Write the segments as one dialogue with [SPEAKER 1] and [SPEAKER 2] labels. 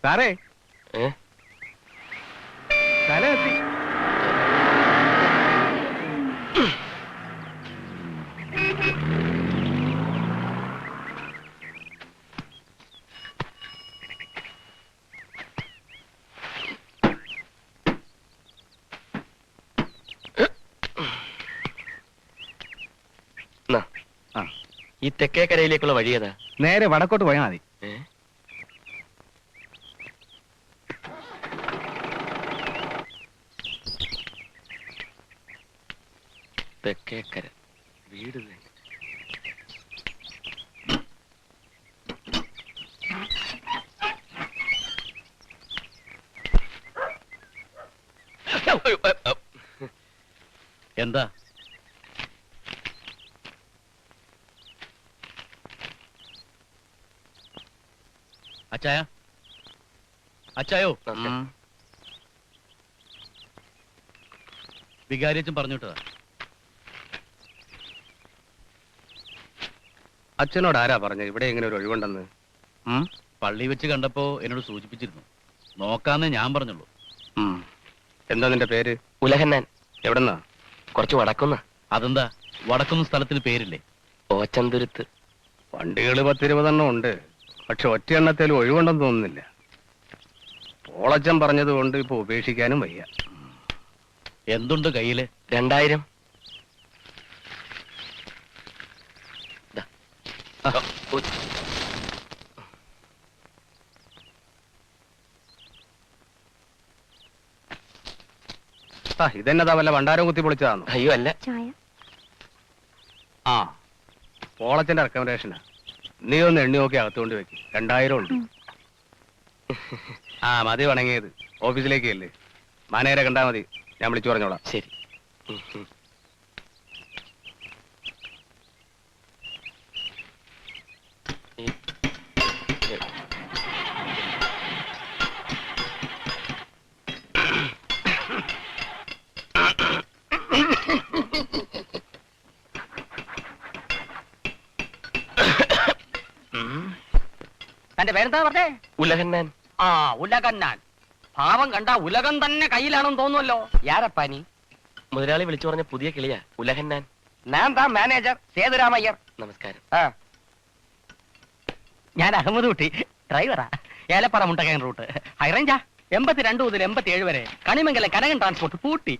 [SPEAKER 1] സാറേ സ്ഥലം എത്തി.
[SPEAKER 2] ഈ തെക്കേക്കരയിലേക്കുള്ള വഴി ഏതാ?
[SPEAKER 1] നേരെ വടക്കോട്ട് പോയാൽ മതി.
[SPEAKER 2] തെക്കേക്കര വീട്
[SPEAKER 3] എന്താ? അച്ചായ, അച്ചായോ, വികാരിയച്ഛൻ പറഞ്ഞിട്ടതാ.
[SPEAKER 1] അച്ഛനോട് ആരാ പറഞ്ഞത് ഇവിടെ ഇങ്ങനെ ഒരു ഒഴിവുണ്ടെന്ന്?
[SPEAKER 3] പള്ളി വെച്ച് കണ്ടപ്പോ എന്നോട് സൂചിപ്പിച്ചിരുന്നു. നോക്കാന്നേ ഞാൻ പറഞ്ഞുള്ളൂ.
[SPEAKER 1] എന്താ നിന്റെ പേര്?
[SPEAKER 2] ഉലഹന്നാൻ.
[SPEAKER 1] എവിടെന്നാ?
[SPEAKER 2] കുറച്ച് വടക്കുന്ന.
[SPEAKER 3] അതെന്താ, വടക്കുന്ന സ്ഥലത്തിന് പേരില്ലേ?
[SPEAKER 2] ഓച്ചന്തുരുത്ത്.
[SPEAKER 1] വണ്ടികൾ 10-20 ഉണ്ട്, പക്ഷെ ഒറ്റ എണ്ണത്തേലും ഒഴിവുണ്ടെന്ന് തോന്നുന്നില്ല. പോളച്ചൻ പറഞ്ഞത് കൊണ്ട് ഇപ്പൊ ഉപേക്ഷിക്കാനും വയ്യ.
[SPEAKER 3] എന്തുണ്ട് കയ്യില്?
[SPEAKER 2] 2000.
[SPEAKER 1] ഇതെന്നതാ, വല്ല ഭണ്ഡാരം കുത്തി പൊളിച്ചതാണോ?
[SPEAKER 2] അയ്യോ അല്ല.
[SPEAKER 1] ആ, പോളച്ചന്റെ റെക്കമെൻഡേഷനാ. നീ ഒന്ന് എണ്ണി നോക്കി അകത്തുകൊണ്ട് വെക്ക്. 2000 ഉണ്ട്. ആ മതി വണങ്ങിയത്. ഓഫീസിലേക്ക് അല്ലേ, മാനേരെ കണ്ടാ മതി, ഞാൻ വിളിച്ചു പറഞ്ഞോളാം.
[SPEAKER 2] ശരി.
[SPEAKER 4] തന്റെ പേരെന്താ പറഞ്ഞേ?
[SPEAKER 2] ഉലഹന്നാൻ.
[SPEAKER 4] ആ, ഉലകന്നാൻ. ഭാവം കണ്ട ഉലകം തന്നെ കയ്യിലാണെന്ന് തോന്നുമല്ലോ. യാരപ്പാനി?
[SPEAKER 2] മുതലാളി വിളിച്ചു പറഞ്ഞ പുതിയ കിളിയാ ഉലഹന്നാൻ.
[SPEAKER 4] ഞാൻ താ മാനേജർ സേതുരാമയ്യർ.
[SPEAKER 2] നമസ്കാരം.
[SPEAKER 4] ഞാൻ അഹമ്മദ് കുട്ടി, ഡ്രൈവറാ. ഏലപ്പാറ മുണ്ടക്കയം റൂട്ട് ഹൈറേഞ്ചാ. 82 മുതൽ 87 വരെ കണിമംഗലം കനകൻ ട്രാൻസ്പോർട്ട് പൂട്ടി.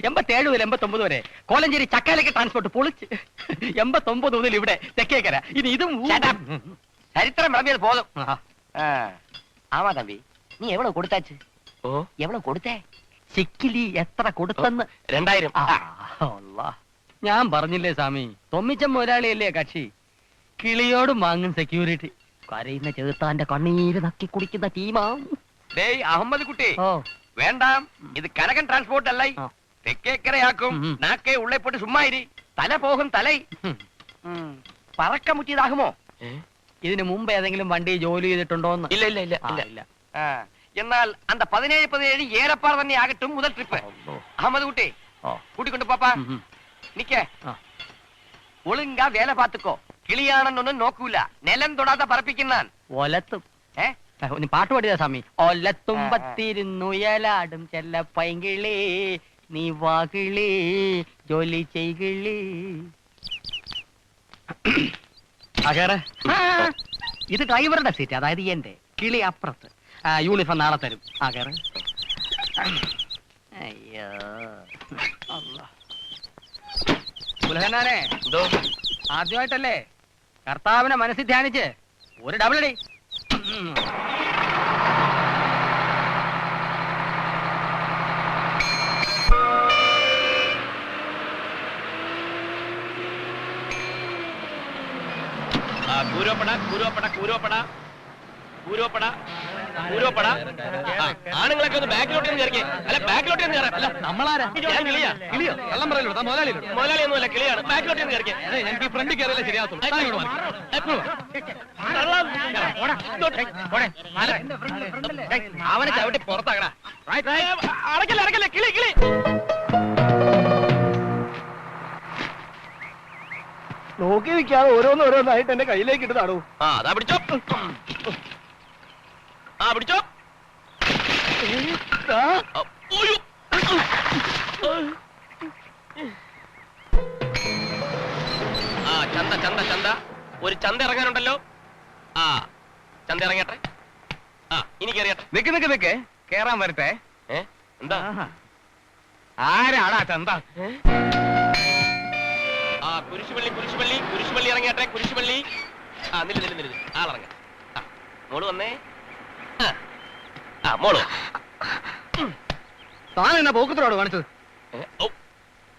[SPEAKER 4] 87 മുതൽ 89 വരെ കോലഞ്ചേരി ചക്കാലയ്ക്ക് ട്രാൻസ്പോർട്ട് പൊളിച്ച്. 89 മുതൽ ഇവിടെ തെക്കേക്കര. ഇനി ഇതും ചരിത്രം പറഞ്ഞത് പോതും. ആമാ തമ്പി, നീ എவ்வளவு കൊടുത്താച്ച്?
[SPEAKER 2] ഓ,
[SPEAKER 4] എவ்வளவு കൊടുത്തേ? സിക്കിലി എത്ര കൊടുത്തെന്ന്?
[SPEAKER 2] 2000.
[SPEAKER 4] ഞാൻ പറഞ്ഞില്ലേ സ്വാമി, തൊമ്മിച്ച മുതലാളിയല്ലേ കക്ഷി. കിളിയോട് വാങ്ങും സെക്യൂരിറ്റി. കരയുന്ന ചെറുത്താന്റെ കണ്ണീര് നക്കി കുടിക്കുന്ന ടീമാ.
[SPEAKER 5] അഹമ്മദ് കുട്ടി, വേണ്ട, ഇത് കനകൻ ട്രാൻസ്പോർട്ട് അല്ല, തെക്കേക്കരയാക്കും. നാക്കേ ഉള്ളേ പോട്ട് സുമ്മായിരി, തല പോകും തലൈ. പറക്ക മുറ്റിയതാകുമോ?
[SPEAKER 4] ഇതിനു മുമ്പ് ഏതെങ്കിലും വണ്ടി ജോലി ചെയ്തിട്ടുണ്ടോന്ന്?
[SPEAKER 2] ഇല്ല ഇല്ല ഇല്ല ഇല്ല.
[SPEAKER 5] എന്നാൽ അന്ത 17 ഏലപ്പാറ തന്നെ ആകട്ടും മുതൽ ട്രിപ്പ്. അഹമ്മദ് കുട്ടി കൂട്ടിക്കൊണ്ട് പാപ്പാ. നിക്കേ, ഒളുങ്കാ വേല പാത്തുക്കോ. കിളിയാണെന്നൊന്നും നോക്കൂല, നിലം തൊടാതെ പറപ്പിക്കുന്നാൻ.
[SPEAKER 4] ഒലത്തും പാട്ട് പാടിയതാ സ്വാമി. ഒലത്തുമ്പത്തിരുന്നുയലാടും ചെല്ല പൈങ്കിളേ, നീ വാകിളേ ജോലി ചെയ്കിളേ. ഇത് ഡ്രൈവറുടെ സീറ്റ്, അതായത് എന്റെ. കിളി അപ്പുറത്ത്. യൂണിഫോം നാളെ തരും. ആകേറെ. അയ്യോ ഉലഹന്നാനെ, ആദ്യമായിട്ടല്ലേ കർത്താവിനെ മനസ്സിൽ ധ്യാനിച്ച് ഒരു ഡബിൾ അടി.
[SPEAKER 2] ആണുങ്ങളൊക്കെ ഒന്ന് ബാക്കിലോട്ട് കയറിക്കേ. അല്ല, ബാക്കിലോട്ട് കയറാം.
[SPEAKER 4] നമ്മളാരാ?
[SPEAKER 2] മുതലാളിയൊന്നുമല്ല, കിളിയാണ്. ബാക്കിലോട്ട് കയറിക്കേ.
[SPEAKER 4] എനിക്ക് ഫ്രണ്ട് കയറിയല്ലേ ശരിയാകത്തുള്ളൂ.
[SPEAKER 5] അവനെ ചവിട്ടി പുറത്താകണ.
[SPEAKER 2] അടക്കല്ലേ അടക്കല്ലേ, കിളി കിളി.
[SPEAKER 1] നോക്കി നിൽക്കാതെ ഓരോന്നോരോന്നായിട്ട് എന്റെ കയ്യിലേക്ക് ഇട്ടതാണോ?
[SPEAKER 2] അതാ പിടിച്ചോ. പിടിച്ചോ. ആ ചന്ത ചന്ത ചന്ത ഒരു ചന്ത ഇറങ്ങാനുണ്ടല്ലോ. ആ ചന്ത ഇറങ്ങട്ടെ. ആ ഇനി കയറിയട്ടെ.
[SPEAKER 1] നിക്ക് കേറാൻ വരട്ടെ.
[SPEAKER 2] എന്താ?
[SPEAKER 1] ആരാടാ ചന്ത?
[SPEAKER 2] ആ കുരിശുപള്ളി ഇറങ്ങട്ടെ. കുരിശുപള്ളി. ആ നില്ല് ആളിറങ്ങ. മോള് വന്നേ. ആ മോള്
[SPEAKER 1] താൻ എന്നാ പോക്കത്തിലോട് കാണിച്ചത്?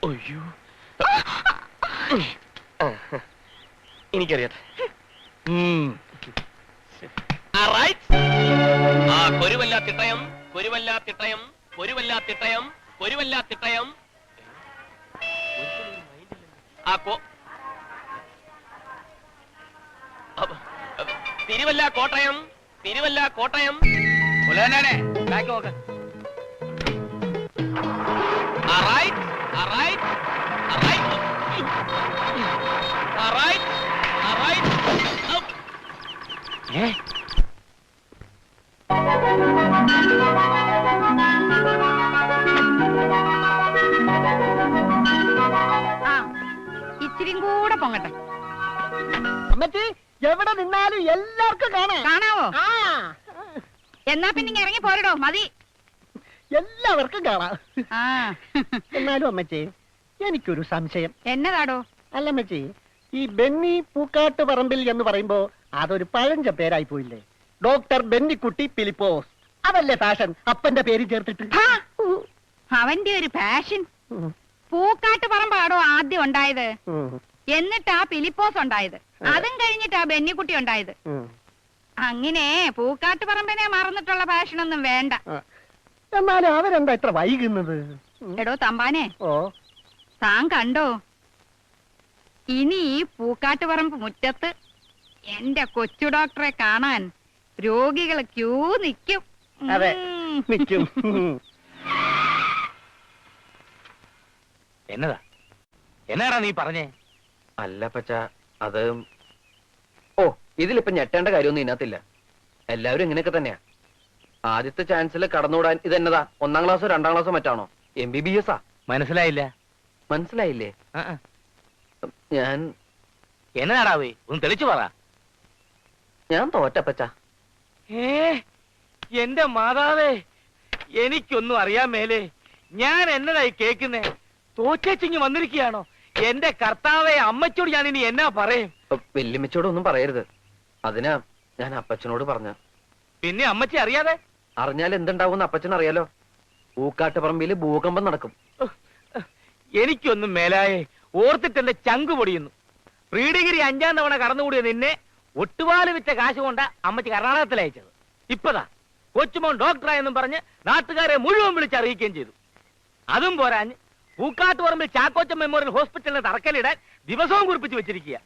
[SPEAKER 2] അയ്യോ എനിക്കറിയാട്ടെ. ആ കൊരുവല്ലാത്തിട്ടയം ആ തിരുവല്ല കോട്ടയം
[SPEAKER 1] ബാക്ക് നോക്ക്.
[SPEAKER 6] ഇച്ചിരിയും കൂടെ പൊങ്ങട്ടെ.
[SPEAKER 4] അമ്മച്ചി എവിടെ നിന്നാലും എല്ലാവർക്കും
[SPEAKER 6] കാണാവോ?
[SPEAKER 4] ആ
[SPEAKER 6] എന്നാ പിന്നെ ഇറങ്ങി പോരടോ. മതി.
[SPEAKER 4] എല്ലാവർക്കും കാണാം.
[SPEAKER 6] ആ
[SPEAKER 4] എന്നാലും അമ്മച്ചി എനിക്കൊരു സംശയം.
[SPEAKER 6] എന്നതാടോ?
[SPEAKER 4] അല്ല അമ്മച്ചി, ഈ ബെന്നി പൂക്കാട്ട് പറമ്പിൽ എന്ന് പറയുമ്പോ അതൊരു പഴഞ്ച പേരായി പോയില്ലേ? ഡോക്ടർ ബെന്നിക്കുട്ടി ഫിലിപ്പോസ്, അതല്ലേ ഫാഷൻ അപ്പന്റെ പേര് ചേർത്തിട്ട്?
[SPEAKER 6] അവന്റെ ഒരു പാഷൻ. പൂക്കാട്ട് പറമ്പാടോ ആദ്യം ഉണ്ടായത്, എന്നിട്ടാ ഫിലിപ്പോസ് ഉണ്ടായത്, അതും കഴിഞ്ഞിട്ടാ ബെന്നിക്കുട്ടി ഉണ്ടായത്. അങ്ങനെ പൂക്കാട്ട് പറമ്പിനെ മറന്നിട്ടുള്ള പാഷനൊന്നും വേണ്ട.
[SPEAKER 4] എന്നാലും അവരെന്താ ഇത്ര വൈകുന്നത്?
[SPEAKER 6] എടോ തമ്പാനെ,
[SPEAKER 4] ഓ
[SPEAKER 6] താൻ കണ്ടോ ഇനി ഈ പൂക്കാട്ട് പറമ്പ് മുറ്റത്ത് എന്റെ കൊച്ചു ഡോക്ടറെ കാണാൻ രോഗികൾ ക്യൂ നിൽക്കും.
[SPEAKER 4] അതെ, നിൽക്കും.
[SPEAKER 1] എന്നാടാ നീ പറഞ്ഞേ?
[SPEAKER 5] അല്ല പച്ച, അത് ഓ ഇതിലിപ്പോ ഞെട്ടേണ്ട കാര്യമൊന്നും ഇതിനകത്തില്ല. എല്ലാവരും ഇങ്ങനെയൊക്കെ തന്നെയാ. ആദ്യത്തെ ചാൻസിൽ കടന്നുകൂടാൻ ഇതെന്നതാ, 1ാം ക്ലാസ്സോ 2ാം ക്ലാസ്സോ മറ്റാണോ? MBBS ആ?
[SPEAKER 1] മനസ്സിലായില്ലേ?
[SPEAKER 5] ഞാൻ
[SPEAKER 1] എന്നതാടാവേ, ഒന്ന് തെളിച്ചു പറ.
[SPEAKER 5] ഞാൻ തോറ്റപ്പച്ച.
[SPEAKER 1] എന്റെ മാതാവേ, എനിക്കൊന്നും അറിയാൻ മേലേ. ഞാൻ എന്നതായി കേക്കുന്നേ? തോച്ചിങ്ങി വന്നിരിക്കുകയാണോ? എന്റെ കർത്താവേ, അമ്മച്ചോട് ഞാൻ ഇനി എന്നാ പറയും?
[SPEAKER 5] വെല്ലുമിച്ചോടൊന്നും പറയരുത്. അതിനാ ഞാൻ അപ്പച്ചനോട് പറഞ്ഞ.
[SPEAKER 1] പിന്നെ അമ്മച്ചി അറിയാതെ?
[SPEAKER 5] അറിഞ്ഞാൽ എന്തുണ്ടാവും അപ്പച്ചനറിയാലോ. പൂക്കാട്ടുപറമ്പില് ഭൂകമ്പം നടക്കും.
[SPEAKER 1] എനിക്കൊന്നും മേലായേ, ഓർത്തിട്ട് എന്റെ ചങ്കു പൊടിയുന്നു. പ്രീഡിഗിരി 5ാം തവണ കടന്നുകൂടിയ നിന്നെ ഒട്ടുപാല് വിറ്റ കാശ് കൊണ്ട അമ്മച്ചി കർണാടകത്തിൽ അയച്ചത്. ഇപ്പതാ കൊച്ചുമോൻ ഡോക്ടറായെന്നും പറഞ്ഞ് നാട്ടുകാരെ മുഴുവൻ വിളിച്ചറിയിക്കുകയും ചെയ്തു. അതും പോരാഞ്ഞ് പൂക്കാട്ടുപറമ്പിൽ ചാക്കോച്ചൻ മെമ്മോറിയൽ ഹോസ്പിറ്റലിന് തറക്കല്ലിടാൻ ദിവസവും കുറിപ്പിച്ച് വെച്ചിരിക്കുക.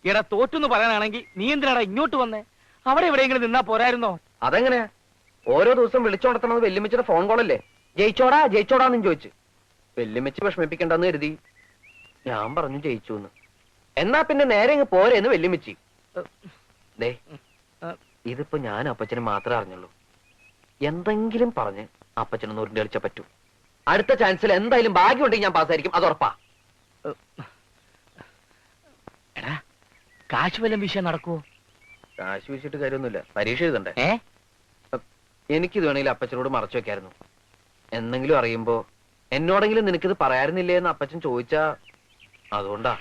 [SPEAKER 1] ഇട തോറ്റെന്ന് പറയാനാണെങ്കിൽ നീ എന്തിനാടാ ഇങ്ങോട്ട് വന്നേ? അവിടെ എവിടെയെങ്കിലും നിന്നാ പോരായിരുന്നോ?
[SPEAKER 5] അതെങ്ങനെയാ? ഓരോ ദിവസം വിളിച്ചോടത്തണത് വെല്ലുമിച്ചിന്റെ ഫോൺ കോളല്ലേ? ജയിച്ചോടാന്നും ചോദിച്ചു. വെല്ലുമിച്ച് വിഷമിപ്പിക്കണ്ടെന്ന് കരുതി ഞാൻ പറഞ്ഞു ജയിച്ചു എന്ന്. എന്നാ പിന്നെ നേരെ ഇങ്ങ് പോരേന്ന് വെല്ലുമിച്ചി. ദേ, ഇതിപ്പോ ഞാൻ അപ്പച്ചന് മാത്രമേ അറിഞ്ഞുള്ളൂ. എന്തെങ്കിലും പറഞ്ഞ് അപ്പച്ചനൊന്ന് ഉരുണ്ടി കളിച്ചാ പറ്റൂ. അടുത്ത ചാൻസിൽ എന്തായാലും ഭാഗ്യം ഉണ്ടെങ്കിൽ ഞാൻ പാസ്സായിരിക്കും, അത് ഉറപ്പാ.
[SPEAKER 1] എടാ, കാശ് വല്ലം വിഷയം നടക്കുവോ?
[SPEAKER 5] കാശ് വെച്ചിട്ട് കാര്യമൊന്നുമില്ല, പരീക്ഷ എഴുതണ്ടേ? എനിക്കിത് വേണമെങ്കിൽ അപ്പച്ചനോട് മറച്ചു വെക്കായിരുന്നു. എന്തെങ്കിലും അറിയുമ്പോ എന്നോടെങ്കിലും നിനക്കിത് പറയാറുന്നില്ലേ എന്ന് അപ്പച്ചൻ ചോദിച്ചാ, അതുകൊണ്ടാ.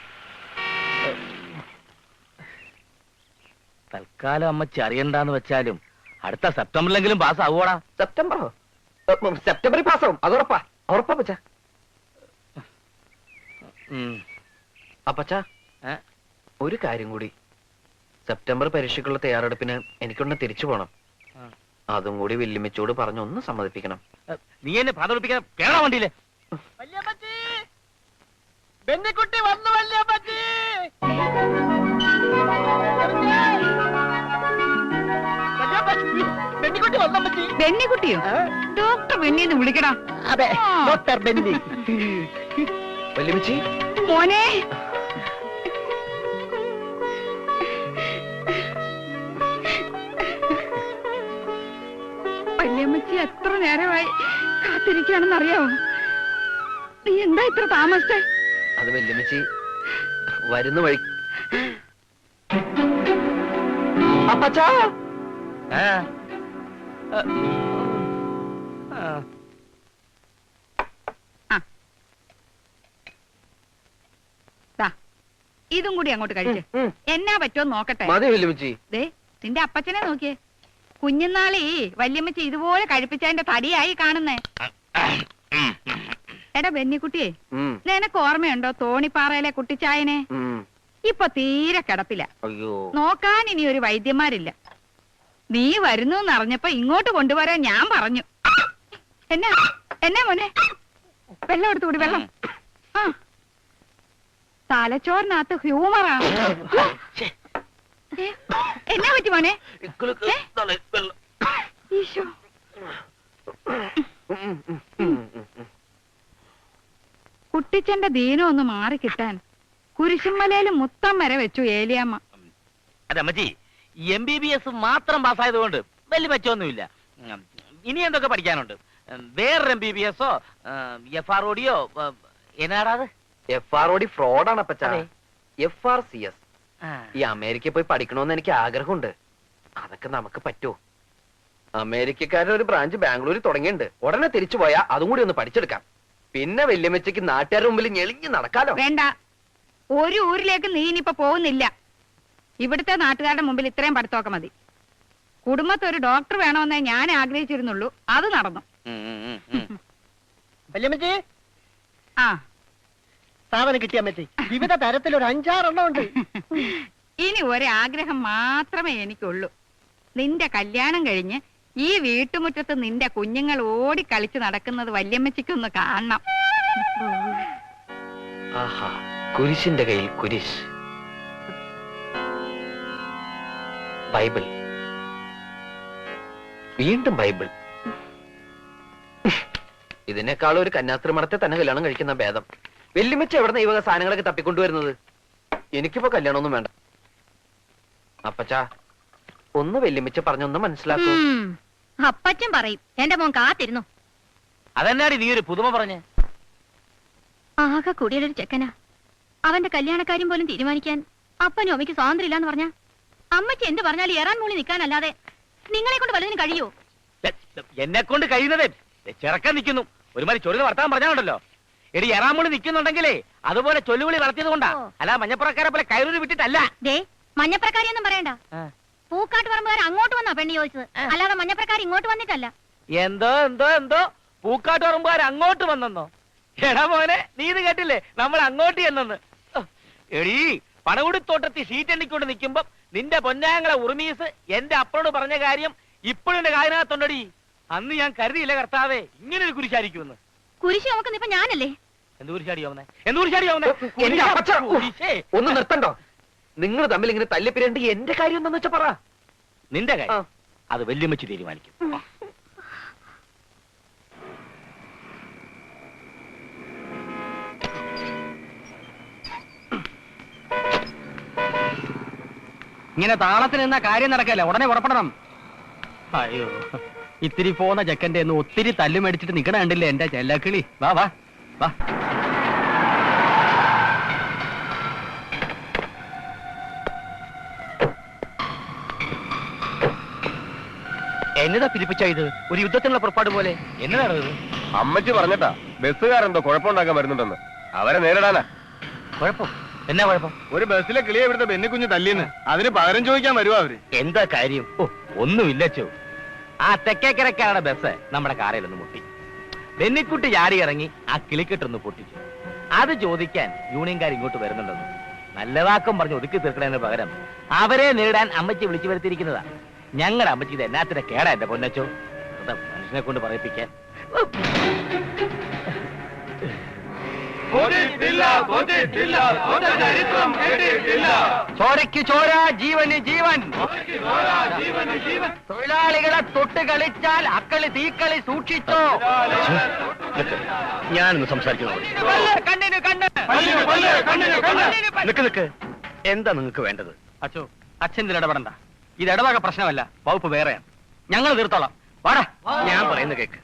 [SPEAKER 1] തൽക്കാലം അമ്മച്ചി അറിയണ്ടെന്ന് വെച്ചാലും അടുത്ത സെപ്റ്റംബറിലെങ്കിലും പാസ് ആവൂടാ.
[SPEAKER 5] സെപ്റ്റംബറോ? സെപ്റ്റംബറിൽ പാസ്സാവും, അത് ഉറപ്പാ. ഉറപ്പാ പച്ച. അപ്പച്ച, ഒരു കാര്യം കൂടി. സെപ്റ്റംബർ പരീക്ഷയ്ക്കുള്ള തയ്യാറെടുപ്പിന് എനിക്കൊന്ന് തിരിച്ചു പോണം. അതും കൂടി വെല്ലുമിച്ചോട് പറഞ്ഞു ഒന്ന് സമ്മതിപ്പിക്കണം.
[SPEAKER 1] നീ എന്നെ പാതോടിപ്പിക്കാൻ കേരള വണ്ടിയില്ലേ?
[SPEAKER 4] ബെന്നിക്കുട്ടി വന്നു. ബെന്നിക്കുട്ടി വന്നമ്മച്ചി.
[SPEAKER 6] ബെന്നിക്കുട്ടിയോ? ഡോക്ടർ ബെന്നിന്ന് വിളിക്കടാ.
[SPEAKER 4] അതെ, ഡോക്ടർ ബെന്നി.
[SPEAKER 5] വെല്ലുമിച്ചി
[SPEAKER 6] മോനെ, വല്യമ്മച്ചി എത്ര നേരമായി കാത്തിരിക്കുകയാണെന്നറിയാവോ? നീ എന്താ ഇത്ര താമസിച്ചേ?
[SPEAKER 5] അത് വല്യമ്മച്ചി വരുന്ന വഴി. അപ്പച്ചാ
[SPEAKER 6] ഇതും കൂടി അങ്ങോട്ട് കഴിച്ച് എന്നാ പറ്റുമോ നോക്കട്ടെ.
[SPEAKER 5] മതി വല്യമ്മച്ചി.
[SPEAKER 6] ദേ നിന്റെ അപ്പച്ചനെ നോക്കിയേ, കുഞ്ഞുനാളി വല്യമ്മച്ചി ഇതുപോലെ കഴിപ്പിച്ചതിന്റെ തടിയായി കാണുന്നേ. എടാ ബെന്നിക്കുട്ടിയെ, നിനക്ക് ഓർമ്മയുണ്ടോ തോണിപ്പാറയിലെ കുട്ടിച്ചായനെ? ഇപ്പൊ തീരെ കിടപ്പില്ല. നോക്കാൻ ഇനി ഒരു വൈദ്യന്മാരില്ല. നീ വരുന്നു എന്നറിഞ്ഞപ്പോ ഇങ്ങോട്ട് കൊണ്ടുവരാൻ ഞാൻ പറഞ്ഞു. എന്നാ എന്നാ മോനെ, വെള്ളം എടുത്തു കൂടി, വെള്ളം. ആ, തലച്ചോറിനകത്ത് ഹ്യൂമറാ. എന്നാ പറ്റി മോനെ? ഈശോ, കുട്ടിച്ചന്റെ ദീനം ഒന്ന് മാറിക്കിട്ടാൻ കുരിശുമലയില് മുത്തം വരെ വെച്ചു ഏലിയമ്മ.
[SPEAKER 1] അതമ്മച്ചി, MBBS മാത്രം പാസ്സായതുകൊണ്ട് വലിയ മെച്ചമൊന്നുമില്ല. ഇനി എന്തൊക്കെ പഠിക്കാനുണ്ട്? വേറൊരു MBBS FROD എന്നാടാ അത്?
[SPEAKER 5] FROD ഫ്രോഡാണ് അപ്പച്ചാ. FRCS ഈ അമേരിക്കയിൽ പോയി പഠിക്കണമെന്ന് എനിക്ക് ആഗ്രഹമുണ്ട്. അതൊക്കെ നമുക്ക് പറ്റുമോ? അമേരിക്കക്കാരുടെ ഒരു ബ്രാഞ്ച് ബാംഗ്ലൂരിൽ തുടങ്ങിയിട്ടുണ്ട്. ഉടനെ തിരിച്ചു പോയാൽ അതും കൂടി ഒന്ന് പഠിച്ചെടുക്കാം. പിന്നെ വല്യമ്മച്ചയ്ക്ക് നാട്ടുകാരുടെ മുമ്പിൽ ഞെളിഞ്ഞ് നടക്കാലോ.
[SPEAKER 6] വേണ്ട, ഒരു ഊരിലേക്ക് നീ ഇനിയിപ്പോ പോകുന്നില്ല. ഇവിടുത്തെ നാട്ടുകാരുടെ മുമ്പിൽ ഇത്രയും പഠിത്തമൊക്കെ മതി. കുടുംബത്തെ ഒരു ഡോക്ടർ വേണമെന്നേ ഞാൻ ആഗ്രഹിച്ചിരുന്നുള്ളൂ, അത് നടന്നു.
[SPEAKER 4] വല്യമ്മച്ചി,
[SPEAKER 6] ആ
[SPEAKER 4] സാധനം കിട്ടിയാ പറ്റി. വിവിധ തരത്തിലൊരു 5-6 എണ്ണം ഉണ്ട്.
[SPEAKER 6] ഇനി ഒരാഗ്രഹം മാത്രമേ എനിക്കുള്ളൂ. നിന്റെ കല്യാണം കഴിഞ്ഞ് ഈ വീട്ടുമുറ്റത്ത് നിന്റെ കുഞ്ഞുങ്ങൾ ഓടിക്കളിച്ച് നടക്കുന്നത് വല്യമ്മച്ചിക്കൊന്ന് കാണണം.
[SPEAKER 5] ആഹാ, കുരിശിന്റെ കയ്യിൽ കുരിശ്. ബൈബിൾ, വീണ്ടും ബൈബിൾ. ഇതിനേക്കാളും ഒരു കന്യാസ്ത്രീ മഠത്തെ തന്നെ കല്യാണം കഴിക്കുന്ന ഭേദം. വെല്ലുമിച്ച് എവിടുന്ന ഈ വക സാധനങ്ങളൊക്കെ തപ്പിക്കൊണ്ടുവരുന്നത്? എനിക്കിപ്പോ കല്യാണമൊന്നും വേണ്ട. അപ്പച്ചാ, ഒന്ന് വെല്ലുമിച്ച് പറഞ്ഞൊന്ന് മനസ്സിലാക്കൂ.
[SPEAKER 7] അപ്പച്ചൻ പറയും, എന്റെ മോൻ കാത്തിരുന്നു.
[SPEAKER 1] അതെന്നാടി നീ ഒരു പുതുമ പറഞ്ഞേ?
[SPEAKER 7] ആകെ കുടിയൊരു ചെക്കനാ. അവന്റെ കല്യാണക്കാര്യം പോലും തീരുമാനിക്കാൻ അപ്പനും അമ്മയ്ക്ക് സ്വാതന്ത്ര്യം ഇല്ലാന്ന് പറഞ്ഞ അമ്മയ്ക്ക് എന്ത് പറഞ്ഞാലും ഏറാൻ മൂളി നിൽക്കാനല്ലാതെ നിങ്ങളെ കൊണ്ട് വലുതിന് കഴിയോ?
[SPEAKER 1] എന്നെ കൊണ്ട് കഴിയുന്നതേ ചെറുക്കാൻ നിൽക്കുന്നു. ഒരുമാതിരി ചൊല്ലുന്ന വർത്താനം പറഞ്ഞാലുണ്ടല്ലോ. എടി എറാമൂളി നിൽക്കുന്നുണ്ടെങ്കിലേ അതുപോലെ ചൊല്ലുവിളി വളർത്തിയത് കൊണ്ടാ, അല്ല മഞ്ഞപ്പുറക്കാരെ പോലെ കയറൂരി വിട്ടിട്ടല്ല.
[SPEAKER 7] ദേ, മഞ്ഞപ്രക്കാരിയൊന്നും പറയണ്ട. പൂക്കാട്ട് പറമ്പുകാർ അങ്ങോട്ട് വന്നാ പെണ്ണി ചോദിച്ചത്, അല്ലാതെ മഞ്ഞപ്രക്കാർ ഇങ്ങോട്ട് വന്നിട്ടല്ല.
[SPEAKER 1] എന്തോ എന്തോ എന്തോ പൂക്കാട്ട് പറമ്പുകാർ അങ്ങോട്ട് വന്നെന്നോ? എടാ മോനെ, നീ ഇത് കേട്ടില്ലേ? നമ്മൾ അങ്ങോട്ട് ചെന്നെന്ന്. എടീ, പണകുടിത്തോട്ടത്തിൽ സീറ്റ് എണ്ണിക്കൊണ്ട് നിൽക്കുമ്പോ നിന്റെ പൊന്നാങ്ങളെ ഉറുമീസ് എന്റെ അപ്പനോട് പറഞ്ഞ കാര്യം ഇപ്പോഴും എന്റെ കായനകത്തുണ്ടടി. അന്ന് ഞാൻ കരുതിയില്ല കർത്താവേ ഇങ്ങനെ ഒരു കുരിശായിരിക്കുമെന്ന്.
[SPEAKER 7] കുരിശ് നോക്കുന്ന ഇപ്പൊ ഞാനല്ലേ?
[SPEAKER 1] എന്ത് കുരിശാടിയാവുന്നേ? എന്ത് കുരിശാടിയാവുന്നേ?
[SPEAKER 5] ഒന്ന് നിർത്തണ്ടോ? നിങ്ങൾ തമ്മിൽ ഇങ്ങനെ തല്ലിപ്പിരണ്ട് എന്റെ കാര്യം എന്താന്ന് വെച്ചാ പറ.
[SPEAKER 1] നിന്റെ കാര്യം അത് വല്യമ്മച്ചി തീരുമാനിക്കും.
[SPEAKER 4] ഇങ്ങനെ താളത്തിൽ നിന്ന കാര്യം നടക്കല്ല, ഉടനെ പുറപ്പെടണം. അയ്യോ, ഇത്തിരി പോന്ന ചെക്കന്റെ ഒന്ന് ഒത്തിരി തല്ലു മേടിച്ചിട്ട് നിക്കണ കണ്ടില്ലേ എന്റെ ചെല്ലക്കിളി. വാ വാ വാ.
[SPEAKER 1] എന്നതാ പിരിപ്പിച്ച ഇത്? ഒരു യുദ്ധത്തിനുള്ള പുറപ്പാട് പോലെ. എന്നതാണ് ഇത്?
[SPEAKER 8] അമ്മച്ചി പറഞ്ഞിട്ടാ ബസ്സുകാരെന്തോ കുഴപ്പമുണ്ടാക്കാൻ വരുന്നുണ്ടെന്ന്. അവരെ നേരിടാനാ.
[SPEAKER 1] കുഴപ്പം? എന്നാ കുഴപ്പം?
[SPEAKER 8] ഒരു ബസ്സിലെ കിളിയെ ഇവിടുത്തെ ബെന്നിക്കുഞ്ഞ് തല്ലിന്ന്, അതിന് പകരം ചോദിക്കാൻ വരുവാ അവര്.
[SPEAKER 1] എന്താ കാര്യം? ഓ, ഒന്നുമില്ലച്ചോ. ആ തെക്കേക്കരക്കാരുടെ ബസ് നമ്മുടെ കാറയിലൊന്ന് മുട്ടി. ബെന്നിക്കുട്ടി ചാടി ഇറങ്ങി ആ കിളിക്കെട്ടൊന്ന് പൊട്ടിച്ചു. അത് ചോദിക്കാൻ യൂണിയൻകാർ ഇങ്ങോട്ട് വരുന്നുണ്ടെന്ന്. നല്ല വാക്കം പറഞ്ഞ് ഒതുക്കി തീർക്കണതിന് പകരം അവരെ നേടാൻ അമ്മച്ചി വിളിച്ചു വരുത്തിയിരിക്കുന്നതാ. ഞങ്ങളുടെ അമ്മച്ചി ഇത് എന്നാത്തിന്റെ കേടാ എന്റെ പൊന്നച്ചോ. മനുഷ്യനെ കൊണ്ട് പറയിപ്പിക്കാൻ.
[SPEAKER 4] ചോരയ്ക്ക് ചോര, ജീവന് ജീവൻ. തൊഴിലാളികളെ തൊട്ട് കളിച്ചാൽ അക്കളി തീക്കളി സൂക്ഷിച്ചോ.
[SPEAKER 3] ഞാനൊന്ന് സംസാരിക്കുന്നു.
[SPEAKER 4] കണ്ണിന് കണ്ണ്.
[SPEAKER 3] നിക്ക്. എന്താ നിങ്ങൾക്ക് വേണ്ടത്?
[SPEAKER 4] അച്ഛോ, അച്ഛൻ ഇതിൽ ഇടപെടണ്ട. ഇത് ഇടവക പ്രശ്നമല്ല, വകുപ്പ് വേറെയാണ്. ഞങ്ങൾ തീർത്തോളാം. വാടാ.
[SPEAKER 1] ഞാൻ പറയുന്ന കേക്ക്.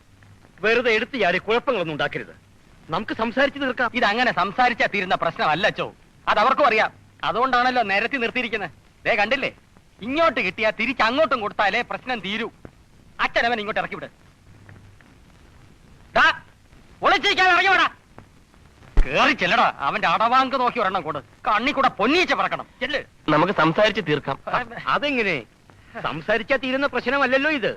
[SPEAKER 1] വെറുതെ എടുത്തു ചാടി കുഴപ്പങ്ങളൊന്നും ഉണ്ടാക്കരുത്. നമുക്ക് സംസാരിച്ചു തീർക്കാം.
[SPEAKER 4] ഇതങ്ങനെ സംസാരിച്ചാ തീരുന്ന പ്രശ്നമല്ല അച്ചോ. അത് അവർക്കും അറിയാം. അതുകൊണ്ടാണല്ലോ നിരത്തി നിർത്തിയിരിക്കുന്നത്. ദേ കണ്ടില്ലേ, ഇങ്ങോട്ട് കിട്ടിയാ തിരിച്ചങ്ങോട്ടും കൊടുത്താലേ പ്രശ്നം തീരൂ. അച്ഛനവൻ ഇങ്ങോട്ട് ഇറക്കി വിട്. ഒളിച്ചിരിക്കാൻ ഇറങ്ങി വിടാ. കേറി ചെല്ലടാ. അവന്റെ അടവാങ്ക് നോക്കി ഒരെണ്ണം കൂടെ കണ്ണി കൂടെ പൊന്നീച്ച പറക്കണം. ചെല്ല്.
[SPEAKER 2] നമുക്ക് സംസാരിച്ച് തീർക്കാം.
[SPEAKER 1] അതെങ്ങനെ? സംസാരിച്ചാ തീരുന്ന പ്രശ്നമല്ലല്ലോ ഇത്.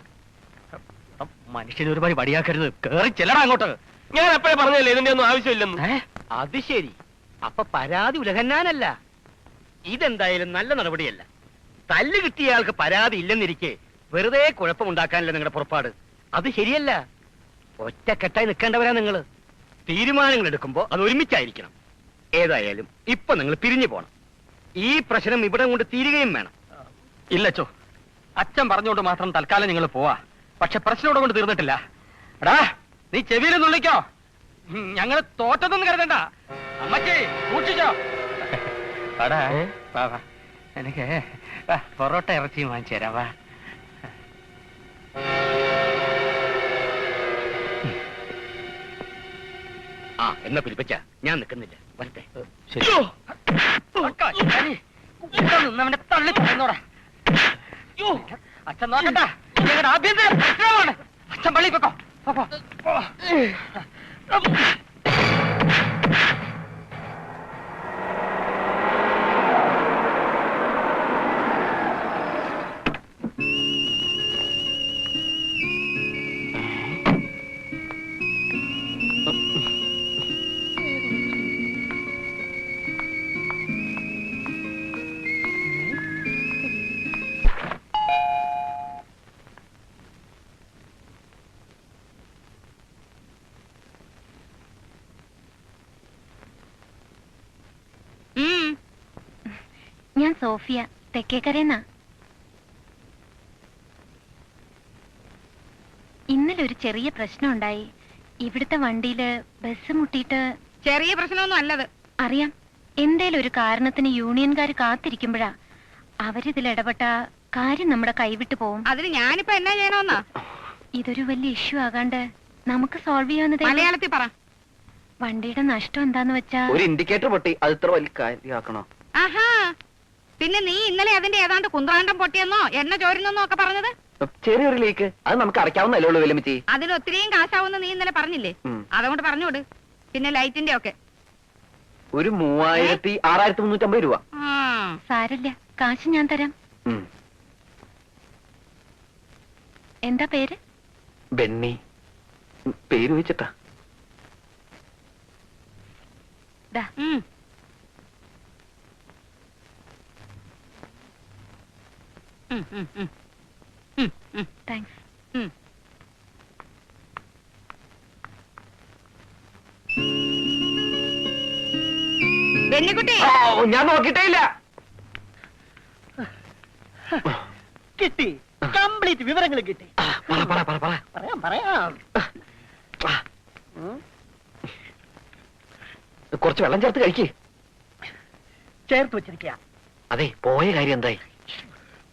[SPEAKER 4] മനുഷ്യന് ഒരുപാട് വടിയാക്കരുത്. കേറി ചെല്ലടാ അങ്ങോട്ട്.
[SPEAKER 2] ഞാൻ എപ്പോഴേ പറഞ്ഞല്ലേ ഇതിന്റെ ഒന്നും ആവശ്യമില്ലെന്ന്.
[SPEAKER 1] അത് ശരി. അപ്പൊ പരാതി ഉലഹന്നാനല്ല. ഇതെന്തായാലും നല്ല നടപടിയല്ല. തല്ല് കിട്ടിയയാൾക്ക് പരാതി ഇല്ലെന്നിരിക്കെ വെറുതെ കുഴപ്പമുണ്ടാക്കാനല്ല നിങ്ങളുടെ പുറപ്പാട്. അത് ശരിയല്ല. ഒറ്റക്കെട്ടായി നിൽക്കേണ്ടവരാ നിങ്ങള്. തീരുമാനങ്ങൾ എടുക്കുമ്പോ അത് ഒരുമിച്ചായിരിക്കണം. ഏതായാലും ഇപ്പൊ നിങ്ങൾ പിരിഞ്ഞു പോണം. ഈ പ്രശ്നം ഇവിടെ കൊണ്ട് തീരുകയും വേണം.
[SPEAKER 4] ഇല്ലച്ചോ, അച്ഛൻ പറഞ്ഞുകൊണ്ട് മാത്രം തൽക്കാലം നിങ്ങൾ പോവാ. പക്ഷെ പ്രശ്നം ഇവിടെ കൊണ്ട് തീർന്നിട്ടില്ല. എടാ, നീ ചെവിയിൽ നുള്ളിക്കോ. ഞങ്ങൾ തോറ്റതൊന്നും കരുതണ്ട. അമ്മച്ചി സൂക്ഷിച്ചോ. എനിക്ക് പൊറോട്ട ഇറച്ചി വാങ്ങിച്ചു തരാം. വാ.
[SPEAKER 1] എന്നാ പിരിപ്പിച്ച ഞാൻ നിൽക്കുന്നില്ല. വരട്ടെ.
[SPEAKER 4] നിന്നവന്റെ തള്ളി പറയുന്നോടാ. അച്ഛൻ നോക്കണ്ട. ഞങ്ങളുടെ ആഭ്യന്തര പ്രശ്നമാണ്. അച്ഛൻ പള്ളി വെക്കോ.
[SPEAKER 7] ഞാൻ സോഫിയ, തെക്കേക്കരേന്നാ. ഇന്നലെ ഒരു ചെറിയ പ്രശ്നം ഉണ്ടായി. ഇവിടുത്തെ വണ്ടിയില് ബസ് മുട്ടിയിട്ട്.
[SPEAKER 6] ചെറിയ പ്രശ്നമൊന്നും അല്ലത്.
[SPEAKER 7] അറിയാം. എന്തേലും ഒരു കാരണത്തിന് യൂണിയൻകാര് കാത്തിരിക്കുമ്പോഴാ അവരിതിൽ ഇടപെട്ട കാര്യം നമ്മുടെ കൈവിട്ടു പോവും.
[SPEAKER 6] അതിന് ഞാനിപ്പോ എന്നാ ചെയ്യണമെന്നാ?
[SPEAKER 7] ഇതൊരു വലിയ ഇഷ്യൂ ആകാണ്ട് നമുക്ക് സോൾവ് ചെയ്യാവുന്നത്.
[SPEAKER 6] മലയാളത്തിൽ പറ.
[SPEAKER 7] വണ്ടിയുടെ നഷ്ടം എന്താന്ന് വെച്ചാ
[SPEAKER 5] ഒരു ഇൻഡിക്കേറ്റർ പൊട്ടി. അത് ഇത്ര വലിയ കാര്യമാക്കണോ?
[SPEAKER 6] ആഹാ, പിന്നെ നീ ഇന്നലെ അതിന്റെ ഏതാണ്ട് കുന്ത്രാണ്ടം പൊട്ടിയെന്നോ എണ്ണ ചോരുന്നെന്നോ ഒക്കെ പറഞ്ഞത്?
[SPEAKER 5] ചെറിയൊരു ലീക്ക്. അത് നമുക്ക് അടയ്ക്കാവുന്നല്ലേ ഉള്ളൂ വിലമിച്ചി.
[SPEAKER 6] അതിന് ഒത്തിരിയും കാശാവുന്ന നീ ഇന്നലെ പറഞ്ഞില്ലേ? അതുകൊണ്ട് പറഞ്ഞോട്. പിന്നെ ലൈറ്റിന്റെ ഒക്കെ
[SPEAKER 5] ഒരു 6350 രൂപ.
[SPEAKER 7] സാരല്ല, കാശ് ഞാൻ തരാം. എന്താ പേര്?
[SPEAKER 5] ബെന്നി. പേര് വെച്ചിട്ടാ.
[SPEAKER 7] താങ്ക്സ്.
[SPEAKER 6] ബെന്നിക്കുട്ടി,
[SPEAKER 5] ഞാൻ നോക്കിട്ടേ ഇല്ല.
[SPEAKER 4] കിട്ടി. കംപ്ലീറ്റ് വിവരങ്ങൾ കിട്ടി.
[SPEAKER 5] പറയാം പറയാം. കുറച്ച് വെള്ളം ചേർത്ത് കഴിക്കേ.
[SPEAKER 4] ചേർത്ത് വെച്ചിരിക്കുക.
[SPEAKER 5] അതെ, പോയ കാര്യം എന്തായി?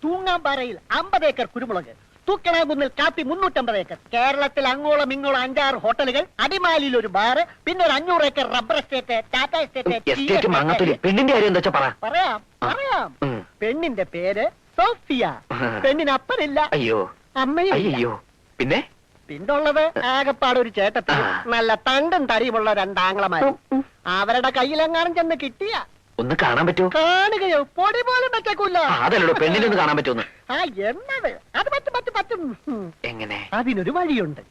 [SPEAKER 4] തൂങ്ങാമ്പാറയിൽ 50 ഏക്കർ കുരുമുളക്, തൂക്കണാകുന്നിൽ കാപ്പി 350 ഏക്കർ, കേരളത്തിൽ അങ്ങോളം ഇങ്ങോളം 5-6 ഹോട്ടലുകൾ, അടിമാലിയിൽ ഒരു ബാറ്, പിന്നെ ഒരു 500 acre rubber estate, Tata
[SPEAKER 5] estate മാങ്ങാത്തൂര്. പെണ്ണിന്റെ കാര്യം എന്താ പറ.
[SPEAKER 4] പറയാം പറയാം. പെണ്ണിന്റെ പേര് സോഫിയ. പെണ്ണിന് അപ്പനില്ല.
[SPEAKER 5] അയ്യോ.
[SPEAKER 4] അമ്മയും.
[SPEAKER 5] അയ്യോ. പിന്നെ
[SPEAKER 4] പിന്നുള്ളത് ആകപ്പാട് ഒരു ചേട്ടത്തി, നല്ല തണ്ടും തടിയുമുള്ള 2 ആംഗ്ലമാരും. അവരുടെ കയ്യിലെങ്ങാനും ചെന്ന് കിട്ടിയ
[SPEAKER 5] ഒന്ന് കാണാൻ പറ്റുമോ?
[SPEAKER 4] കാണുകയോ പൊടി പോലും പറ്റൂല.
[SPEAKER 5] അതല്ലോ പെണ്ണിനൊന്ന് കാണാൻ പറ്റുമെന്ന്.
[SPEAKER 4] ആ എന്നത് അത് പറ്റും.
[SPEAKER 5] എങ്ങനെ?
[SPEAKER 4] അതിനൊരു വഴിയുണ്ട്.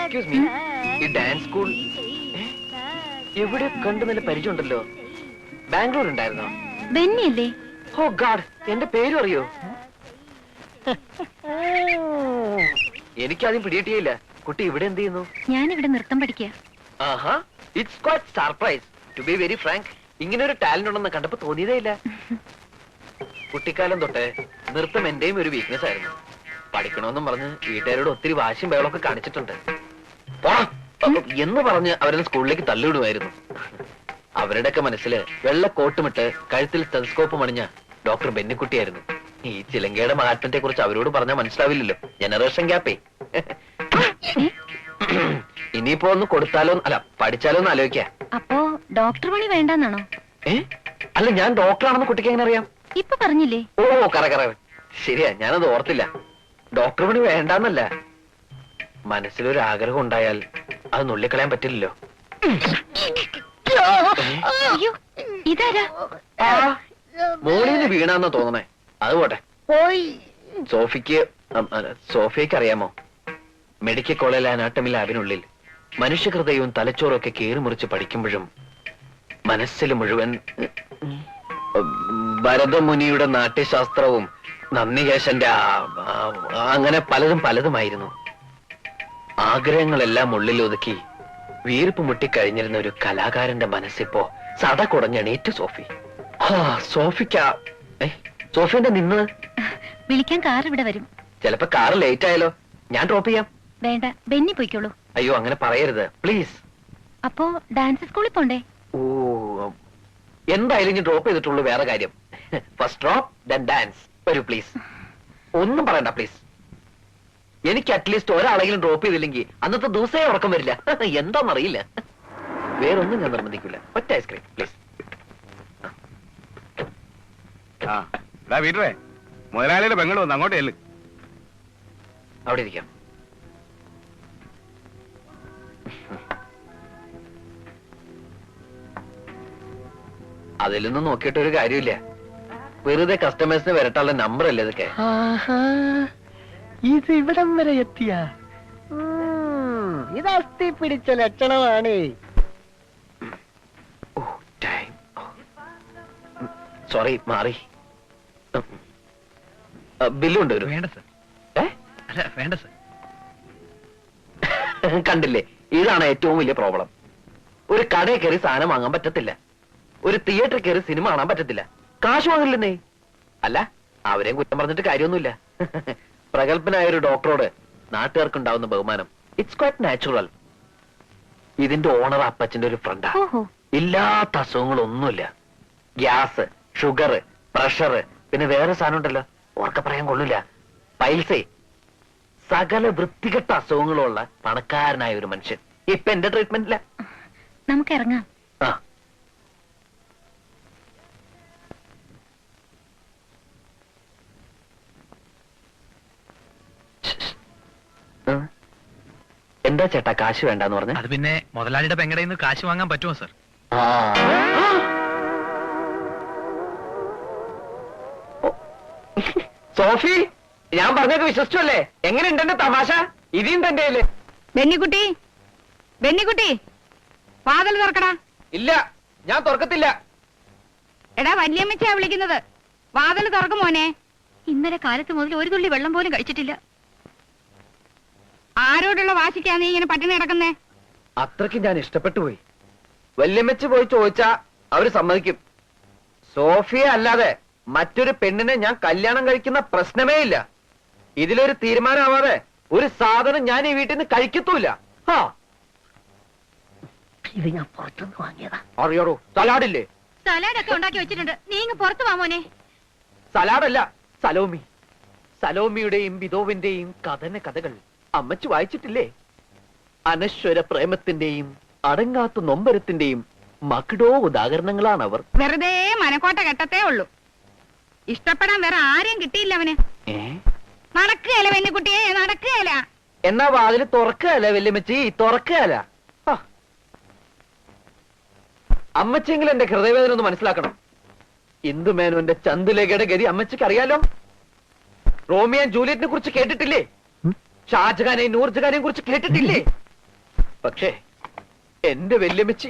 [SPEAKER 5] എക്സ്ക്യൂസ് മീ, ഈ ഡാൻസ് സ്കൂൾ എവിടെ കണ്ടു? നല്ല പരിചയമുണ്ടല്ലോ. ബാംഗ്ലൂർ ഉണ്ടായിരുന്നോ?
[SPEAKER 7] ബെന്നിയല്ലേ?
[SPEAKER 5] ഓ ഗാഡ്, എന്റെ പേരും അറിയോ? എനിക്കാദ്യം പിടികിട്ടിയില്ല. കുട്ടി ഇവിടെ എന്ത് ചെയ്യുന്നു?
[SPEAKER 7] ഞാനിവിടെ നൃത്തം പഠിക്കുക.
[SPEAKER 5] ആഹാ, it's quite surprise to be very frank. ഇങ്ങനെ ഒരു ടാലന്റ് ഉണ്ടെന്ന് കണ്ടപ്പോ തോന്നിയതേ ഇല്ല. കുട്ടിക്കാലം തൊട്ടേ നൃത്തം എന്റെയും ഒരു വീക്ക്നെസ് ആയിരുന്നു. പഠിക്കണമെന്നും പറഞ്ഞ് വീട്ടുകാരോട് ഒത്തിരി വാശിയും ബഹളമൊക്കെ കാണിച്ചിട്ടുണ്ട്. എന്ന് പറഞ്ഞ് അവരെ സ്കൂളിലേക്ക് തള്ളിവിടുമായിരുന്നു. അവരുടെയൊക്കെ മനസ്സില് വെള്ള കോട്ടുമിട്ട് കഴുത്തിൽ ടെലസ്കോപ്പ് മണിഞ്ഞ ഡോക്ടർ ബെന്നിക്കുട്ടിയായിരുന്നു. ഈ ചിലങ്കയുടെ മഹാത്മത്തെ കുറിച്ച് അവരോട് പറഞ്ഞാൽ മനസ്സിലാവില്ലല്ലോ. ജനറേഷൻ ഗ്യാപ്പേ. ഇനിയിപ്പോ ഒന്ന് കൊടുത്താലോ അല്ല പഠിച്ചാലോ എന്ന് ആലോചിക്കാ.
[SPEAKER 7] അപ്പോ ഡോക്ടർ പണി വേണ്ടെന്നാണോ?
[SPEAKER 5] അല്ല, ഞാൻ ഡോക്ടറാണെന്ന് കുട്ടിക്ക് എങ്ങനെ അറിയാം?
[SPEAKER 7] ഇപ്പൊ പറഞ്ഞില്ലേ?
[SPEAKER 5] ഓ കറ ശരിയാ, ഞാനത് ഓർത്തില്ല. ഡോക്ടർ പണി വേണ്ടെന്നല്ല, മനസ്സിലൊരു ആഗ്രഹം ഉണ്ടായാൽ അത് നുള്ളിക്കളയാൻ പറ്റില്ലല്ലോ.
[SPEAKER 7] അയ്യോ, ഇതാരാ?
[SPEAKER 5] മോളിന്ന് വീണാന്നാ തോന്നണേ. അത് പോട്ടെ. സോഫിയക്ക് അറിയാമോ, മെഡിക്കൽ കോളേജിലെ അനാട്ടമി ലാബിനുള്ളിൽ മനുഷ്യഹൃദയവും തലച്ചോറും ഒക്കെ കീറി മുറിച്ച് പഠിക്കുമ്പോഴും മനസ്സിൽ മുഴുവൻ ഭരതമുനിയുടെ നാട്യശാസ്ത്രവും നന്ദികേശന്റെ അങ്ങനെ പലതുമായിരുന്നു. ആഗ്രഹങ്ങളെല്ലാം ഉള്ളിൽ ഒതുക്കി വീർപ്പ് മുട്ടിക്കഴിഞ്ഞിരുന്ന ഒരു കലാകാരന്റെ മനസ്സിപ്പോ സട കുടഞ്ഞെണീറ്റ് സോഫി. സോഫിന്റെ നിന്ന്
[SPEAKER 7] വിളിക്കാൻ കാർ ഇവിടെ വരും.
[SPEAKER 5] ചിലപ്പോ കാറ് ലേറ്റ് ആയാലോ? ഞാൻ ഡ്രോപ്പ് ചെയ്യാം.
[SPEAKER 7] വേണ്ട, ബെന്നി പോയിക്കോളൂ.
[SPEAKER 5] അയ്യോ, അങ്ങനെ പറയരുത് പ്ലീസ്.
[SPEAKER 7] അപ്പോ ഡാൻസ് സ്കൂളിൽ പോണ്ടേ?
[SPEAKER 5] ഓ, എന്തായാലും ഞാൻ ഡ്രോപ്പ് ചെയ്തിട്ടുള്ളൂ. വേറെ കാര്യം, ഫസ്റ്റ് ഡ്രോപ്പ് ദെൻ ഡാൻസ്. വരൂ പ്ലീസ്. ഒന്നും പറയണ്ട പ്ലീസ്. എനിക്ക് അറ്റ്ലീസ്റ്റ് ഒരാളെങ്കിലും ഡ്രോപ്പ് ചെയ്തില്ലെങ്കിൽ അന്നത്തെ ദിവസമേ ഉറക്കം വരില്ല. എന്താണെന്നറിയില്ല. വേറൊന്നും ഞാൻ നിർബന്ധിക്കില്ല. ഒറ്റ ഐസ്ക്രീം പ്ലീസ്.
[SPEAKER 8] വീട്ടേ മുതലാളിയുടെ പെങ്ങൾ വന്ന് അങ്ങോട്ടേ
[SPEAKER 5] അവിടെ ഇരിക്കാം. അതിലൊന്നും നോക്കിയിട്ട് ഒരു കാര്യമില്ല. വെറുതെ കസ്റ്റമേഴ്സിന് വരട്ടാനുള്ള നമ്പർ അല്ലേ ഇതൊക്കെ.
[SPEAKER 4] ഇത് ഇവിടം വരെ എത്തിയ ഇത് അസ്ഥി പിടിച്ച ലക്ഷണമാണ്.
[SPEAKER 5] സോറി, മാറി. ബില്ലുണ്ട് ഒരു.
[SPEAKER 3] വേണ്ട സർ. അല്ല വേണ്ട സർ.
[SPEAKER 5] കണ്ടില്ലേ, ഇതാണ് ഏറ്റവും വലിയ പ്രോബ്ലം. ഒരു കടയിൽ കയറി സാധനം വാങ്ങാൻ പറ്റത്തില്ല, ഒരു തിയേറ്ററിൽ കയറി സിനിമ കാണാൻ പറ്റത്തില്ല. കാശ് വാങ്ങില്ലെന്നേ. അല്ല, അവരെയും കുറ്റം പറഞ്ഞിട്ട് കാര്യമൊന്നുമില്ല. പ്രഗത്ഭനായ ഒരു ഡോക്ടറോട് നാട്ടുകാർക്ക് ഉണ്ടാവുന്ന ബഹുമാനം ഇറ്റ്സ് ക്വൈറ്റ് നാച്ചുറൽ. ഇതിന്റെ ഓണർ അപ്പച്ചന്റെ ഒരു ഫ്രണ്ടാ. ഇല്ലാത്ത അസുഖങ്ങളൊന്നുമില്ല. ഗ്യാസ്, ഷുഗർ, പ്രഷർ, പിന്നെ വേറെ സാധനം ഉണ്ടല്ലോ, ഓർക്ക പറയാൻ കൊള്ളില്ല, പൈൽസേ. സകല വൃത്തികെട്ട അസുഖങ്ങളുള്ള പണക്കാരനായ ഒരു മനുഷ്യൻ. ഇപ്പൊ എന്റെ ട്രീറ്റ്മെന്റില്ല.
[SPEAKER 7] നമുക്ക് ഇറങ്ങാം.
[SPEAKER 5] ആ, എന്താ ചേട്ടാ കാശ് വേണ്ടെന്ന് പറഞ്ഞ?
[SPEAKER 3] അത് പിന്നെ മുതലാളിയുടെ പെങ്ങടയിൽ നിന്ന് കാശ് വാങ്ങാൻ പറ്റുമോ സർ?
[SPEAKER 5] സോഫി, ഞാൻ പറഞ്ഞൊക്കെ വിശ്വസിച്ചല്ലേ? എങ്ങനെയുണ്ട് എന്റെ തമാശ? ഇനിയും തന്റെ അല്ലേ?
[SPEAKER 6] ബെന്നിക്കുട്ടി, ബെന്നിക്കുട്ടി, വാതിൽ തുറക്കടാ.
[SPEAKER 5] ഇല്ല, ഞാൻ തുറക്കത്തില്ല.
[SPEAKER 6] എടാ, വല്യമ്മച്ചാ വിളിക്കുന്നത്. വാതിൽ തുറക്കും മോനെ.
[SPEAKER 7] ഇന്നലെ കാലത്ത് മുതൽ ഒരു തുള്ളി വെള്ളം പോലും കഴിച്ചിട്ടില്ല.
[SPEAKER 6] ആരോടുള്ള വാശിക്കാ നീ ഇങ്ങനെ പട്ടിണി കിടക്കുന്നേ?
[SPEAKER 5] അത്രയ്ക്ക് ഞാൻ ഇഷ്ടപ്പെട്ടു പോയി. വല്യമ്മച്ച് പോയി ചോദിച്ചാ അവര് സമ്മതിക്കും. സോഫിയെ അല്ലാതെ മറ്റൊരു പെണ്ണിനെ ഞാൻ കല്യാണം കഴിക്കുന്ന പ്രശ്നമേ ഇല്ല. ഇതിലൊരു തീരുമാനമാവാതെ ഒരു സാധനം ഞാൻ ഈ വീട്ടിൽ നിന്ന് കഴിക്കത്തൂല്ല.
[SPEAKER 4] ഇത് ഞാൻ പുറത്തുനിന്ന് വാങ്ങിയതാ.
[SPEAKER 5] അറിയാടോ, സലാഡില്ലേ?
[SPEAKER 7] സലാഡൊക്കെ ഉണ്ടാക്കി വെച്ചിട്ടുണ്ട്. നീ ഇങ്ങ് പുറത്തു വാ മോനെ.
[SPEAKER 5] സലാഡല്ല, സലോമി. സലോമിയുടെയും ബിദോവിന്റെയും കഥകൾ അമ്മച്ചു വായിച്ചിട്ടില്ലേ? അനശ്വര പ്രേമത്തിന്റെയും അടങ്ങാത്ത നൊമ്പരത്തിന്റെയും മകിടോ ഉദാഹരണങ്ങളാണ് അവർ.
[SPEAKER 6] വെറുതെ മനക്കോട്ട കെട്ടത്തേ ഉള്ളൂ. ഇഷ്ടപ്പെടാൻ വേറെ ആരെയും കിട്ടിയില്ല അവന്. നടക്കുകയല്ല വെല്ലുകുട്ടിയെ, നടക്കുകയല്ല.
[SPEAKER 5] എന്നാ വാതില് തുറക്കുകയല്ല വല്യമ്മച്ചി, തുറക്കുകയല്ല. അമ്മച്ചെങ്കിലും എന്റെ ഹൃദയവേദന ഒന്ന് മനസ്സിലാക്കണം. ഇന്ദുമേനോന്റെ ചന്തുലേഖയുടെ ഗതി അമ്മച്ചിക്ക് അറിയാലോ. റോമിയോ ജൂലിയറ്റിനെ കുറിച്ച് കേട്ടിട്ടില്ലേ? ഷാജഹാനെയും നൂർജഹാനെയും കുറിച്ച് കേട്ടിട്ടില്ലേ? പക്ഷേ എന്റെ വല്യമ്മച്ചി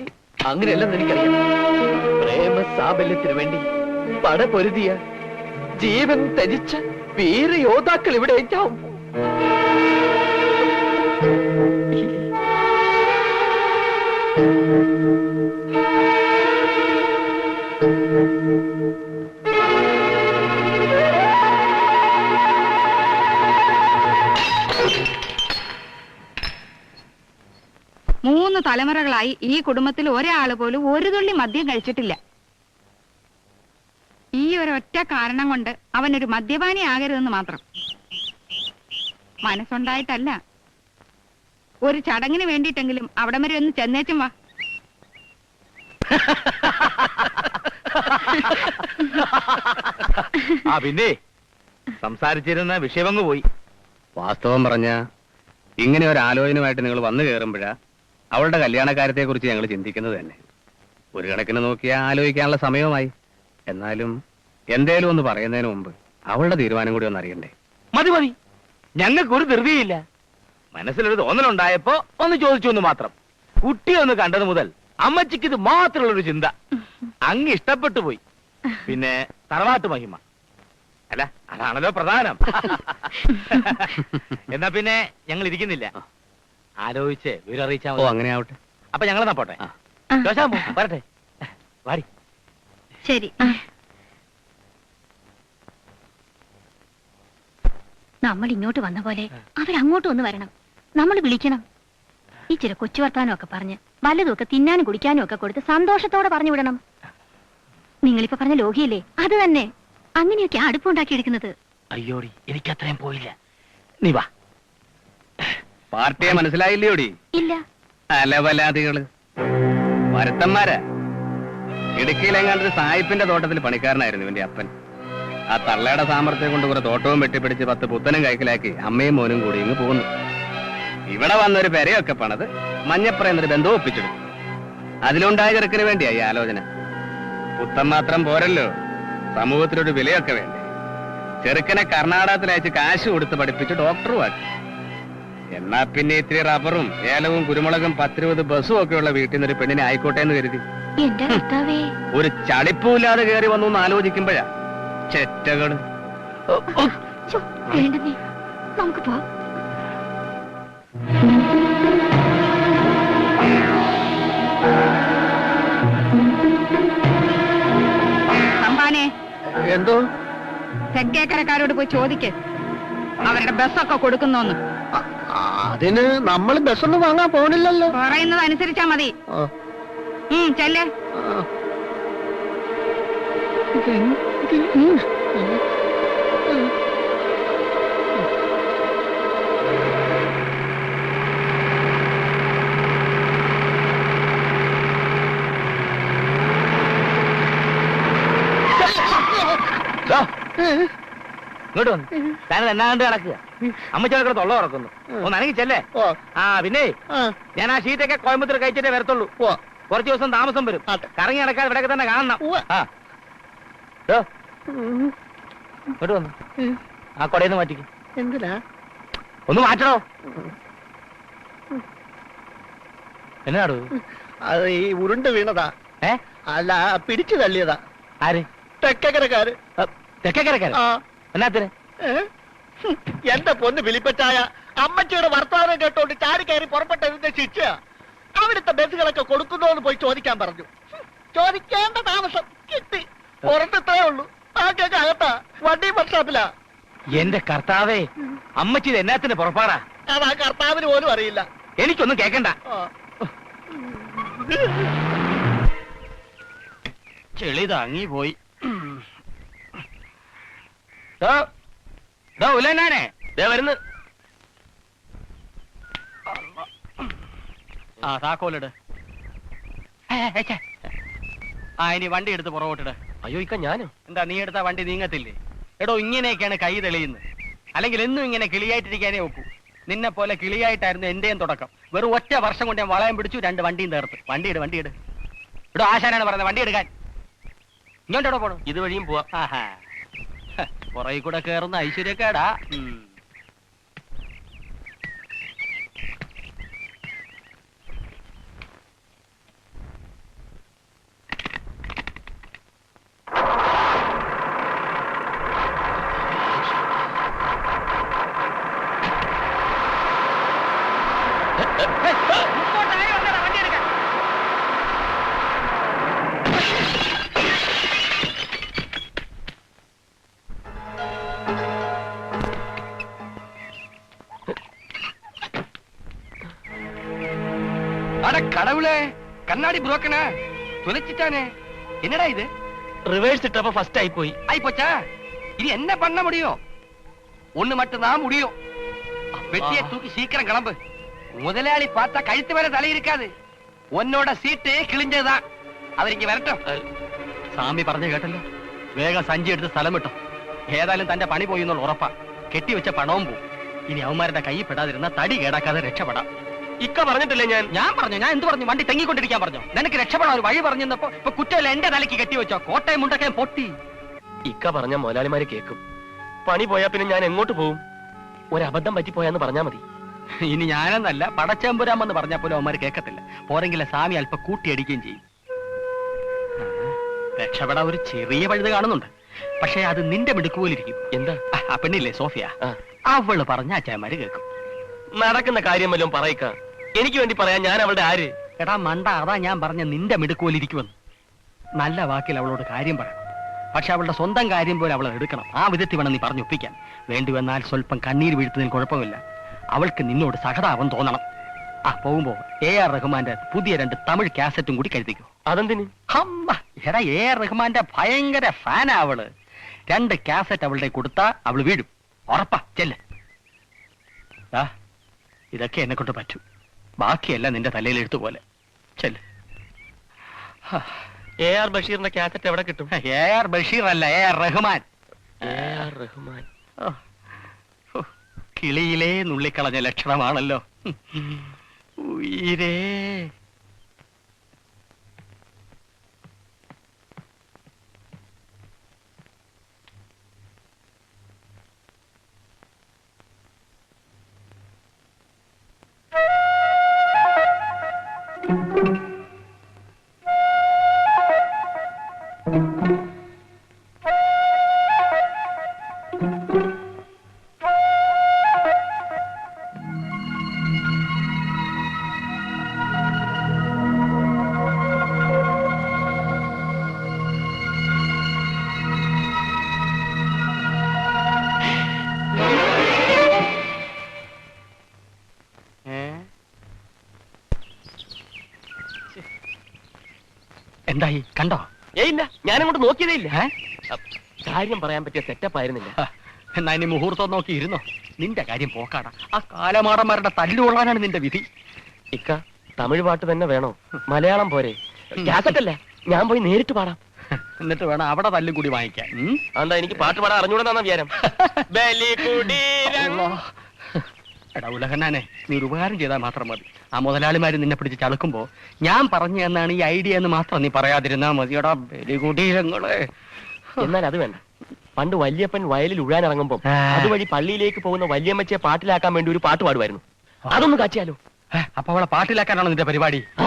[SPEAKER 5] അങ്ങനെയല്ലെന്ന് എനിക്കറിയാം. പ്രേമ സാബല്യത്തിനു വേണ്ടി പടപൊരുതിയ ജീവൻ ത്യജിച്ച വീരയോദ്ധാക്കൾ ഇവിടെ ഏറ്റാവും.
[SPEAKER 6] തലമുറകളായി ഈ കുടുംബത്തിൽ ഒരാള് പോലും ഒരു തുള്ളി മദ്യം കഴിച്ചിട്ടില്ല. ഈ ഒരൊറ്റ കാരണം കൊണ്ട് അവനൊരു മദ്യപാനി ആകരുതെന്ന് മാത്രം. മനസ്സുണ്ടായിട്ടല്ല. ഒരു ചടങ്ങിന് വേണ്ടിയിട്ടെങ്കിലും അവിടം വരെ ഒന്ന് ചെന്നേച്ചും വാ.
[SPEAKER 1] ആ പിന്നെ സംസാരിച്ചിരുന്ന വിഷയമങ്ങ് പോയി.
[SPEAKER 3] വാസ്തവം പറഞ്ഞ ഇങ്ങനെ ഒരു ആലോചനയുമായിട്ട് നിങ്ങൾ വന്നു കയറുമ്പോഴാ അവളുടെ കല്യാണക്കാര്യത്തെ കുറിച്ച് ഞങ്ങൾ ചിന്തിക്കുന്നത് തന്നെ. ഒരു കണക്കിന് നോക്കിയാൽ ആലോചിക്കാനുള്ള സമയവുമായി. എന്നാലും എന്തേലും ഒന്ന് പറയുന്നതിന് മുമ്പ് അവളുടെ തീരുമാനം കൂടി ഒന്ന് അറിയണ്ടേ?
[SPEAKER 1] മതി മതി, ഞങ്ങൾക്കൊരു ധൃതിയില്ല. മനസ്സിലൊരു തോന്നലുണ്ടായപ്പോ ഒന്ന് ചോദിച്ചു എന്ന് മാത്രം. കുട്ടിയെ ഒന്ന് കണ്ടത് മുതൽ അമ്മച്ചിക്ക് ഇത് മാത്രമുള്ളൊരു ചിന്ത. അങ്ങ് ഇഷ്ടപ്പെട്ടു പോയി. പിന്നെ തറവാട്ട് മഹിമ അല്ല, അതാണല്ലോ പ്രധാനം. എന്നാ പിന്നെ ഞങ്ങൾ ഇരിക്കുന്നില്ല, ആലോചിച്ച് വിവരം അറിയിച്ചാ
[SPEAKER 3] ഓ
[SPEAKER 1] മതി.
[SPEAKER 3] അങ്ങനെ ആവട്ടെ.
[SPEAKER 1] അപ്പൊ ഞങ്ങളെന്നാ പോട്ടെ. ജോശാമ്മോ, വരട്ടെ. വാടി.
[SPEAKER 7] ശരി. നമ്മൾ ഇങ്ങോട്ട് വന്ന പോലെ അവരങ്ങോട്ട് ഒന്ന് വരണം. നമ്മൾ വിളിക്കണം. ഇച്ചിരി കൊച്ചു വർത്താനം ഒക്കെ പറഞ്ഞ് വല്ലതുമൊക്കെ തിന്നാനും കുടിക്കാനും ഒക്കെ കൊടുത്ത് സന്തോഷത്തോടെ പറഞ്ഞു വിടണം. നിങ്ങളിപ്പോ പറഞ്ഞ ലോഹിയല്ലേ, അത് തന്നെ. അങ്ങനെയൊക്കെ അടുപ്പുണ്ടാക്കിയെടുക്കുന്നത്.
[SPEAKER 1] അയ്യോടി, എനിക്ക് അത്രയും പോയില്ല. നീ വാ.
[SPEAKER 3] പാർട്ടിയെ മനസ്സിലായില്ലയോടി?
[SPEAKER 7] ഇല്ല.
[SPEAKER 3] അലവലാദികള് വരുത്തന്മാരാ. ഇടുക്കിയിലെങ്ങാണ്ടൊരു സായിപ്പിന്റെ തോട്ടത്തിൽ പണിക്കാരനായിരുന്നു ഇവന്റെ അപ്പൻ. ആ തള്ളയുടെ സാമർത്ഥ്യം കൊണ്ട് കുറെ തോട്ടവും വെട്ടിപ്പിടിച്ച് 10 പുത്തനും കൈക്കലാക്കി അമ്മയും മോനും കൂടി ഇങ്ങ് പോകുന്നു. ഇവിടെ വന്നൊരു പെരയൊക്കെ പണത് മഞ്ഞപ്പറയുന്നൊരു ബന്ധവും ഒപ്പിച്ചെടുത്തു. അതിലുണ്ടായ ചെറുക്കിന് വേണ്ടിയാ ഈ ആലോചന. പുത്തൻ മാത്രം പോരല്ലോ, സമൂഹത്തിലൊരു വിലയൊക്കെ വേണ്ടേ? ചെറുക്കനെ കർണാടകത്തിൽ അയച്ച് കാശ് കൊടുത്ത് പഠിപ്പിച്ച് ഡോക്ടറുമാക്കി. എന്നാ പിന്നെ ഇത്തിരി റബ്ബറും ഏലവും കുരുമുളകും 10-20 ബസ്സും ഒക്കെയുള്ള വീട്ടിൽ നിന്നൊരു പെണ്ണിനെ ആയിക്കോട്ടെ എന്ന് കരുതി.
[SPEAKER 7] എന്റെ കർത്താവേ,
[SPEAKER 3] ഒരു ചളിപ്പൂല്ലാതെ കയറി വന്നു എന്ന് ആലോചിക്കുമ്പോഴാ ചെറ്റകള്.
[SPEAKER 7] വേണ്ടേ, നമുക്ക് പോ.
[SPEAKER 6] തമ്പാനെ,
[SPEAKER 4] എന്തോ?
[SPEAKER 6] തെക്കേക്കരക്കാരോട് പോയി ചോദിക്ക്, അവരുടെ ബസ്സൊക്കെ കൊടുക്കുന്നോന്ന്.
[SPEAKER 4] അതിന് നമ്മൾ ബസ്സൊന്നും വാങ്ങാൻ പോണില്ലല്ലോ.
[SPEAKER 6] പറയുന്നത് അനുസരിച്ചാ മതി. ചെല്ലേ.
[SPEAKER 1] ഇങ്ങോട്ട് വന്നു. താനത് എന്നാണ്ട് കിടക്കുക. അമ്മച്ചോടെ തൊള്ള തുറക്കുന്നു. ഒന്ന് അനങ്ങി ചെല്ലേ. ആ പിന്നെ ഞാൻ ആ ഷീറ്റൊക്കെ കോയമ്പത്തൂർ കഴിച്ചിട്ടേ വരത്തുള്ളൂ. കുറച്ച് ദിവസം താമസം വരും. കറങ്ങി നടക്കാതെ ഇവിടെയൊക്കെ തന്നെ കാണണം. ഇങ്ങോട്ട് വന്നു. ആ കൊടയൊന്ന് മാറ്റിക്ക്.
[SPEAKER 4] എന്തിനാ?
[SPEAKER 1] ഒന്ന് മാറ്റണോ? എന്നാടോ?
[SPEAKER 4] അത് ഈ ഉരുണ്ട് വീണതാ. അല്ല, പിടിച്ചു തള്ളിയതാ.
[SPEAKER 1] ആര്?
[SPEAKER 4] തെക്കക്കരക്കാര്.
[SPEAKER 1] തെക്കേക്കരക്കാര്? എന്നാത്തിന്?
[SPEAKER 4] എന്റെ പൊന്ന് വിളിപ്പറ്റായ അമ്മച്ചിയുടെ വർത്തമാനം കേട്ടോണ്ട് ചാടി കയറി പുറപ്പെട്ടതിന്റെ ശിക്ഷ. അവിടുത്തെ ബസ്സുകളൊക്കെ കൊടുക്കുന്നോ എന്ന് പോയി ചോദിക്കാൻ പറഞ്ഞു. ചോദിക്കേണ്ട താമസം കിട്ടി. പുറത്തേ ഉള്ളൂ. ആക്കൊക്കെ അകത്താ, വണ്ടി വർക്ക്ഷോപ്പിലാ.
[SPEAKER 1] എന്റെ കർത്താവേ, അമ്മച്ചി ഇത് എന്നാത്തിന് പുറപ്പാടാ?
[SPEAKER 4] അതാ കർത്താവിന് പോലും അറിയില്ല.
[SPEAKER 1] എനിക്കൊന്നും കേക്കണ്ട.
[SPEAKER 3] ചെളി താങ്ങി പോയി.
[SPEAKER 1] ഉലനാണേ
[SPEAKER 2] വരുന്നു.
[SPEAKER 4] ആ താക്കോലിട്. ആ ഇനി വണ്ടി എടുത്ത് പുറകോട്ടിട്.
[SPEAKER 2] അയ്യോ ഇക്ക ഞാനോ?
[SPEAKER 4] എന്താ നീ എടുത്ത വണ്ടി നീങ്ങത്തില്ലേ? എടോ, ഇങ്ങനെയൊക്കെയാണ് കൈ തെളിയുന്നത്. അല്ലെങ്കിൽ എന്നും ഇങ്ങനെ കിളിയായിട്ടിരിക്കാനേ ഒക്കൂ. നിന്നെ പോലെ കിളിയായിട്ടായിരുന്നു എന്റെയും തുടക്കം. വെറും ഒറ്റ വർഷം കൊണ്ട് ഞാൻ വളയം പിടിച്ചു, 2 വണ്ടിയും തീർത്ത്. വണ്ടിയിട്. ഇവിടെ ആശാനാണ് പറയുന്നത് വണ്ടി എടുക്കാൻ. ഇങ്ങോട്ടോ പോണു?
[SPEAKER 2] ഇതുവഴിയും പോവാം.
[SPEAKER 4] പുറകെ കൂടെ കേറുന്ന ഐശ്വര്യക്കേടാ.
[SPEAKER 5] கடவுளே, கண்ணாடி புரோக்கனா தொலைச்சிட்டானே. என்னடா இது?
[SPEAKER 2] റിവേഴ്സ് ഇട്ടപ്പോ ഫസ്റ്റ് ആയി പോയി.
[SPEAKER 5] ஆயிப்போச்சா? இனி என்ன பண்ண முடியும்? ஒண்ணு மட்டும் தான் முடியும். பெட்டியை தூக்கி சீக்கிரம் கிளம்பு. முதலாளி பார்த்தா கழுத்து வரை தலை இருக்காது. உன்னோட சீட்டு கிழிஞ்சதுதான். அவர் இங்க வரட்டும்.
[SPEAKER 4] സ്വാമി പറഞ്ഞു കേട്ടല്ലോ. വേഗം സഞ്ചി എടുത്ത് സ്ഥലം വിട്ടോ. ഏതായാലും തന്റെ പണി പോയി എന്നുള്ള ഉറപ്പാ. കെട്ടിവെച്ച പണവും പോവും. ഇനി അവന്മാരുടെ കൈ പെടാതിരുന്ന തടി കേടാക്കാതെ രക്ഷപ്പെടാം.
[SPEAKER 2] ഇക്ക പറഞ്ഞിട്ടില്ലേ
[SPEAKER 4] ഞാൻ പറഞ്ഞു. ഞാൻ എന്ത് പറഞ്ഞു? വണ്ടി തെങ്ങിക്കൊണ്ടിരിക്കാൻ പറഞ്ഞു. നിനക്ക് രക്ഷപ്പെടാൻ ഒരു വഴി പറഞ്ഞപ്പോ ഇപ്പൊ കുറ്റമല്ല എന്റെ തലയ്ക്ക് കെട്ടിവെച്ചോ. കോട്ടയം മുണ്ടൊക്കെ പൊട്ടി.
[SPEAKER 2] ഇക്ക പറഞ്ഞ മുതലാളിമാര് കേൾക്കും. പണി പോയാ പിന്നെ ഞാൻ എങ്ങോട്ട് പോവും? ഒരബദ്ധം പറ്റിപ്പോയാന്ന് പറഞ്ഞാ മതി.
[SPEAKER 4] ഇനി ഞാനെന്നല്ല പടച്ചമ്പുരാമെന്ന് പറഞ്ഞാൽ പോലും അവന്മാർ കേൾക്കത്തില്ല. പോരെങ്കിലെ സ്വാമി അല്പം കൂട്ടിയടിക്കുകയും ചെയ്യും. രക്ഷപ്പെടാൻ ഒരു ചെറിയ പഴുത് കാണുന്നുണ്ട്. പക്ഷെ അത് നിന്റെ മിടുക്കുപോലിരിക്കും.
[SPEAKER 2] എന്താ?
[SPEAKER 4] ആ പെണ്ണില്ലേ സോഫിയ, അവള് പറഞ്ഞ അച്ചായമാര് കേൾക്കും.
[SPEAKER 2] നടക്കുന്ന കാര്യം വല്ലതും പറയിക്ക. എനിക്ക് വേണ്ടി പറയാൻ ഞാൻ അവളുടെ ആര്?
[SPEAKER 4] എടാ മണ്ട, അതാ ഞാൻ പറഞ്ഞ നിന്റെ മിടുക്കുപോലിരിക്കുമെന്ന്. നല്ല വാക്കിൽ അവളോട് കാര്യം പറയണം. പക്ഷെ അവളുടെ സ്വന്തം കാര്യം പോലെ അവളെ എടുക്കണം. ആ വിധത്തിൽ വേണം നീ പറഞ്ഞൊപ്പിക്കാൻ. വേണ്ടി വന്നാൽ സ്വല്പം കണ്ണീര് വീഴ്ത്തുന്നതിന് കുഴപ്പമില്ല. അവൾക്ക് നിന്നോട് സഹതാപം തോന്നണം. ആ പോകുമ്പോ AR റഹ്മാന്റെ പുതിയ 2 തമിഴ് കാസറ്റും കൂടി കരുതിക്കോ.
[SPEAKER 2] അതെന്തിന്?
[SPEAKER 4] എടാ AR റഹ്മാന്റെ ഭയങ്കര ഫാനാ അവള്. 2 കാസറ്റ് അവളുടെ കൊടുത്താ അവള് വീഴും. ഉറപ്പാ. ചെല്ല്. ഇതൊക്കെ എന്നെ കൊണ്ട് പറ്റും. ബാക്കിയല്ല നിന്റെ തലയിൽ എഴുത്തു പോലെ. ചെല്ല്.
[SPEAKER 2] AR ബഷീറിന്റെ കാസറ്റ് എവിടെ കിട്ടും?
[SPEAKER 4] AR ബഷീർ അല്ല, AR റഹ്മാൻ.
[SPEAKER 2] AR റഹ്മാൻ.
[SPEAKER 4] കിളിയിലേ നുള്ളിക്കളഞ്ഞ ലക്ഷണമാണല്ലോ. ഉയിരേ. എന്തായി കണ്ടോ?
[SPEAKER 2] ഇല്ല, ഞാനങ്ങോട്ട് നോക്കിയതേ ഇല്ല. കാര്യം പറയാൻ പറ്റിയ സെറ്റപ്പ് ആയിരുന്നില്ല.
[SPEAKER 4] എന്നാ ഇനി മുഹൂർത്തം നോക്കി ഇരുന്നോ. നിന്റെ കാര്യം പോക്കാടാ. ആ കാലമാടന്മാരുടെ തല്ലുകൊള്ളാനാണ് നിന്റെ വിധി.
[SPEAKER 2] ഇക്ക, തമിഴ് പാട്ട് തന്നെ വേണോ? മലയാളം പോരെ? കാസറ്റല്ല, ഞാൻ പോയി നേരിട്ട് പാടാം.
[SPEAKER 4] എന്നിട്ട് വേണം അവിടെ തല്ലും കൂടി വാങ്ങിക്കാൻ.
[SPEAKER 2] എന്താ എനിക്ക് പാട്ട് പാടാൻ അറിഞ്ഞൂടെന്നാ വിചാരം?
[SPEAKER 4] എടാ ഉലഹന്നാനെ, നീ ഒരു ഉപകാരം ചെയ്താൽ മാത്രം മതി. ആ മുതലാളിമാര് നിന്നെ പിടിച്ച് ചളുക്കുമ്പോ ഞാൻ പറഞ്ഞു എന്നാണ് ഈ ഐഡിയ എന്ന് മാത്രം നീ പറയാതിരുന്നാ മതിയടാ. ബലികുടീരങ്ങളെ.
[SPEAKER 2] എന്നാൽ അത് വേണ്ട. പണ്ട് വല്യപ്പൻ വയലിൽ ഉഴാനിറങ്ങുമ്പോ അതുവഴി പള്ളിയിലേക്ക് പോകുന്ന വല്യമ്മച്ചയെ പാട്ടിലാക്കാൻ വേണ്ടി ഒരു പാട്ട് പാടുമായിരുന്നു. അതൊന്ന് കാച്ചിയാലോ?
[SPEAKER 4] അപ്പൊ അവളെ പാട്ടിലാക്കാനാണോ നിന്റെ പരിപാടി? ഓ,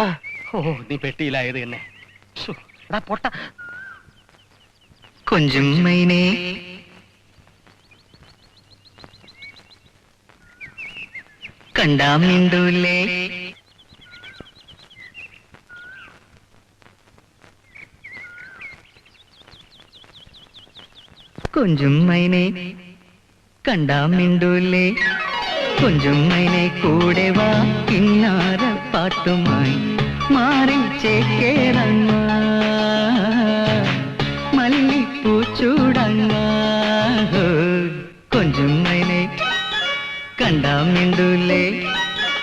[SPEAKER 4] നീ പെട്ടിയിലായത് തന്നെ. പൊട്ട കൊഞ്ചും മൈനേ കണ്ടാം മിണ്ടൂലേ കൊഞ്ചും മൈനേ കണ്ടാം മിണ്ടൂലേ കൊഞ്ചും മൈനേ കൂടെ വാ കിന്നാര പാട്ടുമായി മാറി ചേക്കേറങ്ങ മല്ലിപ്പൂ ചൂടങ്ങ കൊഞ്ചും മൈനേ കണ്ടാം മിണ്ടൂലേ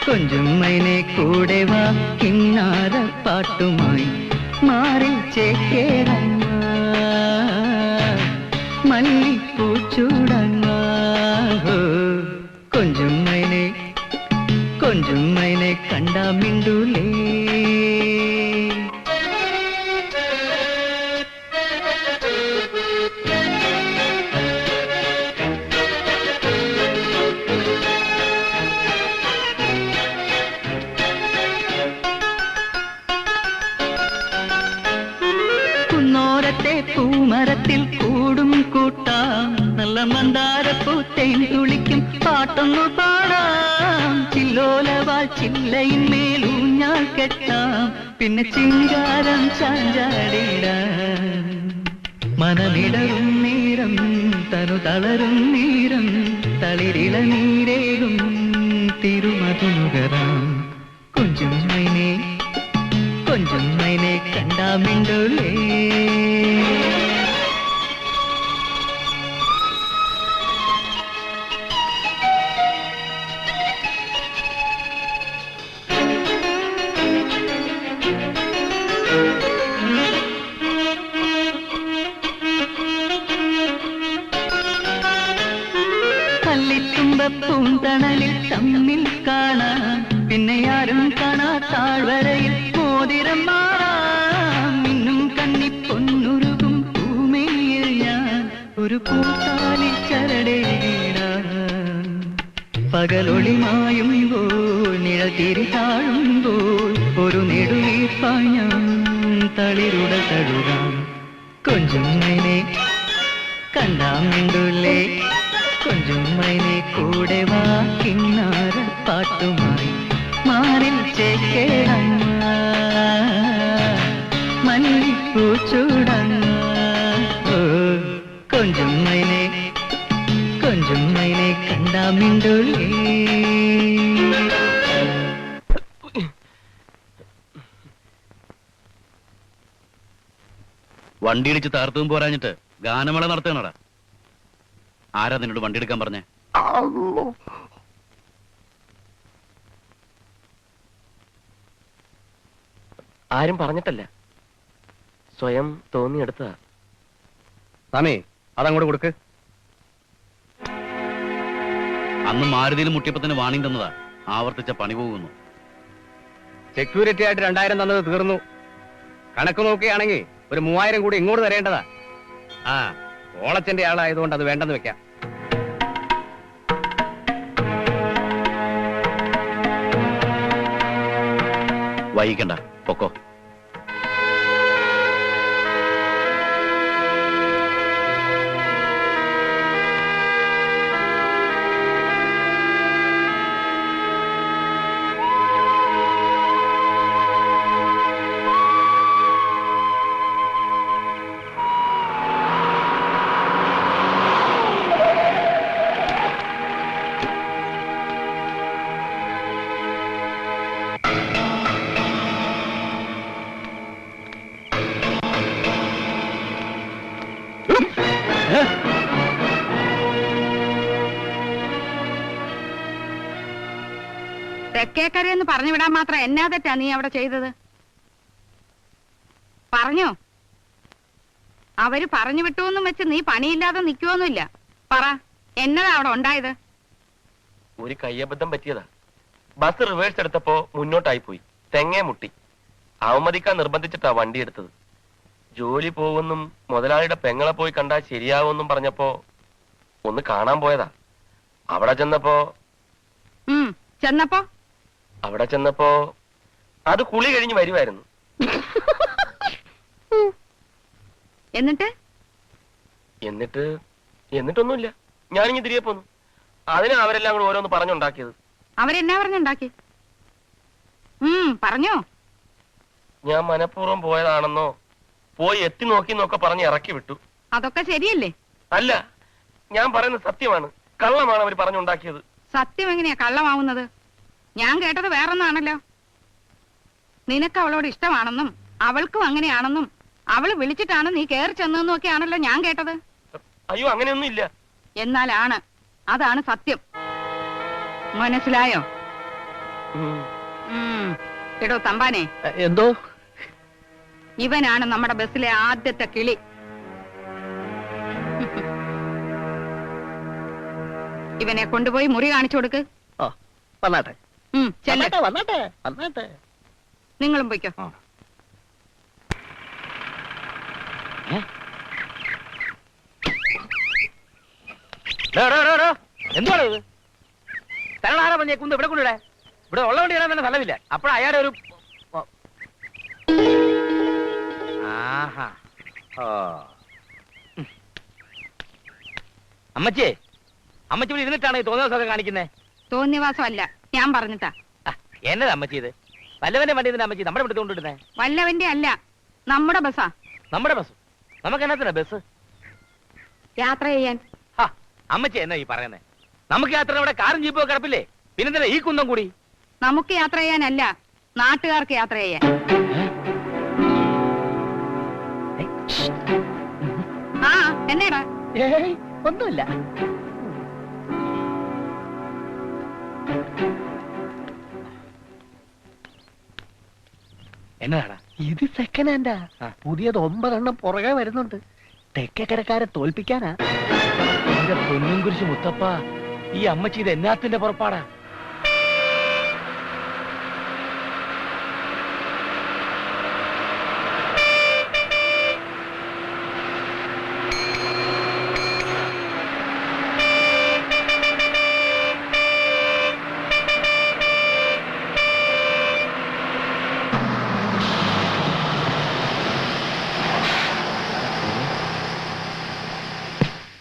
[SPEAKER 4] കൊഞ്ചും മൈനേ കൂടെ വാ കിന്നാര പാട്ടുമായി മാറി ചേക്കേറങ്ങ മല്ലിപ്പൂ ചൂടങ്ങ കൊഞ്ചും മൈനേ കണ്ടാം മിണ്ടൂലേ. കുന്നോരത്തെ പൂമരത്തിൽ കൂടും കൂട്ടാം നല്ല മന്ദാരപ്പൂ തേൻ തുളിക്കും പാട്ടൊന്നു പാടാം ചില്ലോലവാൽ ചില്ലയിന്മേലൂഞ്ഞാൽ കെട്ടാം പിന്നെ ചിങ്കാരം ചാഞ്ചാടിടാം മനമിടറും നേരം തനു തളരും നേരം തളിരിള നീരേകും തിരുമധുനുകരാം കൊഞ്ചും മൈനേ
[SPEAKER 9] കണ്ടാമിണ്ടുലേ. പൂന്തണലിൽ തമ്മിൽ കാണാം, പിന്നെ ആരും കാണാ താഴ്വരയിൽ മോതിരം മാറാം. ഇന്നും കന്നിപ്പൊന്നുരുകും പൂമേയിൽ ഞാൻ ഒരു പൂത്താലി ചരടേടാം. പകലൊളിമായുമ്പോൾ നിഴൽ തിരി താഴുമ്പോൾ ഒരു നെടുവീർപ്പായി ഞാൻ തളിരുട തഴുകാം. കൊഞ്ചും മൈനെ കണ്ടാമിണ്ടുലേ, കൊഞ്ചും മൈനെ കൂടെ വാ കിന്നാര പാട്ടുമായി മാറിൽ ചേക്കേടങ്ങ മല്ലിപ്പൂ ചൂടങ്ങ. കൊഞ്ചും മൈനെ കണ്ടാമിണ്ടുലേ.
[SPEAKER 10] വണ്ടി ഇടിച്ച് താർത്തും പോരാഞ്ഞിട്ട് ഗാനമേള നടത്തണടാ. ആരാ നിന്നോട് വണ്ടി എടുക്കാൻ പറഞ്ഞേ?
[SPEAKER 2] ആരും പറഞ്ഞിട്ടല്ല, സ്വയം തോന്നിയെടുത്തതാ.
[SPEAKER 3] സ്വാമി അതങ്ങോട്ട് കൊടുക്ക്.
[SPEAKER 10] അന്ന് മാരുതിയിൽ മുട്ടിയപ്പത്തിന് വാണിംഗ് തന്നതാ, ആവർത്തിച്ച പണി പോകുന്നു.
[SPEAKER 3] സെക്യൂരിറ്റി ആയിട്ട് 2000 തന്നത് തീർന്നു. കണക്ക് നോക്കുകയാണെങ്കിൽ ഒരു 3000 കൂടി ഇങ്ങോട്ട് തരേണ്ടതാ. ആ ഓളച്ചന്റെ ആളായതുകൊണ്ട് അത് വേണ്ടെന്ന് വെക്കാം.
[SPEAKER 10] വൈകിക്കണ്ട, പൊക്കോ.
[SPEAKER 6] തെക്കേക്കരയെന്ന് പറഞ്ഞു വിടാൻ മാത്രം എന്നാ തെറ്റാ നീ അവിടെ ചെയ്തത്? പറഞ്ഞോ? അവര് പറഞ്ഞു വിട്ടുവെന്നും വെച്ച് നീ പണിയില്ലാതെ നിൽക്കുവൊന്നുമില്ല. പറ, എന്നതാ അവിടെ ഉണ്ടായത്?
[SPEAKER 2] ഒരു കയ്യബദ്ധം പറ്റിയതാ. ബസ് റിവേഴ്സ് എടുത്തപ്പോ മുന്നോട്ടായി പോയി, തെങ്ങേ മുട്ടി. അവമതിക്കാൻ നിർബന്ധിച്ചിട്ടാ വണ്ടി എടുത്തത്. ജോലി പോകുമെന്നും മുതലാളിയുടെ പെങ്ങളെ പോയി കണ്ടാൽ ശരിയാവുമെന്നും പറഞ്ഞപ്പോ ഒന്ന് കാണാൻ പോയതാ. അവിടെ ചെന്നപ്പോ അത് കുളി കഴിഞ്ഞ് വരുമായിരുന്നു. എന്നിട്ടൊന്നുമില്ല, ഞാനിങ്ങ് തിരികെ പോന്നു. അതിന് അവരെല്ലാം കൂടെ ഓരോന്ന് പറഞ്ഞുണ്ടാക്കിയത്.
[SPEAKER 6] അവരെന്നാ പറഞ്ഞുണ്ടാക്കി? പറഞ്ഞോ?
[SPEAKER 2] ഞാൻ മനഃപൂർവ്വം പോയതാണെന്നോ പോയി എത്തി നോക്കിന്നൊക്കെ പറഞ്ഞ് ഇറക്കി വിട്ടു.
[SPEAKER 6] അതൊക്കെ ശരിയല്ലേ?
[SPEAKER 2] അല്ല, ഞാൻ പറയുന്നത് സത്യമാണ്. കള്ളമാണ് അവർ പറഞ്ഞുണ്ടാക്കിയത്.
[SPEAKER 6] സത്യം എങ്ങനെയാ കള്ളമാവുന്നത്? ഞാൻ കേട്ടത് വേറൊന്നാണല്ലോ. നിനക്ക് അവളോട് ഇഷ്ടമാണെന്നും അവൾക്കും അങ്ങനെയാണെന്നും അവള് വിളിച്ചിട്ടാണ് നീ കയറി ചെന്നതെന്നും ഒക്കെ ആണല്ലോ ഞാൻ കേട്ടത്.
[SPEAKER 2] അയ്യോ, അങ്ങനെയൊന്നും ഇല്ല.
[SPEAKER 6] എന്നാലാണ്, അതാണ് സത്യം. മനസ്സിലായോ? എടോ തമ്പാനെ,
[SPEAKER 4] എന്തോ?
[SPEAKER 6] ഇവനാണ് നമ്മുടെ ബസ്സിലെ ആദ്യത്തെ കിളി. ഇവനെ കൊണ്ടുപോയി മുറി കാണിച്ചു കൊടുക്ക്.
[SPEAKER 4] വന്നാട്ടെ
[SPEAKER 6] വന്നാട്ടെ. നിങ്ങളും പോയിക്കോ.
[SPEAKER 1] എന്താണ് ഇത്? തരണാരാ പറഞ്ഞേ കുന്ന് ഇവിടെ കൊണ്ടിടേ. ഇവിടെ ഉള്ള വണ്ടി ഇടാൻ തന്നെ സ്ഥലമില്ല. അപ്പോൾ അയാളുടെ ഒരു അമ്മച്ചേ, അമ്മച്ചി ഇവിടെ ഇരുന്നിട്ടാണ് ഈ തോന്നിയവാസമൊക്കെ കാണിക്കുന്നേ?
[SPEAKER 6] തോന്നിയവാസം അല്ല, ഞാൻ പറഞ്ഞിട്ടാ.
[SPEAKER 1] എന്നതാ അമ്മച്ചി ഇത്? വല്ലവന്റെ വണ്ടി തന്നെ അമ്മച്ചി നമ്മുടെ ഇവിടെ കൊണ്ടിടുന്നേ?
[SPEAKER 6] വല്ലവന്റെ അല്ല, നമ്മുടെ ബസ്സാ.
[SPEAKER 1] നമ്മുടെ ബസ്? നമുക്ക് എന്നാ ബസ്?
[SPEAKER 6] യാത്ര ചെയ്യാൻ.
[SPEAKER 1] അമ്മച്ചി എന്നാ ഈ പറയുന്നേ? നമുക്ക് യാത്ര ഇവിടെ കാറും ജീപ്പോ കിടപ്പില്ലേ? പിന്നെന്താ ഈ കുന്തം കൂടി?
[SPEAKER 6] നമുക്ക് യാത്ര ചെയ്യാനല്ല, നാട്ടുകാർക്ക് യാത്ര ചെയ്യാൻ. ആ എന്നേടാ?
[SPEAKER 4] ഒന്നുമില്ല.
[SPEAKER 1] എന്നതാടാ?
[SPEAKER 4] ഇത് സെക്കൻഡ് ഹാൻഡാ. പുതിയത് 9 എണ്ണം പുറകെ വരുന്നുണ്ട്. തെക്കേക്കരക്കാരെ തോൽപ്പിക്കാനാ.
[SPEAKER 1] എന്റെ പൊന്നും കുരിശ് മുത്തപ്പ, ഈ അമ്മച്ചി ഇത് എന്നാത്തിന്റെ പുറപ്പാടാ?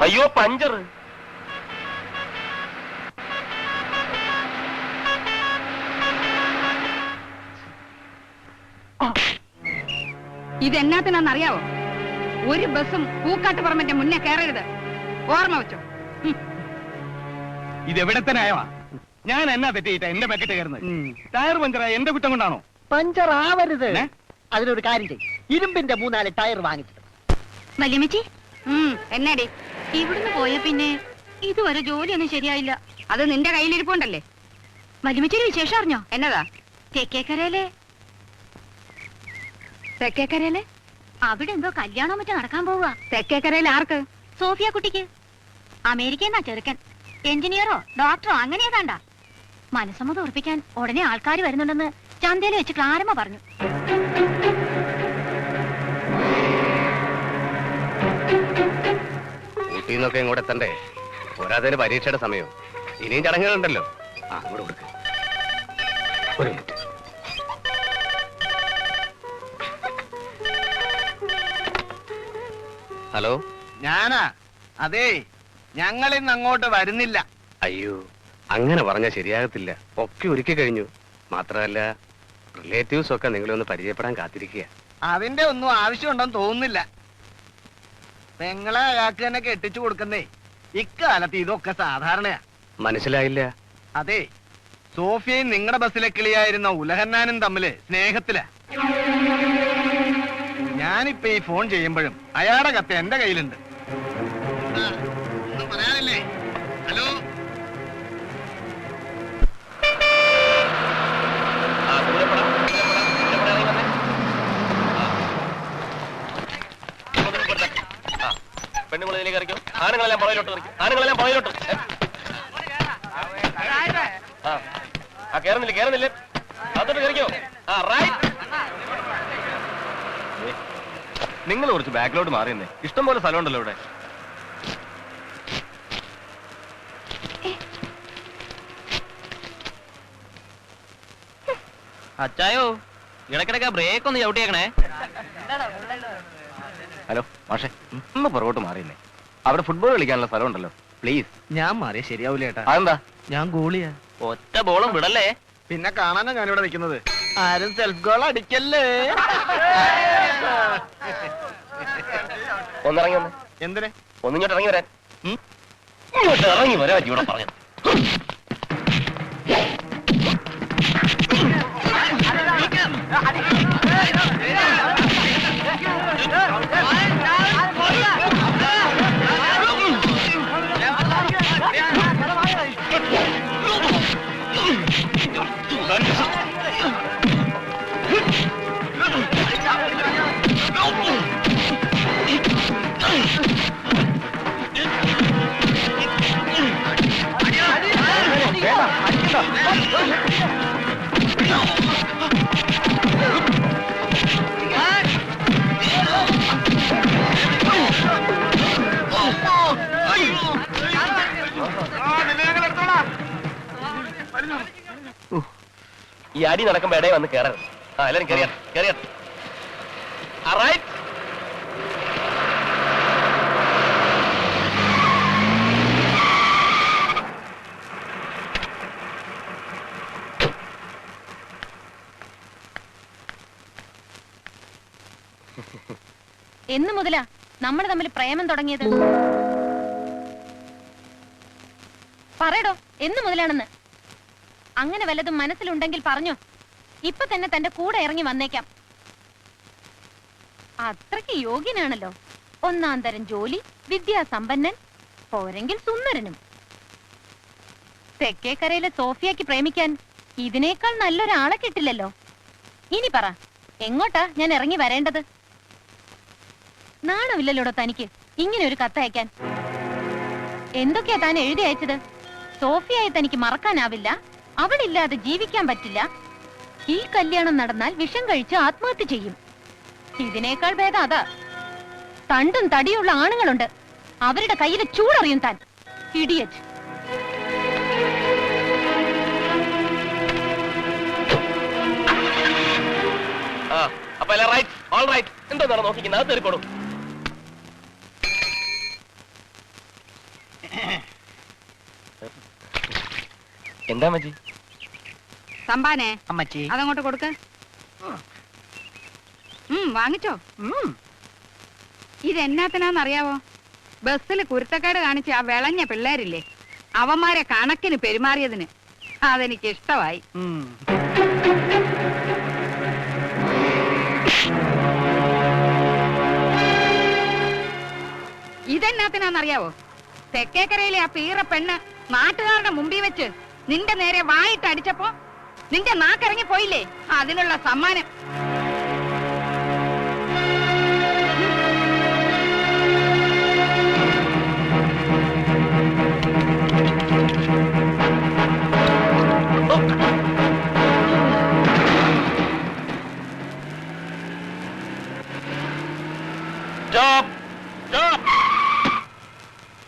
[SPEAKER 2] അയ്യോ പഞ്ചർ.
[SPEAKER 6] ഇതെന്നാത്തിനാന്നറിയാവോ? ഒരു ബസ്സും പൂക്കാട്ടുപറമ്പിന്റെ മുന്നേ കയറരുത്. ഓർമ്മ വെച്ചോ.
[SPEAKER 3] ഇതെവിടെ തന്നെ ആയോ? ഞാൻ എന്നാ തെറ്റിയിട്ടാ എന്റെ പാക്കറ്റ് കയറുന്നത്? ടയർ പഞ്ചറായ എന്റെ കുറ്റം കൊണ്ടാണോ?
[SPEAKER 4] പഞ്ചർ ആവരുത്. അതിനൊരു കാര്യം ചെയ്യും, ഇരുമ്പിന്റെ 3-4 ടയർ വാങ്ങിച്ചിട്ട്.
[SPEAKER 7] വല്യമ്മച്ചി,
[SPEAKER 6] എന്നാടി?
[SPEAKER 7] ഇവിടുന്ന് പോയ പിന്നെ ഇതുവരെ ജോലിയൊന്നും ശരിയായില്ല.
[SPEAKER 6] അത് നിന്റെ കയ്യിലിരിപ്പുണ്ടല്ലേ?
[SPEAKER 7] വല്യമ്മച്ചിയുടെ വിശേഷം അറിഞ്ഞോ?
[SPEAKER 6] എന്നതാ?
[SPEAKER 7] തെക്കേക്കരയിലെ
[SPEAKER 6] തെക്കേക്കരയിലെ
[SPEAKER 7] അവിടെ എന്തോ കല്യാണം മറ്റോ നടക്കാൻ പോവുക.
[SPEAKER 6] തെക്കേക്കരയിൽ ആർക്ക്?
[SPEAKER 7] സോഫിയ കുട്ടിക്ക്. അമേരിക്കന്നാ ചെറുക്കൻ. എഞ്ചിനീയറോ ഡോക്ടറോ അങ്ങനെ ഏതാണ്ടാ. മനസ്സമ്മതം ഉറപ്പിക്കാൻ ഉടനെ ആൾക്കാർ വരുന്നുണ്ടെന്ന് ചന്തയിൽ വെച്ച് ക്ലാരമ്മ പറഞ്ഞു.
[SPEAKER 3] ഊട്ടിന്നൊക്കെ ഇങ്ങോട്ട് എത്തണ്ടേ? പോരാതെ പരീക്ഷയുടെ സമയം. ഇനിയും ചടങ്ങുകളുണ്ടല്ലോ. ആ അങ്ങോട്ട് കൊടുക്ക്. ഒരു മിനിറ്റ്. ഹലോ,
[SPEAKER 4] ഞാനാ. അതേ, ഞങ്ങൾ ഇന്ന് അങ്ങോട്ട് വരുന്നില്ല.
[SPEAKER 3] അയ്യോ അങ്ങനെ പറഞ്ഞാൽ ശരിയാകത്തില്ല. ഒക്കെ ഒരുക്കി കഴിഞ്ഞു. മാത്രമല്ല റിലേറ്റീവ്സ് ഒക്കെ നിങ്ങളെ ഒന്ന് പരിചയപ്പെടാൻ കാത്തിരിക്കുക.
[SPEAKER 4] അതിന്റെ ഒന്നും ആവശ്യമുണ്ടെന്ന് തോന്നുന്നില്ല. പെങ്ങളെ അയാൾക്ക് തന്നെ കെട്ടിച്ചു കൊടുക്കുന്നേ. ഇക്കാലത്ത് ഇതൊക്കെ സാധാരണയാ.
[SPEAKER 3] മനസ്സിലായില്ല?
[SPEAKER 4] അതെ, സോഫിയയും നിങ്ങളുടെ ബസ്സിലെ കിളിയായിരുന്ന ഉലഹന്നാനും തമ്മില് സ്നേഹത്തിലാ. ഞാനിപ്പോ ഈ ഫോൺ ചെയ്യുമ്പോഴും അയാളുടെ കത്ത് എന്റെ കയ്യിലുണ്ട്. ഒന്നും പറയാനില്ലേ? ഹലോ,
[SPEAKER 2] പെണ്ണുങ്ങളിലേക്ക് ഇറക്കും. ആണുങ്ങളെല്ലാം പുറയിലോട്ട് ഇറക്കും. ആണുങ്ങളെല്ലാം പുറയിലോട്ട്. ആ കേറുന്നില്ല കേറുന്നില്ല. അതോട്ട് കയറിക്കോ. ആ റൈറ്റ്.
[SPEAKER 8] നിങ്ങൾ കുറച്ച് ബാക്കിലോട്ട് മാറിയെന്നേ. ഇഷ്ടം പോലെ സ്ഥലമുണ്ടല്ലോ ഇവിടെ.
[SPEAKER 5] അച്ചായോ, ഇടക്കിടക്ക് ബ്രേക്ക് ഒന്ന് ചവിട്ടിയേക്കണേ.
[SPEAKER 8] ഹലോ മാഷെ, ഒന്ന് പുറകോട്ട് മാറിയെന്നേ. അവിടെ ഫുട്ബോൾ കളിക്കാനുള്ള സ്ഥലമുണ്ടല്ലോ. പ്ലീസ്.
[SPEAKER 4] ഞാൻ മാറിയ ശരിയാവൂല ഏട്ടാ.
[SPEAKER 8] അതെന്താ?
[SPEAKER 4] ഞാൻ ഗോളിയാ.
[SPEAKER 5] ഒറ്റ ബോളും വിടല്ലേ.
[SPEAKER 4] പിന്നെ കാണാനാ ഞാനിവിടെ നിൽക്കുന്നത്. ആരും സെൽഫ് ഗോൾ അടിക്കല്ലേ.
[SPEAKER 2] ഒന്നിറങ്ങി വന്നേ.
[SPEAKER 4] എന്തിനെ?
[SPEAKER 2] ഒന്നിങ്ങോട്ട് ഇറങ്ങി വരാൻ. ഇങ്ങോട്ട് ഇറങ്ങി വരാൻ ഇവിടെ പറഞ്ഞു. ഈ അടി നടക്കുമ്പോ ഇടയിൽ വന്ന് കയറരുത്. ആ എല്ലാരും കയറിയാ കയറിയാ.
[SPEAKER 7] എന്ന് മുതലാ നമ്മൾ തമ്മിൽ പ്രേമം തുടങ്ങിയത്? പറയടോ, എന്ന് മുതലാണെന്ന്. അങ്ങനെ വല്ലതും മനസ്സിലുണ്ടെങ്കിൽ പറഞ്ഞോ. ഇപ്പൊ തന്നെ തന്റെ കൂടെ ഇറങ്ങി വന്നേക്കാം. അത്രയ്ക്ക് യോഗ്യനാണല്ലോ. ഒന്നാം തരം ജോലി, വിദ്യാസമ്പന്നൻ, പോരെങ്കിൽ സുന്ദരനും. തെക്കേക്കരയിലെ സോഫിയക്ക് പ്രേമിക്കാൻ ഇതിനേക്കാൾ നല്ലൊരാളെ കിട്ടില്ലല്ലോ. ഇനി പറ, എങ്ങോട്ടാ ഞാൻ ഇറങ്ങി വരേണ്ടത്? നാണമില്ലല്ലോടോ തനിക്ക് ഇങ്ങനെ ഒരു കത്തയക്കാൻ? എന്തൊക്കെയാ താൻ എഴുതി അയച്ചത്? സോഫിയായി തനിക്ക് മറക്കാനാവില്ല, അവളില്ലാതെ ജീവിക്കാൻ പറ്റില്ല, ഈ കല്യാണം നടന്നാൽ വിഷം കഴിച്ച് ആത്മഹത്യ ചെയ്യും. ഇതിനേക്കാൾ ഭേദം അതാ. തണ്ടും തടിയുള്ള ആണുങ്ങളുണ്ട്, അവരുടെ കയ്യിലെ ചൂടറിയും താൻ. ഇഡിയറ്റ്.
[SPEAKER 2] എന്താ നോക്കിക്കുന്നത്? തീർക്കോടും. എന്താ മജി?
[SPEAKER 6] സമ്പാനെ
[SPEAKER 4] അമ്മച്ചി
[SPEAKER 6] അതങ്ങോട്ട് കൊടുക്ക. വാങ്ങിച്ചോ. ഇതെന്നാത്തിനാന്നറിയാവോ? ബസ്സിൽ കുരുത്തക്കേട് കാണിച്ച ആ വിളഞ്ഞ പിള്ളേരില്ലേ, അവന്മാരെ കണക്കിന് പെരുമാറിയതിന് അതെനിക്ക് ഇഷ്ടമായി. ഇതെന്നാത്തിനാന്നറിയാവോ? തെക്കേക്കരയിലെ ആ പീറ പെണ്ണ് നാട്ടുകാരുടെ മുമ്പിൽ വെച്ച് നിന്റെ നേരെ വായിട്ട് അടിച്ചപ്പോ നിന്റെ നാക്കിറങ്ങി പോയില്ലേ, അതിനുള്ള സമ്മാനം.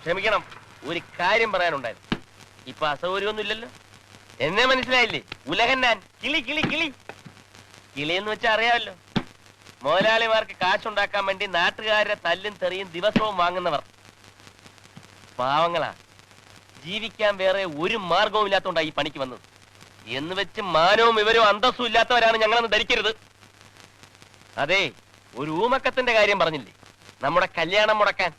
[SPEAKER 2] ക്ഷമിക്കണം, ഒരു കാര്യം പറയാനുണ്ടായിരുന്നു. ഇപ്പൊ അസൗകര്യമൊന്നുമില്ലല്ലോ. എന്നെ മനസ്സിലായില്ലേ? ഉലകന്നാൻ കിളി കിളി കിളി കിളിയെന്ന് വെച്ചാൽ അറിയാമല്ലോ. മുതലാളിമാർക്ക് കാശുണ്ടാക്കാൻ വേണ്ടി നാട്ടുകാരുടെ തല്ലും തെറിയും ദിവസവും വാങ്ങുന്നവർ. പാവങ്ങളാ, ജീവിക്കാൻ വേറെ ഒരു മാർഗവും ഇല്ലാത്തോണ്ടാണ് ഈ പണിക്ക് വന്നത്. എന്ന് വെച്ച് മാനവും ഇവരും അന്തസ്സും ഇല്ലാത്തവരാണ് ഞങ്ങളെന്ന് ധരിക്കരുത്. അതെ, ഒരു ഊമക്കത്തിന്റെ കാര്യം പറഞ്ഞില്ലേ, നമ്മുടെ കല്യാണം മുടക്കാൻ.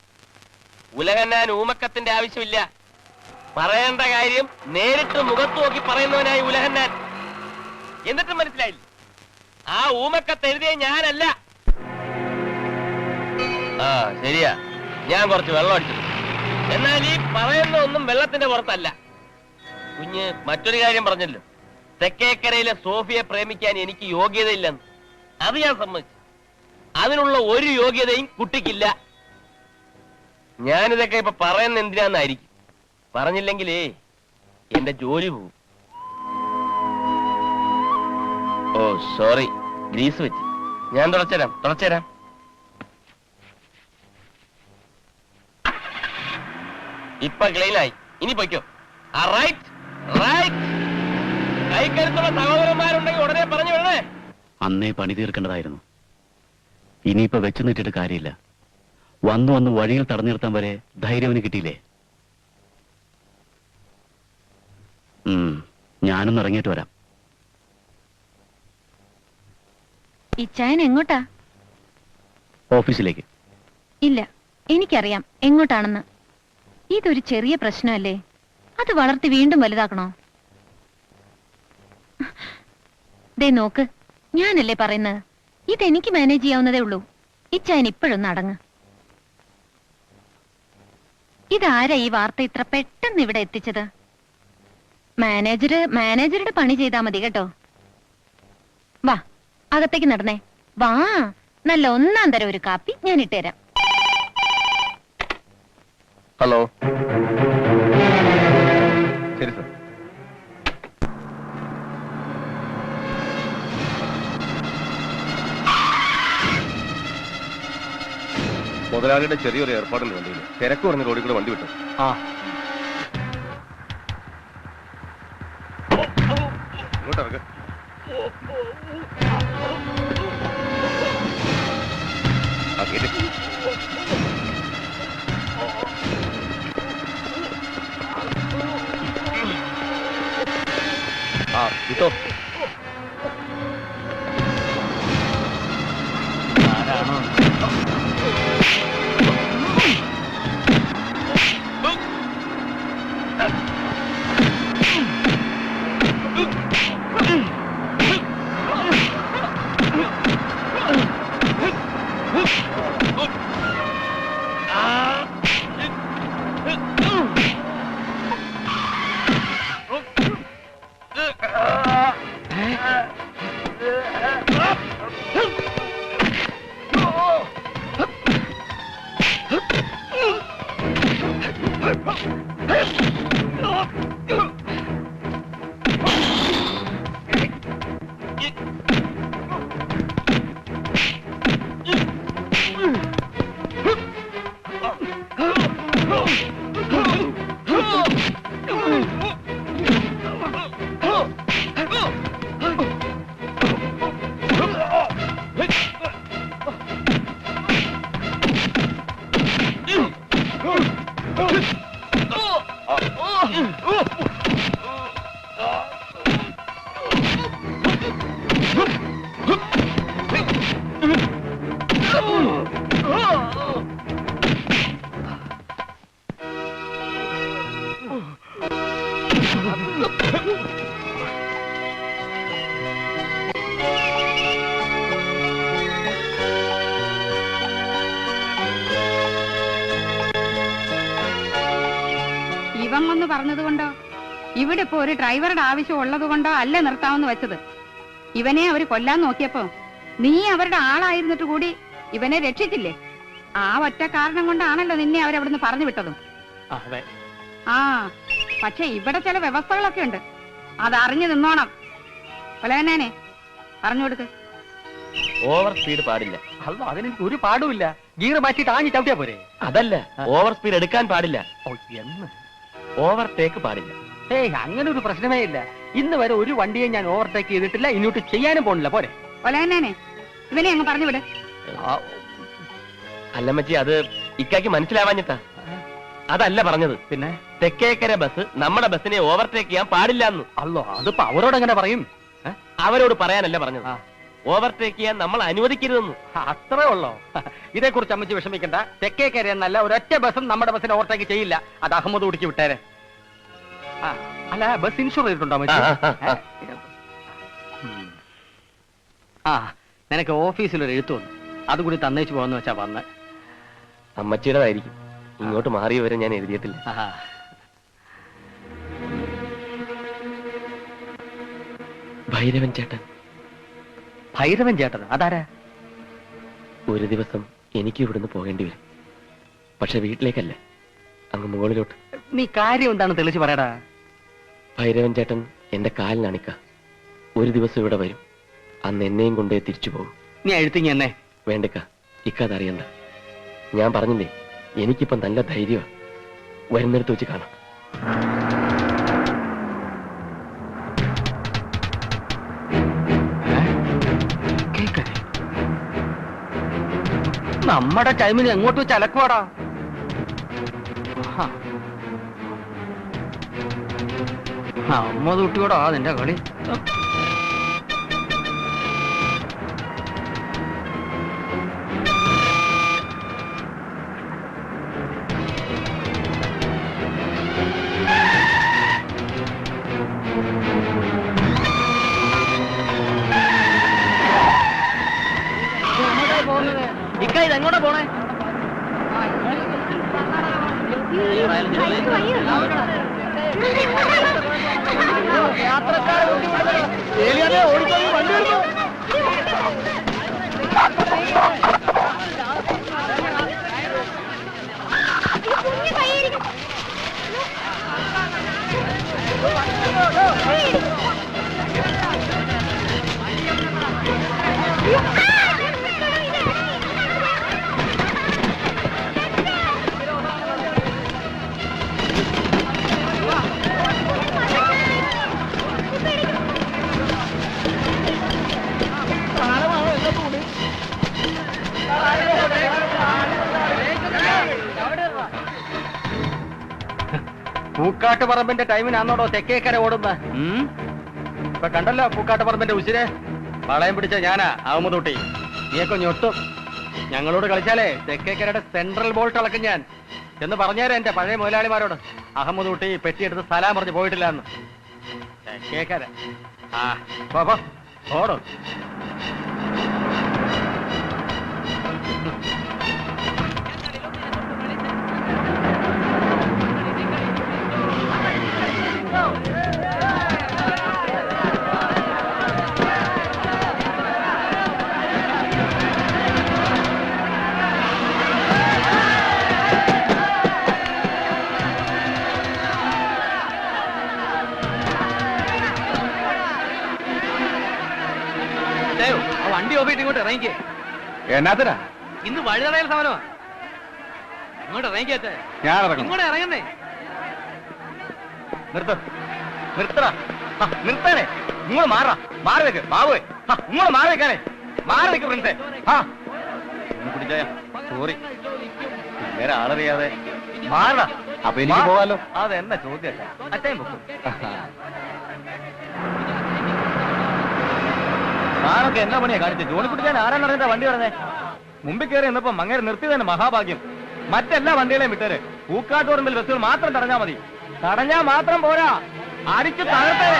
[SPEAKER 2] ഉലകന്നാൻ ഊമക്കത്തിന്റെ ആവശ്യമില്ല. പറയേണ്ട കാര്യം നേരിട്ട് മുഖത്ത് നോക്കി പറയുന്നവനായി ഉലകന്നാൻ. എന്നിട്ടും മനസ്സിലായില്ല, ആ ഊമക്കത്ത് എഴുതിയ ഞാനല്ല. ആ ശരിയാ, ഞാൻ കുറച്ച് വെള്ളം അടിച്ചു. എന്നാൽ ഈ പറയുന്ന ഒന്നും വെള്ളത്തിന്റെ പുറത്തല്ല. കുഞ്ഞ് മറ്റൊരു കാര്യം പറഞ്ഞല്ലോ, തെക്കേക്കരയിലെ സോഫിയെ പ്രേമിക്കാൻ എനിക്ക് യോഗ്യതയില്ലെന്ന്. അത് ഞാൻ സമ്മതിച്ചു. അതിനുള്ള ഒരു യോഗ്യതയും കുട്ടിക്കില്ല. ഞാനിതൊക്കെ ഇപ്പൊ പറയുന്ന എന്തിനാന്നായിരിക്കും. പറഞ്ഞില്ലെങ്കിലേ എന്റെ ജോലി പോവും. ഓ സോറി, ഗ്രീസ് വെച്ച്. ഞാൻ തുടച്ചുതരാം. ഇപ്പൊ ക്ലീനായി, ഇനി പൊയ്ക്കോ. കൈക്കരുത്തുള്ള സഹോദരന്മാരുണ്ടെങ്കിൽ ഉടനെ പറഞ്ഞു വിടണേ.
[SPEAKER 10] അന്നേ പണി തീർക്കേണ്ടതായിരുന്നു. ഇനിയിപ്പോ വെച്ചു നീട്ടിട്ട് കാര്യമില്ല. വന്നു വഴിയിൽ തടഞ്ഞു നിർത്താൻ വരെ ധൈര്യം കിട്ടിയില്ലേ? ഞാനൊന്ന് ഇറങ്ങിയിട്ട് വരാം.
[SPEAKER 7] ഇച്ചായൻ എങ്ങോട്ടാ?
[SPEAKER 10] ഓഫീസിലേക്ക്.
[SPEAKER 7] ഇല്ല, എനിക്കറിയാം എങ്ങോട്ടാണെന്ന്. ഇതൊരു ചെറിയ പ്രശ്നമല്ലേ, അത് വളർത്തി വീണ്ടും വലുതാക്കണോ? ദേ നോക്ക്, ഞാനല്ലേ പറയുന്നത്, ഇതെനിക്ക് മാനേജ് ചെയ്യാവുന്നതേ ഉള്ളൂ. ഇച്ചായൻ ഇപ്പോഴൊന്ന് അടങ്ങ്. ഇതാരാ ഈ വാർത്ത ഇത്ര പെട്ടെന്ന് ഇവിടെ എത്തിച്ചത്? മാനേജറുടെ പണി ചെയ്താ മതി കേട്ടോ. വാ, അകത്തേക്ക് നടന്നേ. വാ, നല്ല ഒന്നാം തരം ഒരു കാപ്പി ഞാൻ ഇട്ടുതരാം.
[SPEAKER 8] ഹലോ. ശരി സർ. മുതലാളിയുടെ ചെറിയൊരു ഏർപ്പാടുണ്ട് വണ്ടിയിൽ. തിരക്ക് പറഞ്ഞ റോഡിൽ കൂടെ വണ്ടി വിട്ടു. ഇങ്ങോട്ട് ഇറങ്ങ. വിട്ടോ.
[SPEAKER 6] ഇവൻ വന്ന് പറഞ്ഞതുകൊണ്ടോ ഇവിടെ ഇപ്പൊ ഒരു ഡ്രൈവറുടെ ആവശ്യം ഉള്ളത് കൊണ്ടോ അല്ല നിർത്താമെന്ന് വെച്ചത്. ഇവനെ അവര് കൊല്ലാൻ നോക്കിയപ്പോ നീ അവരുടെ ആളായിരുന്നിട്ട് കൂടി ഇവനെ രക്ഷിച്ചില്ലേ? ആ ഒറ്റ കാരണം കൊണ്ടാണല്ലോ നിന്നെ അവരവിടുന്ന് പറഞ്ഞു വിട്ടതും. ആ പക്ഷെ ഇവിടെ ചില വ്യവസ്ഥകളൊക്കെ ഉണ്ട്, അതറിഞ്ഞു നിന്നോണം. കൊലവനാനെ പറഞ്ഞു കൊടുക്ക്.
[SPEAKER 2] ഓവർ സ്പീഡ് പാടില്ല.
[SPEAKER 4] അല്ലോ അതിനെനിക്ക് ഒരു പാടുമില്ല. ഗീർ മാറ്റിട്ട് ആഞ്ഞി ചവിട്ടിയാ പോരെ.
[SPEAKER 2] അതല്ല, ഓവർ സ്പീഡ് എടുക്കാൻ പാടില്ല.
[SPEAKER 4] എന്ന്
[SPEAKER 2] ഓവർ ടേക്ക് പാടില്ല.
[SPEAKER 4] ഏയ് അങ്ങനെ ഒരു പ്രശ്നമേ ഇല്ല. ഇന്ന് വരെ ഒരു വണ്ടിയെ ഞാൻ ഓവർടേക്ക് ചെയ്തിട്ടില്ല, ഇങ്ങോട്ട് ചെയ്യാനും പോണില്ല. പോരെ
[SPEAKER 6] കൊലവനാനെ ഇവനെ അങ്ങ് പറഞ്ഞു വിട്.
[SPEAKER 2] അല്ലമ്മച്ചി, അത് ഇക്കാക്ക് മനസ്സിലാവാഞ്ഞിട്ടാ. അതല്ല പറഞ്ഞത്.
[SPEAKER 4] പിന്നെ
[SPEAKER 2] തെക്കേക്കര ബസ് നമ്മുടെ ബസ്സിനെ ഓവർടേക്ക് ചെയ്യാൻ പാടില്ല എന്ന്.
[SPEAKER 4] അല്ലോ അതിപ്പോ അവരോട് എങ്ങനെ പറയും?
[SPEAKER 2] അവരോട് പറയാനല്ല പറഞ്ഞത്, ഓവർടേക്ക് ചെയ്യാൻ നമ്മൾ അനുവദിക്കരുതെന്ന്.
[SPEAKER 4] അത്രേ ഉള്ളോ? ഇതേക്കുറിച്ച് അമ്മച്ചി വിഷമിക്കണ്ട. തെക്കേക്കര എന്നല്ല ഒരൊറ്റ ബസ്സും നമ്മുടെ ബസ്സിനെ ഓവർടേക്ക് ചെയ്യില്ല. അത് അഹമ്മദ് കുടിക്ക് വിട്ടേരെ. അല്ല, ബസ് ഇൻഷുർ ചെയ്തിട്ടുണ്ടോ അമ്മച്ചി? നിനക്ക് ഓഫീസിലൊരു എഴുത്തു വന്നു, അതുകൂടി തന്നേച്ചു പോകാന്ന് വെച്ചാ വന്ന്.
[SPEAKER 2] അമ്മച്ചിയുടേതായിരിക്കും, ഇങ്ങോട്ട് മാറിയ വരെ ഞാൻ എഴുതിയിട്ടില്ല. ഭൈരവൻ ചേട്ടൻ.
[SPEAKER 4] ഭൈരവൻ ചേട്ടൻ അതാരാ?
[SPEAKER 2] ഒരു ദിവസം എനിക്ക് ഇവിടുന്ന് പോകേണ്ടി വരും. പക്ഷെ വീട്ടിലേക്കല്ല, അങ്ങ് മുകളിലോട്ട്.
[SPEAKER 4] നീ കാര്യം എന്താണ് തെളിച്ച് പറയടാ.
[SPEAKER 2] ഭൈരവൻ ചേട്ടൻ എന്റെ കാലിനണിക്ക. ഒരു ദിവസം ഇവിടെ വരും, അന്ന് എന്നെയും കൊണ്ടേ തിരിച്ചു പോകും.
[SPEAKER 4] നീ എഴുത്തിങ്ങ എന്നെ
[SPEAKER 2] വേണ്ടക്ക, ഇക്കതറിയണ്ട. ഞാൻ പറഞ്ഞില്ലേ, എനിക്കിപ്പം നല്ല ധൈര്യമാണ്. വരുന്നിടത്ത് വെച്ച് കാണാം.
[SPEAKER 4] നമ്മുടെ ടൈമിന് എങ്ങോട്ട് വെച്ച് അലക്കുവാടാ. അമ്മ തൊട്ടിയോടാ നിന്റെ കളി. ഇക്ക ഇതെങ്ങോട്ടാ പോണേ? പൂക്കാട്ടുപറമ്പിന്റെ ടൈമിനാന്നോടോ തെക്കേക്കര ഓടുന്ന? ഇപ്പൊ കണ്ടല്ലോ പൂക്കാട്ടുപറമ്പിന്റെ ഉശിരെ. വളയം പിടിച്ച ഞാനാ അഹമ്മദ് കുട്ടി. നീയൊക്കെ ഞൊട്ടും. ഞങ്ങളോട് കളിച്ചാലേ തെക്കേക്കരയുടെ സെൻട്രൽ ബോൾട്ട് അളക്കും ഞാൻ എന്ന് പറഞ്ഞേരാ എന്റെ പഴയ മുതലാളിമാരോട്. അഹമ്മദ് കുട്ടി പെട്ടിയെടുത്ത് സലാം പറഞ്ഞ് പോയിട്ടില്ല എന്ന്. തെക്കേക്കര ഓടോ. വണ്ടി ഓഫീസ് ഇങ്ങോട്ട് ഇറങ്ങിക്കേ.
[SPEAKER 3] എന്നാത്തിനാ?
[SPEAKER 4] ഇന്ന് വഴുതടയൽ സമരമാ. ഇങ്ങോട്ട് ഇറങ്ങിക്കേ.
[SPEAKER 3] ഞാൻ ഇറങ്ങും.
[SPEAKER 4] ഇങ്ങോട്ട് ഇറങ്ങുന്നേ.
[SPEAKER 3] നിർത്തടാ, നിർത്തണേ. ഇങ്ങോട്ട് മാറാ, മാറി വെക്ക് ബാബുവേ. ഇങ്ങോട്ട് മാറി വെക്കാനേ, മാറി വെക്ക് ഫ്രണ്ട്സേ. പിടിച്ചായ സോറി, വേറെ ആളറിയാതെ മാറടാ. അപ്പൊ എനിക്ക് പോകാലോ. അതെന്നാ ചോദ്യം? അച്ഛൻ പൊക്കും. ഞാനൊക്കെ എന്നാ പണിയാ കാണിച്ചത്? ജോണിക്കുട്ടി ഞാൻ ആരാണ് അറിഞ്ഞ വണ്ടി പറഞ്ഞേ? മുമ്പിൽ കയറി എന്നപ്പോ മങ്ങേരെ നിർത്തി തന്നെ മഹാഭാഗ്യം. മറ്റെല്ലാ വണ്ടികളെയും വിട്ടേര്. പൂക്കാട്ടുപറമ്പിൽ ബസ്സുകൾ മാത്രം തടഞ്ഞാ മതി. തടഞ്ഞാ മാത്രം പോരാ, അടിച്ചു തകർത്തേ.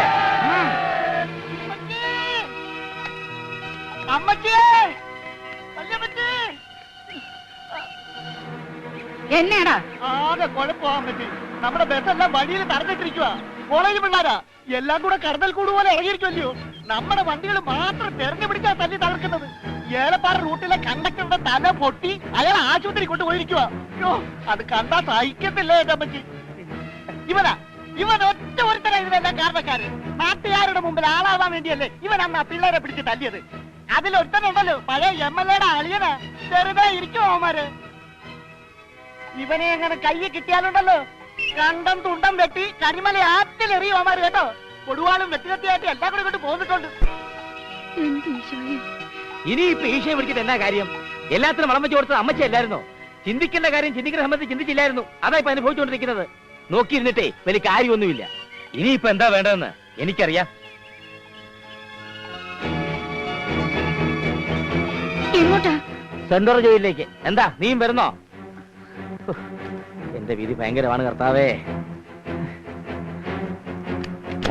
[SPEAKER 6] എന്നാടാ
[SPEAKER 4] ആകെ കുഴപ്പമാകാൻ പറ്റി. നമ്മുടെ ബസ്സെല്ലാം വഴിയിൽ തടഞ്ഞിട്ടിരിക്കുക. കോളേജ് പിള്ളേരാ എല്ലാം കൂടെ കടന്നൽ കൂട് പോലെ ഇറങ്ങിയിരിക്കുമല്ലോ. നമ്മുടെ വണ്ടികൾ മാത്രം തെരഞ്ഞു പിടിച്ചാ തല്ലി തകർക്കുന്നത്. ഏലപ്പാറ റൂട്ടിലെ കണ്ടക്ടറുടെ തല പൊട്ടി അയാൾ ആശുപത്രി കൊണ്ടുപോയിരിക്കുക. അയ്യോ, അത് കണ്ടാ സഹിക്കത്തില്ലേ എന്റെ അമ്മച്ചി. ഇവൻ ഒറ്റ ഒരുത്തരാ ഇതിനെല്ലാം കാരണക്കാരൻ. നാട്ടുകാരുടെ മുമ്പിൽ ആളാവാൻ വേണ്ടിയല്ലേ ഇവൻ അന്ന് ആ പിള്ളേരെ പിടിച്ച് തല്ലിയത്. അതിലൊരുത്തനുണ്ടല്ലോ പഴയ MLA-യുടെ അളിയനാ. ചെറുതാ ഇരിക്കുമോ അവന്മാര്. ഇവനെ എങ്ങനെ കയ്യിൽ കിട്ടിയാലുണ്ടല്ലോ കണ്ടം തുണ്ടം വെട്ടി കരിമല ആറ്റിലെറിയും അവന്മാര് കേട്ടോ. കൊടുവാളും വെട്ടികത്തിയായിട്ട് എല്ലാം കൂടെ കൊണ്ട് പോന്നിട്ടുണ്ട്.
[SPEAKER 1] ഇനി ഇപ്പൊ ഈശയെ വിളിച്ചിട്ട് എന്നാ കാര്യം? എല്ലാത്തിനും വളം വെച്ച് കൊടുത്തത് അമ്മച്ചി അല്ലായിരുന്നോ? ചിന്തിക്കേണ്ട കാര്യം ചിന്തിക്കുന്ന സമയത്ത് ചിന്തിച്ചില്ലായിരുന്നു. അതാ ഇപ്പൊ അനുഭവിച്ചുകൊണ്ടിരിക്കുന്നത്. നോക്കിയിരുന്നിട്ടേ വലിയ കാര്യമൊന്നുമില്ല. ഇനിയിപ്പൊ എന്താ വേണ്ടതെന്ന് എനിക്കറിയാം. സെൻട്രൽ ജയിലിലേക്ക്. എന്താ നീയും വരുന്നോ? എന്റെ വിധി ഭയങ്കരമാണ് കർത്താവേ.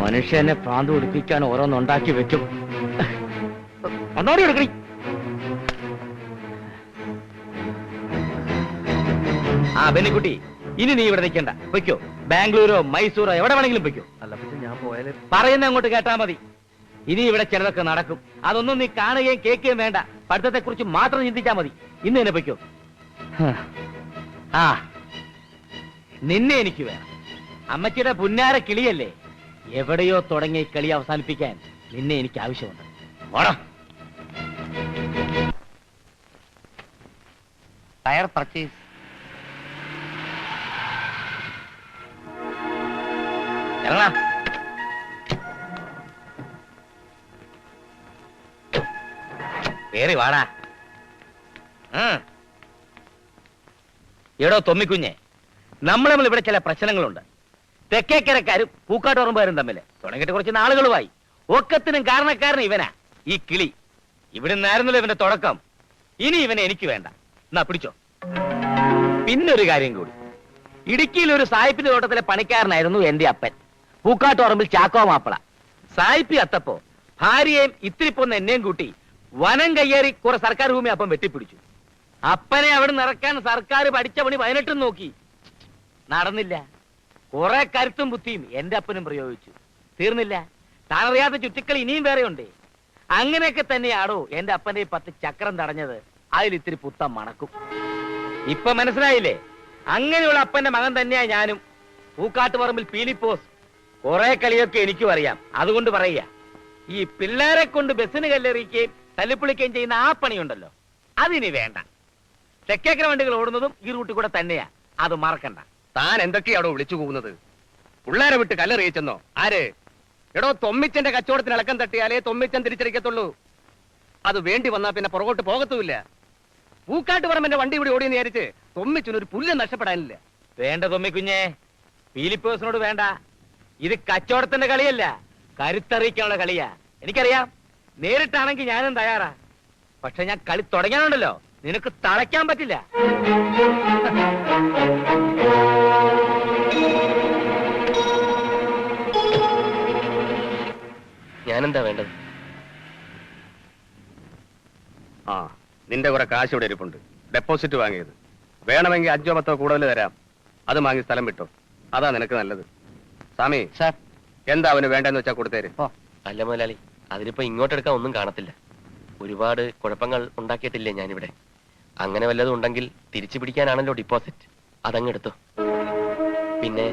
[SPEAKER 1] മനുഷ്യനെ പ്രാന്ത് പിടിപ്പിക്കാൻ ഓരോന്നുണ്ടാക്കി വെക്കും. ഒന്നോടി എടുക്കണി. ആ ബെന്നിക്കുട്ടി, ഇനി നീ ഇവിടെ നിൽക്കണ്ട. പൊയ്ക്കോ. ബാംഗ്ലൂരോ മൈസൂരോ എവിടെ വേണമെങ്കിലും പൊയ്ക്കോ.
[SPEAKER 8] അല്ല പക്ഷെ ഞാൻ പോയാലേ
[SPEAKER 1] പറയുന്ന അങ്ങോട്ട് കേട്ടാ മതി. ഇനി ഇവിടെ ചിലതൊക്കെ നടക്കും. അതൊന്നും നീ കാണുകയും കേൾക്കുകയും വേണ്ട. പഠിത്തത്തെ കുറിച്ച് മാത്രം ചിന്തിച്ചാ മതി. ഇന്ന് തന്നെ പൊയ്ക്കോ. ആ നിന്നെ എനിക്ക് വേണം. അമ്മച്ചിയുടെ പുന്നാര കിളിയല്ലേ. എവിടെയോ തുടങ്ങിയ കളി അവസാനിപ്പിക്കാൻ നിന്നെ എനിക്ക് ആവശ്യമുണ്ട്. Onam
[SPEAKER 5] tyre purchase.
[SPEAKER 1] ഇറങ്ങാ. കേറി വാടാ. എടോ തൊമ്മിക്കുഞ്ഞെ, നമ്മൾ ഇവിടെ ചില പ്രശ്നങ്ങളുണ്ട്. തെക്കേക്കരക്കാരും പൂക്കാട്ടുറമ്പുകാരും തമ്മിൽ തുടങ്ങിയിട്ട് കുറച്ച് നാളുകളുമായി. ഒക്കത്തിനും കാരണക്കാരൻ ഇവനാ, ഈ കിളി. ഇവിടെ നിന്നായിരുന്നല്ലോ ഇവന്റെ തുടക്കം. ഇനി ഇവനെ എനിക്ക് വേണ്ട. എന്നാ പിടിച്ചോ. പിന്നൊരു കാര്യം കൂടി. ഇടുക്കിയിൽ ഒരു സായിപ്പിന്റെ തോട്ടത്തിലെ പണിക്കാരനായിരുന്നു എന്റെ അപ്പൻ. പൂക്കാട്ടുറമ്പിൽ ചാക്കോ മാപ്പിള. സായിപ്പി അത്തപ്പോ ഭാര്യയെയും ഇത്തിരി പോന്ന എന്നെയും കൂട്ടി വനം കയ്യേറി കുറെ സർക്കാർ ഭൂമി അപ്പം വെട്ടിപ്പിടിച്ചു. അപ്പനെ അവിടെ നിറക്കാൻ സർക്കാർ പഠിച്ച പണി 18 നോക്കി. നടന്നില്ല. കുറെ കരുത്തും ബുദ്ധിയും എന്റെ അപ്പനും പ്രയോഗിച്ചു. തീർന്നില്ല. താനറിയാത്ത ചുറ്റിക്കളി ഇനിയും വേറെ ഉണ്ട്. അങ്ങനെയൊക്കെ തന്നെയാണോ എന്റെ അപ്പന്റെ 10 ചക്രം തടഞ്ഞത്. അതിൽ ഇത്തിരി പുത്തം മണക്കും. ഇപ്പൊ മനസ്സിലായില്ലേ? അങ്ങനെയുള്ള അപ്പന്റെ മകൻ തന്നെയാ ഞാനും. പൂക്കാട്ടുപറമ്പിൽ പീലിപ്പോസ്. കുറെ കളിയൊക്കെ എനിക്കും അറിയാം. അതുകൊണ്ട് പറയുക, ഈ പിള്ളേരെ കൊണ്ട് ബസ്സിന് കല്ലെറിയിക്കുകയും തല്ലിപ്പൊളിക്കുകയും ചെയ്യുന്ന ആ പണിയുണ്ടല്ലോ, അതിനി വേണ്ട. തെക്കേക്കര വണ്ടികൾ ഓടുന്നതും ഈ റൂട്ടിൽ കൂടെ തന്നെയാ. അത് മറക്കണ്ട.
[SPEAKER 3] താൻ എന്തൊക്കെയാണോ വിളിച്ചു പോകുന്നത്? പിള്ളേരെ വിട്ട് കല്ലെറിയിച്ചെന്നോ? ആര്? എടോ, തൊമ്മിച്ചന്റെ കച്ചവടത്തിന് ഇളക്കം തട്ടിയാലേ തൊമ്മിച്ചൻ തിരിച്ചടിക്കത്തുള്ളൂ. അത് വേണ്ടി വന്നാ പിന്നെ പുറകോട്ട് പോകത്തുമില്ല. പൂക്കാട്ടുപറമ്പന്റെ വണ്ടി ഇവിടെ ഓടിയെന്ന് വിചാരിച്ച് തൊമ്മിച്ചനൊരു പുല്ല് നഷ്ടപ്പെടാനില്ല.
[SPEAKER 1] വേണ്ട തൊമ്മിക്കുഞ്ഞെ, പീലിപ്പോസിനോട് വേണ്ട. ഇത് കച്ചവടത്തിന്റെ കളിയല്ല, കരുത്തറിയിക്കാനുള്ള കളിയാ. എനിക്കറിയാം. നേരിട്ടാണെങ്കിൽ ഞാനും തയ്യാറാ. പക്ഷെ ഞാൻ കളി തുടങ്ങാനുണ്ടല്ലോ, നിനക്ക് തളയ്ക്കാൻ പറ്റില്ല.
[SPEAKER 2] ഞാനെന്താ വേണ്ടത്?
[SPEAKER 3] ആ, നിന്റെ കുറെ കാശ് ഇവിടെ ഇരിപ്പുണ്ട്. ഡെപ്പോസിറ്റ് വാങ്ങിയത്. വേണമെങ്കിൽ 5 10 കൂടുതൽ തരാം. അത് വാങ്ങി സ്ഥലം വിട്ടോ. അതാ നിനക്ക് നല്ലത്. സ്വാമി
[SPEAKER 5] സാർ,
[SPEAKER 3] എന്താ അവന് വേണ്ടെന്ന് വെച്ചാ കൊടുത്തേര്.
[SPEAKER 2] അല്ല മുതലാളി, അതിനിപ്പോ ഇങ്ങോട്ടെടുക്കാൻ ഒന്നും കാണത്തില്ല. ഒരുപാട് കുഴപ്പങ്ങൾ ഉണ്ടാക്കിയിട്ടില്ലേ ഞാനിവിടെ. അങ്ങനെ വല്ലതും ഉണ്ടെങ്കിൽ തിരിച്ചു പിടിക്കാനാണല്ലോ ഡിപ്പോസിറ്റ്. അതങ്ങെടുത്തോ. പിന്നെ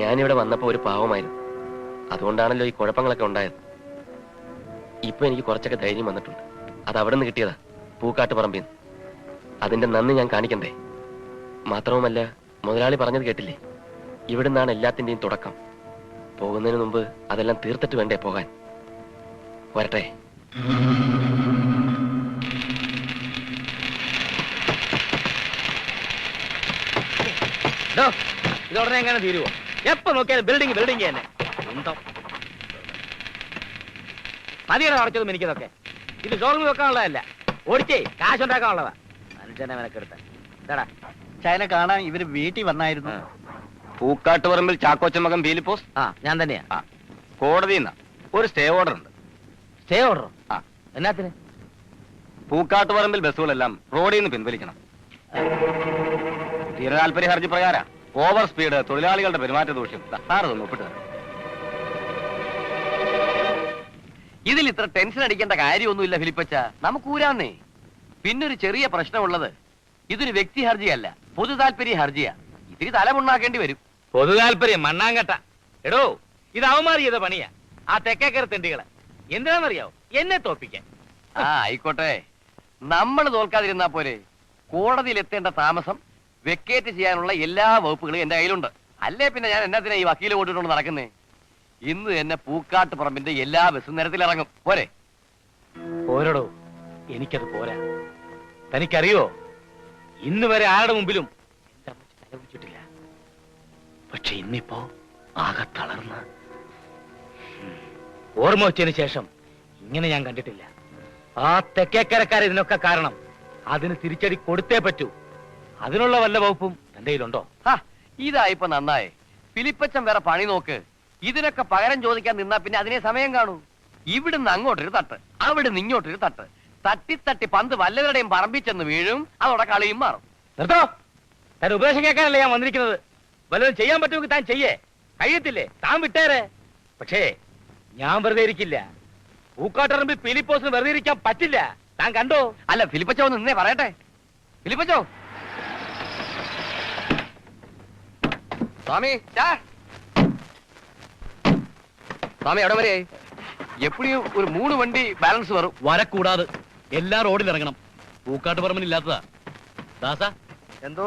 [SPEAKER 2] ഞാനിവിടെ വന്നപ്പോ ഒരു പാവമായിരുന്നു. അതുകൊണ്ടാണല്ലോ ഈ കുഴപ്പങ്ങളൊക്കെ ഉണ്ടായത്. ഇപ്പൊ എനിക്ക് കുറച്ചൊക്കെ ധൈര്യം വന്നിട്ടുണ്ട്. അത് അവിടെ നിന്ന് കിട്ടിയതാ, പൂക്കാട്ടുപറമ്പിൽ നിന്ന്. അതിന്റെ നന്ദി ഞാൻ കാണിക്കണ്ടേ? മാത്രവുമല്ല, മുതലാളി പറഞ്ഞത് കേട്ടില്ലേ, ഇവിടെ നിന്നാണ് എല്ലാത്തിന്റെയും തുടക്കം. പോകുന്നതിന് മുമ്പ് അതെല്ലാം തീർത്തിട്ട് വേണ്ടേ പോകാൻ. വരട്ടെ.
[SPEAKER 1] ഇതോടനെ എങ്ങനെ തീരുവോ? എപ്പോ നോക്കിയാലും ബിൽഡിംഗ് തന്നെ. മതിയുടെ ഉറച്ചതും എനിക്കിതൊക്കെ. ഇത് ഷോറൂമിൽ വെക്കാനുള്ളതല്ല, ഓടിച്ചേ കാശുണ്ടാക്കാനുള്ളതാ. മനുഷ്യനെ മെനക്കെടുത്ത
[SPEAKER 4] ചൈന കാണാൻ ഇവര് വീട്ടിൽ വന്നായിരുന്നു.
[SPEAKER 3] പൂക്കാട്ടുപറമ്പിൽ ചാക്കോച്ച മകൻ പീലിപ്പോസ്.
[SPEAKER 1] ആ, ഞാൻ തന്നെയാ.
[SPEAKER 3] കോടതിയിൽ നിന്ന് ഒരു സ്റ്റേ ഓർഡർ ഉണ്ട്.
[SPEAKER 1] സ്റ്റേ ഓർഡറോ? ആ, എന്നാത്തിന്?
[SPEAKER 3] പൂക്കാട്ടുപറമ്പിൽ ബസ്സുകളെല്ലാം റോഡിൽ നിന്ന് പിൻവലിക്കണം.
[SPEAKER 1] പുതിയ
[SPEAKER 3] സ്ഥിരതാൽപര്യ ഹർജി പ്രകാരം ഓവർ സ്പീഡ്, തൊഴിലാളികളുടെ പെരുമാറ്റ ദൂഷ്യം. സാറ് ഒപ്പിട്ട്
[SPEAKER 5] ഇതിൽ ഇത്ര ടെൻഷൻ അടിക്കേണ്ട കാര്യമൊന്നുമില്ല ഫിലിപ്പച്ച, നമുക്ക് ഊരാന്നേ. പിന്നൊരു ചെറിയ പ്രശ്നമുള്ളത്, ഇതൊരു വ്യക്തി ഹർജിയല്ല, പൊതു താല്പര്യ ഹർജിയാ. ഇത്തിരി തലമുണ്ടാക്കേണ്ടി വരും.
[SPEAKER 1] പൊതു താല്പര്യം മണ്ണാങ്കട്ട. എടോ, ഇത് അവന്മാർ ചെയ്ത പണിയാ. ആ തെക്കേക്കര തെണ്ടികളെ എന്തിനാണെന്നറിയാവോ? എന്നെ തോപ്പിക്കാൻ.
[SPEAKER 5] ആയിക്കോട്ടെ, നമ്മൾ തോൽക്കാതിരുന്നാ പോരെ. കോടതിയിൽ എത്തേണ്ട താമസം വെക്കേറ്റ് ചെയ്യാനുള്ള എല്ലാ വകുപ്പുകളും എന്റെ കയ്യിലുണ്ട്. അല്ലേ പിന്നെ ഞാൻ എന്നാത്തിനാ ഈ വക്കീല് കൊണ്ടിട്ടുണ്ട് നടക്കുന്നേ? ഇന്ന് എന്നെ പൂക്കാട്ട് പറമ്പിന്റെ എല്ലാ ബസ്സും നിരത്തിലിറങ്ങും. പോരെ?
[SPEAKER 1] പോരടോ, എനിക്കത് പോരാ. തനിക്കറിയോ, ഇന്ന് വരെ ആരുടെ മുമ്പിലും എന്റെ അമ്മച്ചി തലപിടിച്ചിട്ടില്ല. പക്ഷെ ഇന്നിപ്പോ ആകെ തളർന്ന് ഓർമ്മ വെച്ചതിന് ശേഷം ഇങ്ങനെ ഞാൻ കണ്ടിട്ടില്ല. ആ തെക്കേക്കരക്കാർ ഇതിനൊക്കെ കാരണം. അതിന് തിരിച്ചടി കൊടുത്തേ പറ്റൂ. അതിനുള്ള വല്ല വകുപ്പും എന്റെ കയ്യിലുണ്ടോ?
[SPEAKER 5] ഇതായിപ്പോ നന്നായേ. ഫിലിപ്പച്ചൻ വേറെ പണി നോക്ക്. ഇതിനൊക്കെ പകരം ചോദിക്കാൻ നിന്നാ പിന്നെ അതിനെ സമയം കാണൂ. ഇവിടുന്ന് അങ്ങോട്ടൊരു തട്ട്, അവിടുന്ന് ഇങ്ങോട്ടൊരു തട്ട്, തട്ടി പന്ത് വല്ലവരുടെയും പറമ്പിൽ ചെന്ന് വീഴും. അതോടെ കളിയും മാറും.
[SPEAKER 1] നിർത്തോ. താൻ ഉപദേശം കേൾക്കാനല്ലേ ഞാൻ വന്നിരിക്കുന്നത്. വല്ലതും ചെയ്യാൻ പറ്റുമെങ്കിൽ താൻ ചെയ്യേ. കഴിയത്തില്ലേ താൻ വിട്ടേരെ. പക്ഷേ ഞാൻ വെറുതെ ഇരിക്കില്ല. പൂക്കാട്ടറമ്പിൽ ഫിലിപ്പോസിന് വെറുതെ ഇരിക്കാൻ പറ്റില്ല. താൻ കണ്ടോ?
[SPEAKER 5] അല്ല, ഫിലിപ്പച്ചോ ഒന്ന് നിന്നേ പറയട്ടെ. ഫിലിപ്പച്ചോ, സ്വാമി സ്വാമി എവിടെ വരെ? എപ്പോഴും ഒരു 3 വണ്ടി ബാലൻസ് വരും.
[SPEAKER 10] വരക്കൂടാതെ എല്ലാ റോഡിൽ ഇറങ്ങണം. പൂക്കാട്ട് പറമ്പിലില്ലാത്തതാ. ദാസ,
[SPEAKER 5] എന്തോ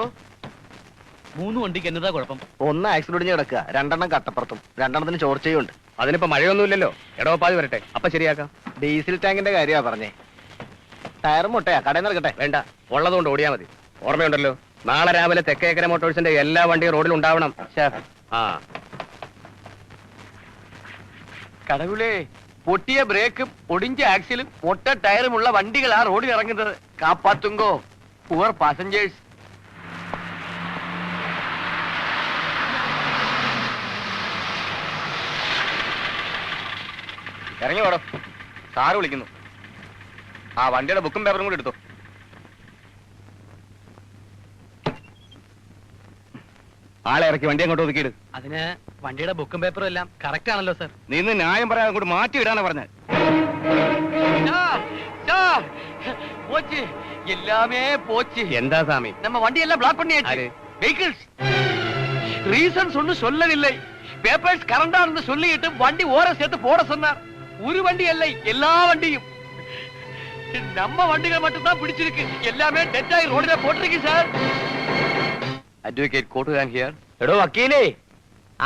[SPEAKER 10] 3 വണ്ടിക്ക് എന്നതാ കുഴപ്പം?
[SPEAKER 3] ഒന്ന് ആക്സിഡന്റ് കിടക്കുക, 2 കട്ടപ്പുറത്തും, 2 ചോർച്ചയുണ്ട്. അതിനിപ്പോ മഴയൊന്നുമില്ലല്ലോ. എടവപ്പാതി വരട്ടെ, അപ്പൊ ശരിയാക്കാം. ഡീസൽ ടാങ്കിന്റെ കാര്യമാ പറഞ്ഞേ. ടയർ മുട്ടയാ, കടയിൽ നിറക്കട്ടെ. വേണ്ട, ഉള്ളതുകൊണ്ട് ഓടിയാ മതി. ഓർമ്മയുണ്ടല്ലോ, നാളെ രാവിലെ തെക്കേക്കര മോട്ടോഴ്സിന്റെ എല്ലാ വണ്ടിയും റോഡിൽ ഉണ്ടാവണം.
[SPEAKER 5] കടവുളേ, പൊട്ടിയ ബ്രേക്കും ഒടിഞ്ച ആക്സിലും പൊട്ട ടയറുമുള്ള വണ്ടികളാ റോഡിൽ ഇറങ്ങുന്നത്. കാപ്പാത്തുങ്കോ പുവർ പാസഞ്ചേഴ്സ്.
[SPEAKER 3] ഇറങ്ങി പോടോ, സാറ് വിളിക്കുന്നു. ആ വണ്ടിയുടെ ബുക്കും പേപ്പറും കൂടി എടുത്തോ. ആളെ ഇറക്കി വണ്ടി അങ്ങോട്ട് ഒതുക്കിയിട്.
[SPEAKER 4] അതിന് വണ്ടിയുടെ ബുക്കും പേപ്പറും എല്ലാം കറക്റ്റ് ആണല്ലോ സർ.
[SPEAKER 3] നീ ഇന്ന് ന്യായം പറയാൻ അങ്ങോട്ട് മാറ്റി ഇടാനാ പറഞ്ഞത്.
[SPEAKER 5] போச்சு, எல்லாமே போச்சு.
[SPEAKER 3] എന്താ சாமி?
[SPEAKER 5] நம்ம வண்டி எல்லாம் பிளாக் பண்ணியாச்சு. வெஹிக்கிள்ஸ் ரீசன்ஸ் ஒன்னும் சொல்லவில்லை. பேப்பர்ஸ் கரண்டா இருந்து சொல்லிட்டு வண்டி ஓர சேர்த்து போட சொன்னார். ஒரு வண்டி இல்லை, எல்லா வண்டியும். நம்ம வண்டிகள் மட்டும் தான் பிடிச்சிருக்கு. எல்லாமே டெட் ஆகி ரோட்ல போட்டிருக்கு சார். Advocate கோட்டுகான் here.
[SPEAKER 1] എടോ വക്കീലേ,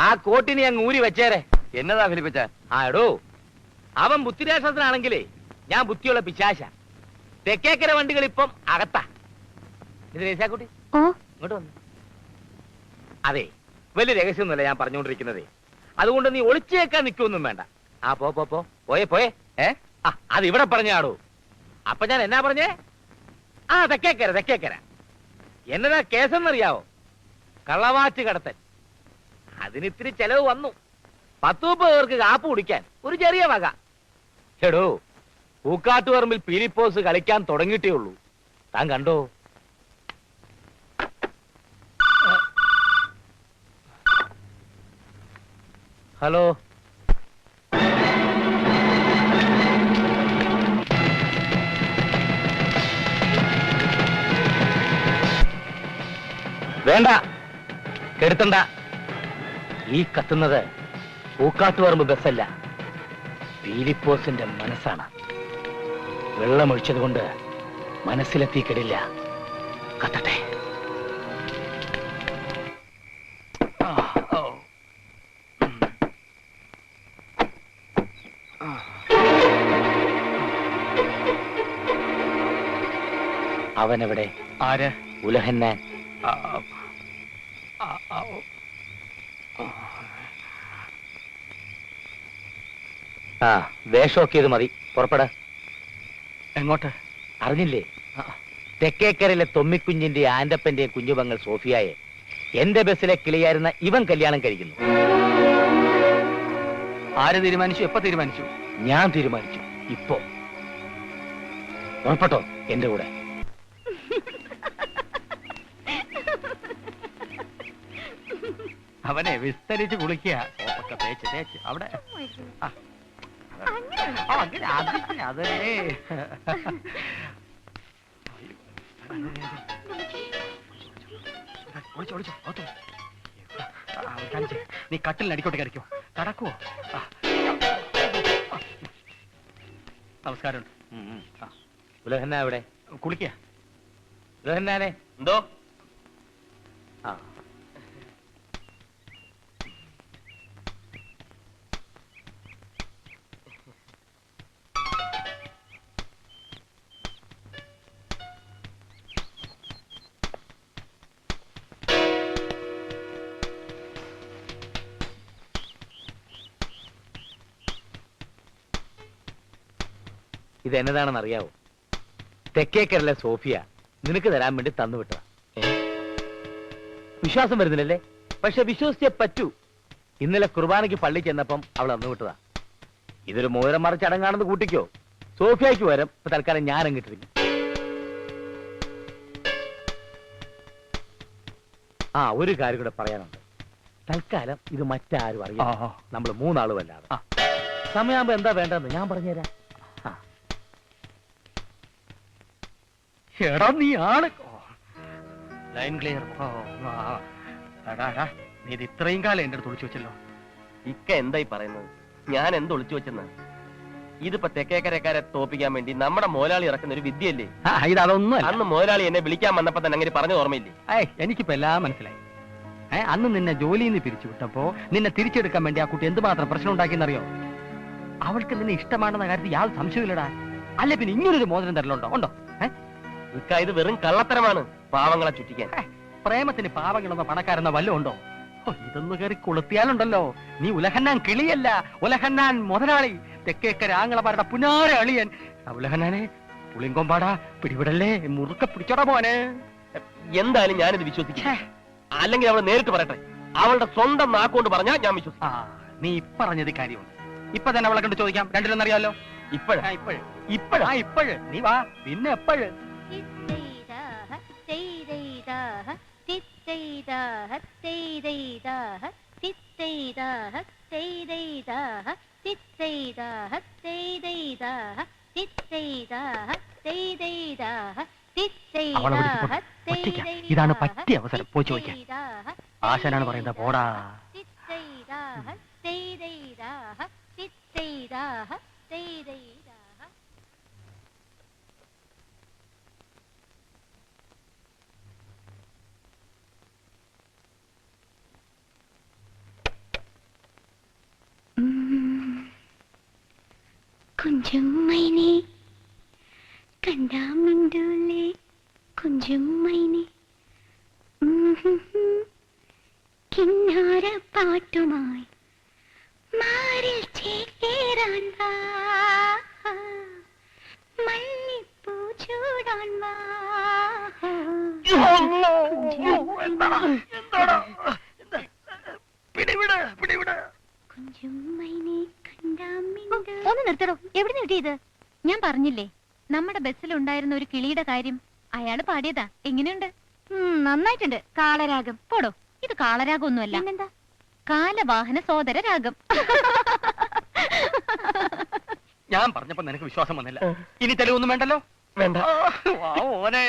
[SPEAKER 1] ആ കോട്ടിനെ അങ്ങ് ഊരി വെച്ചേരെ.
[SPEAKER 5] എന്നതാ ഫിലിപ്പച്ച?
[SPEAKER 1] എടോ, അവൻ ബുദ്ധിരാഷ്ട്രത്തിനാണെങ്കിലേ ഞാൻ ബുദ്ധിയുള്ള പിശാശ. തെക്കേക്കര വണ്ടികൾ ഇപ്പം അകത്താ. ഇത് രേശാക്കുട്ടി ഇങ്ങോട്ട് വന്നു. അതെ, വലിയ രഹസ്യമൊന്നുമല്ല ഞാൻ പറഞ്ഞുകൊണ്ടിരിക്കുന്നതേ. അതുകൊണ്ട് നീ ഒളിച്ചേക്കാൻ നിൽക്കൊന്നും വേണ്ട. പോയെ അത് ഇവിടെ പറഞ്ഞാടോ. അപ്പൊ ഞാൻ എന്നാ പറഞ്ഞേ? തെക്കേക്കര. എന്നതാ കേസെന്നറിയാവോ? കള്ളവാച്ച് കടത്തൽ. അതിനിത്തിരി ചെലവ് വന്നു. 10-30 പേർക്ക് കാപ്പ് കുടിക്കാൻ ഒരു ചെറിയ വക. എടോ, പൂക്കാട്ടുപറമ്പിൽ ഫിലിപ്പോസ് കളിക്കാൻ തുടങ്ങിയിട്ടേ ഉള്ളൂ. താൻ കണ്ടോ? ഹലോ, വേണ്ട, കെടുത്തണ്ട. ഈ കത്തുന്നത് പൂക്കാട്ടുപറമ്പ് ബസ്സല്ല, ഫിലിപ്പോസിന്റെ മനസ്സാണ്. വെള്ളമൊഴിച്ചത് കൊണ്ട് മനസ്സിലെത്തിക്കിടില്ല. കത്തട്ടെ. അവനെവിടെ?
[SPEAKER 4] ആര്?
[SPEAKER 1] ഉലഹന്നാൻ. വേഷമൊക്കെ ഇത് മതി, പുറപ്പെട.
[SPEAKER 4] എങ്ങോട്ട്?
[SPEAKER 1] അറിഞ്ഞില്ലേ? തെക്കേക്കരയിലെ തൊമ്മിക്കുഞ്ഞിന്റെ ആന്റപ്പന്റെ കുഞ്ഞുപങ്ങൾ സോഫിയായെ എന്റെ ബസ്സിലെ കിളിയായിരുന്ന ഇവൻ കല്യാണം കഴിക്കുന്നു.
[SPEAKER 4] ആര് തീരുമാനിച്ചു? എപ്പോ തീരുമാനിച്ചു?
[SPEAKER 1] ഞാൻ തീരുമാനിച്ചു. ഇപ്പോ പുറപ്പെട്ടോ എന്റെ കൂടെ.
[SPEAKER 4] അവനെ വിസ്തരിച്ച് കുളിക്കുക. സോപ്പൊക്കെ തേച്ച് തേച്ച് അവിടെ അങ്ങനെ അതല്ലേ. നീ കട്ടിലിനടിക്കോട്ട് കയറിക്കോ. കടക്കുവോ? നമസ്കാരം.
[SPEAKER 1] ഉലഹന്ന എവിടെ?
[SPEAKER 4] കുളിക്കുക.
[SPEAKER 1] ഉലഹന്നാനെ
[SPEAKER 2] എന്തോ
[SPEAKER 1] ആ ഇതെന്നതാണെന്ന് അറിയാവോ? തെക്കേക്കരയിലെ സോഫിയ നിനക്ക് തരാൻ വേണ്ടി തന്നുവിട്ടതാ. വിശ്വാസം വരുന്നില്ലല്ലേ? പക്ഷെ വിശ്വസിച്ചേ പറ്റൂ. ഇന്നലെ കുർബാനയ്ക്ക് പള്ളി ചെന്നപ്പം അവൾ തന്നുവിട്ടതാ. ഇതൊരു മോതിരം മറിച്ച് ചടങ്ങാണെന്ന് കൂട്ടിക്കോ. സോഫിയയ്ക്ക് വരം ഇപ്പൊ തൽക്കാലം ഞാൻ അങ്ങിട്ടിരിക്കും. ആ ഒരു കാര്യം കൂടെ പറയാനുണ്ട്. തൽക്കാലം ഇത് മറ്റാരും അറിയാം. നമ്മൾ മൂന്നാളും അല്ലാതെ. സമയമാകുമ്പോ എന്താ വേണ്ടതെന്ന് ഞാൻ പറഞ്ഞുതരാം.
[SPEAKER 4] എടാ നീ ആള് ലൈൻ ക്ലിയർ. നീ ഇത് ഇത്രയും കാലം എന്റെ അടുത്ത് ഒളിച്ചു വെച്ചല്ലോ.
[SPEAKER 2] ഇക്ക എന്തായി പറയുന്നത്? ഞാൻ എന്ത് ഒളിച്ചു വെച്ചെന്ന്? ഇതിപ്പോ തെക്കേക്കരക്കാരെ തോപ്പിക്കാൻ വേണ്ടി നമ്മുടെ മോലാളി ഇറക്കുന്ന ഒരു വിദ്യയല്ലേ?
[SPEAKER 4] ഇതൊന്നും
[SPEAKER 2] അന്ന് മോലാളി എന്നെ വിളിക്കാൻ വന്നപ്പോ തന്നെ അങ്ങനെ പറഞ്ഞ ഓർമ്മയില്ലേ?
[SPEAKER 4] എനിക്കിപ്പോ എല്ലാം മനസ്സിലായി. അന്ന് നിന്നെ ജോലിയിൽ നിന്ന് പിരിച്ചു വിട്ടപ്പോ നിന്നെ തിരിച്ചെടുക്കാൻ വേണ്ടി ആ കുട്ടി എന്തുമാത്രം പ്രശ്നം ഉണ്ടാക്കിയെന്നറിയോ? അവൾക്ക് നിന്നെ ഇഷ്ടമാണെന്ന കാര്യത്തിൽ യാതൊരു സംശയമില്ലടാ. അല്ലെ പിന്നെ ഇങ്ങനൊരു മോചനം തരലുണ്ടോ? ഉണ്ടോ?
[SPEAKER 2] ഇക്ക ഇത് വെറും കള്ളത്തരമാണ്, പാവങ്ങളെ ചുറ്റിക്കാൻ.
[SPEAKER 4] പ്രേമത്തിന് പാവങ്ങളെന്നോ പണക്കാരെന്നോ വല്ലതും ഉണ്ടോ? ഇതൊന്നു കയറി കൊളുത്തിയാലുണ്ടല്ലോ. നീ ഉലഹന്നാൻ കിളിയല്ല, ഉലഹന്നാൻ മുതലാളി, തെക്കേക്കര ആങ്ങളമാരുടെ പുനാര അളിയൻ. ഉലഹന്നാനെ പുളിങ്കൊമ്പാടാ, പിടിവിടല്ലേ, മുറുക്ക പിടിച്ചോടാ മോനെ.
[SPEAKER 2] എന്തായാലും ഞാനിത് വിശ്വസിക്കും. അല്ലെങ്കിൽ അവൾ നേരിട്ട് പറയട്ടെ. അവളുടെ സ്വന്തം നാക്കുകൊണ്ട് പറഞ്ഞാൽ ഞാൻ വിശ്വസിക്കും.
[SPEAKER 4] നീ ഇപ്പറഞ്ഞത് കാര്യമുണ്ട്. ഇപ്പൊ തന്നെ അവളെ കണ്ട് ചോദിക്കാം. രണ്ടിലൊന്നറിയാലോ? ഇപ്പോഴ് നീ വാ. പിന്നെ എപ്പോഴ്? ഇതാണ് പറ്റിയ അവസരം. പോയി ചോദിക്കാം. ആശാനാണ് പറയുന്നത്. പോടാ.
[SPEAKER 7] കുഞ്ചും മൈനെ കണ്ടാമിണ്ടൂലേ, കുഞ്ചും മൈനെ കിന്നാര പാട്ടുമായി മാറിൽ ചേരാൻ വാ, മല്ലിപ്പൂ ചൂടാൻ വാ. കുഞ്ചും മൈനെ കണ്ടാമിണ്ടൂലേ. ഒന്ന് നിർത്തടോ. എവിടെ കിട്ടിയത്? ഞാൻ പറഞ്ഞില്ലേ നമ്മുടെ ബസ്സിലുണ്ടായിരുന്ന ഒരു കിളിയുടെ കാര്യം. അയാള് പാടിയതാ. എങ്ങനെയുണ്ട്? നന്നായിട്ടുണ്ട്. കാളരാഗം. പോടോ, ഇത് കാളരാഗം ഒന്നുമല്ല. എന്താ? കാലവാഹന സോദര രാഗം.
[SPEAKER 4] ഞാൻ പറഞ്ഞപ്പോ നിനക്ക് വിശ്വാസം വന്നില്ല. ഇനി തെളിവൊന്നും വേണ്ടല്ലോ.
[SPEAKER 2] വേണ്ട.
[SPEAKER 4] ഓനെ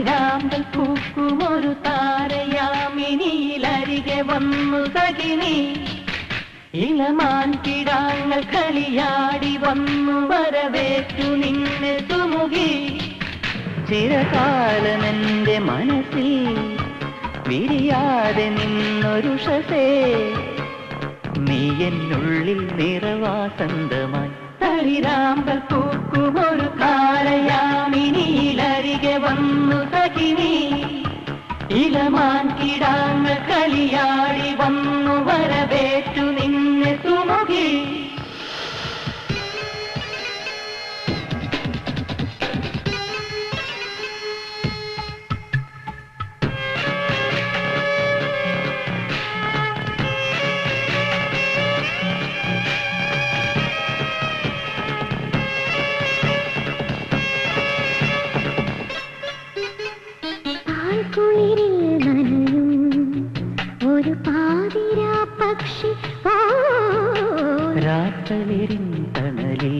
[SPEAKER 9] ിരാമ്പൽ പൂക്കുമൊരു താരയാമിനിയിലരികെ വന്നു സഖിനി. ഇളമാൻ കിടാങ്ങൾ കളിയാടി വന്നു വരവേറ്റു നിന്നെ സുമുഖി. ചിരകാലമെന്റെ മനസ്സിൽ വിരിയാതെ നിന്നൊരു ഷസേ, നീ എന്നുള്ളിൽ നിറവാസന്തമായി. ിരാമ്പൽ പൂക്കുമൊരു താരയാമിനിയിലരികെ വന്നു സഖിനി. ഇളമാൻ കിടാങ്ങൾ കളിയാടി വന്നു വരവേറ്റു നിന്നെ സുമുഖി. തണലിൽ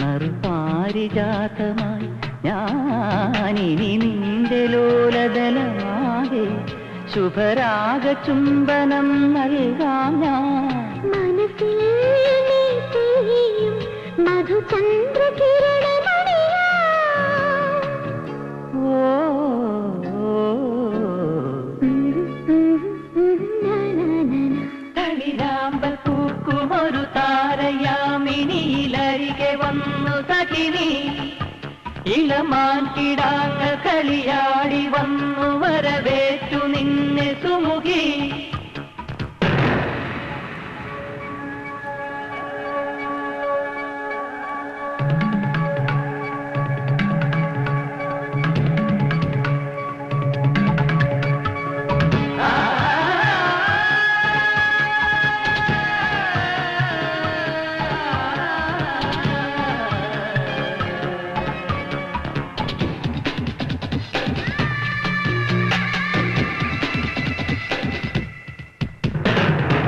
[SPEAKER 9] നറുപാരിജാതമായി ഞാനിനി നിന്റെ ലോലതലമാകെ ശുഭരാഗ ചുംബനം നൽകാം ഞാൻ.
[SPEAKER 7] മനസ്സിൽ നീ തെളിയും മധുചന്ദ്രകിരണമണിയാ.
[SPEAKER 9] ഓ തളിരാമ്പൽ പൂക്കുമൊരു താരയാമിനിയിലരികെ വന്നു സഖിനി. ഇളമാൻ കിടാങ്ങൾ കളിയാടി വന്നു വരവേറ്റു നിന്നെ സുമുഖി.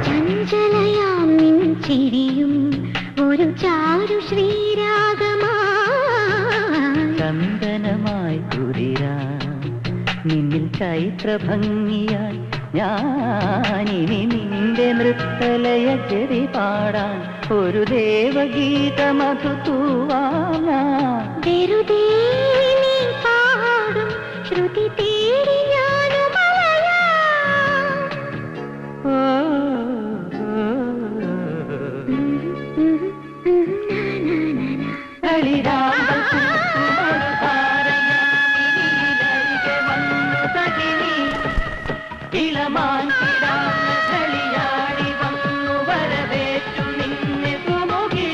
[SPEAKER 7] ചഞ്ചലയാം നിൻ ചിരിയും ഒരു ചാരു ശ്രീരാഗമായി.
[SPEAKER 9] ചന്ദനമായി കുതിരാ നിന്നിൽ ചൈത്രഭംഗിയായി ഞാനിനി നിന്റെ നൃത്തലയ ചെറി പാടാൻ ഒരു ദേവഗീത മധുതൂവാന.
[SPEAKER 7] വെറുതെ നീ പാടും ശ്രുതി തേടി ഞാനുമലയാം.
[SPEAKER 9] ഇളമാൻ കളിയാടി വന്നു വരവേറ്റു നിന്നെ സുമുഖി.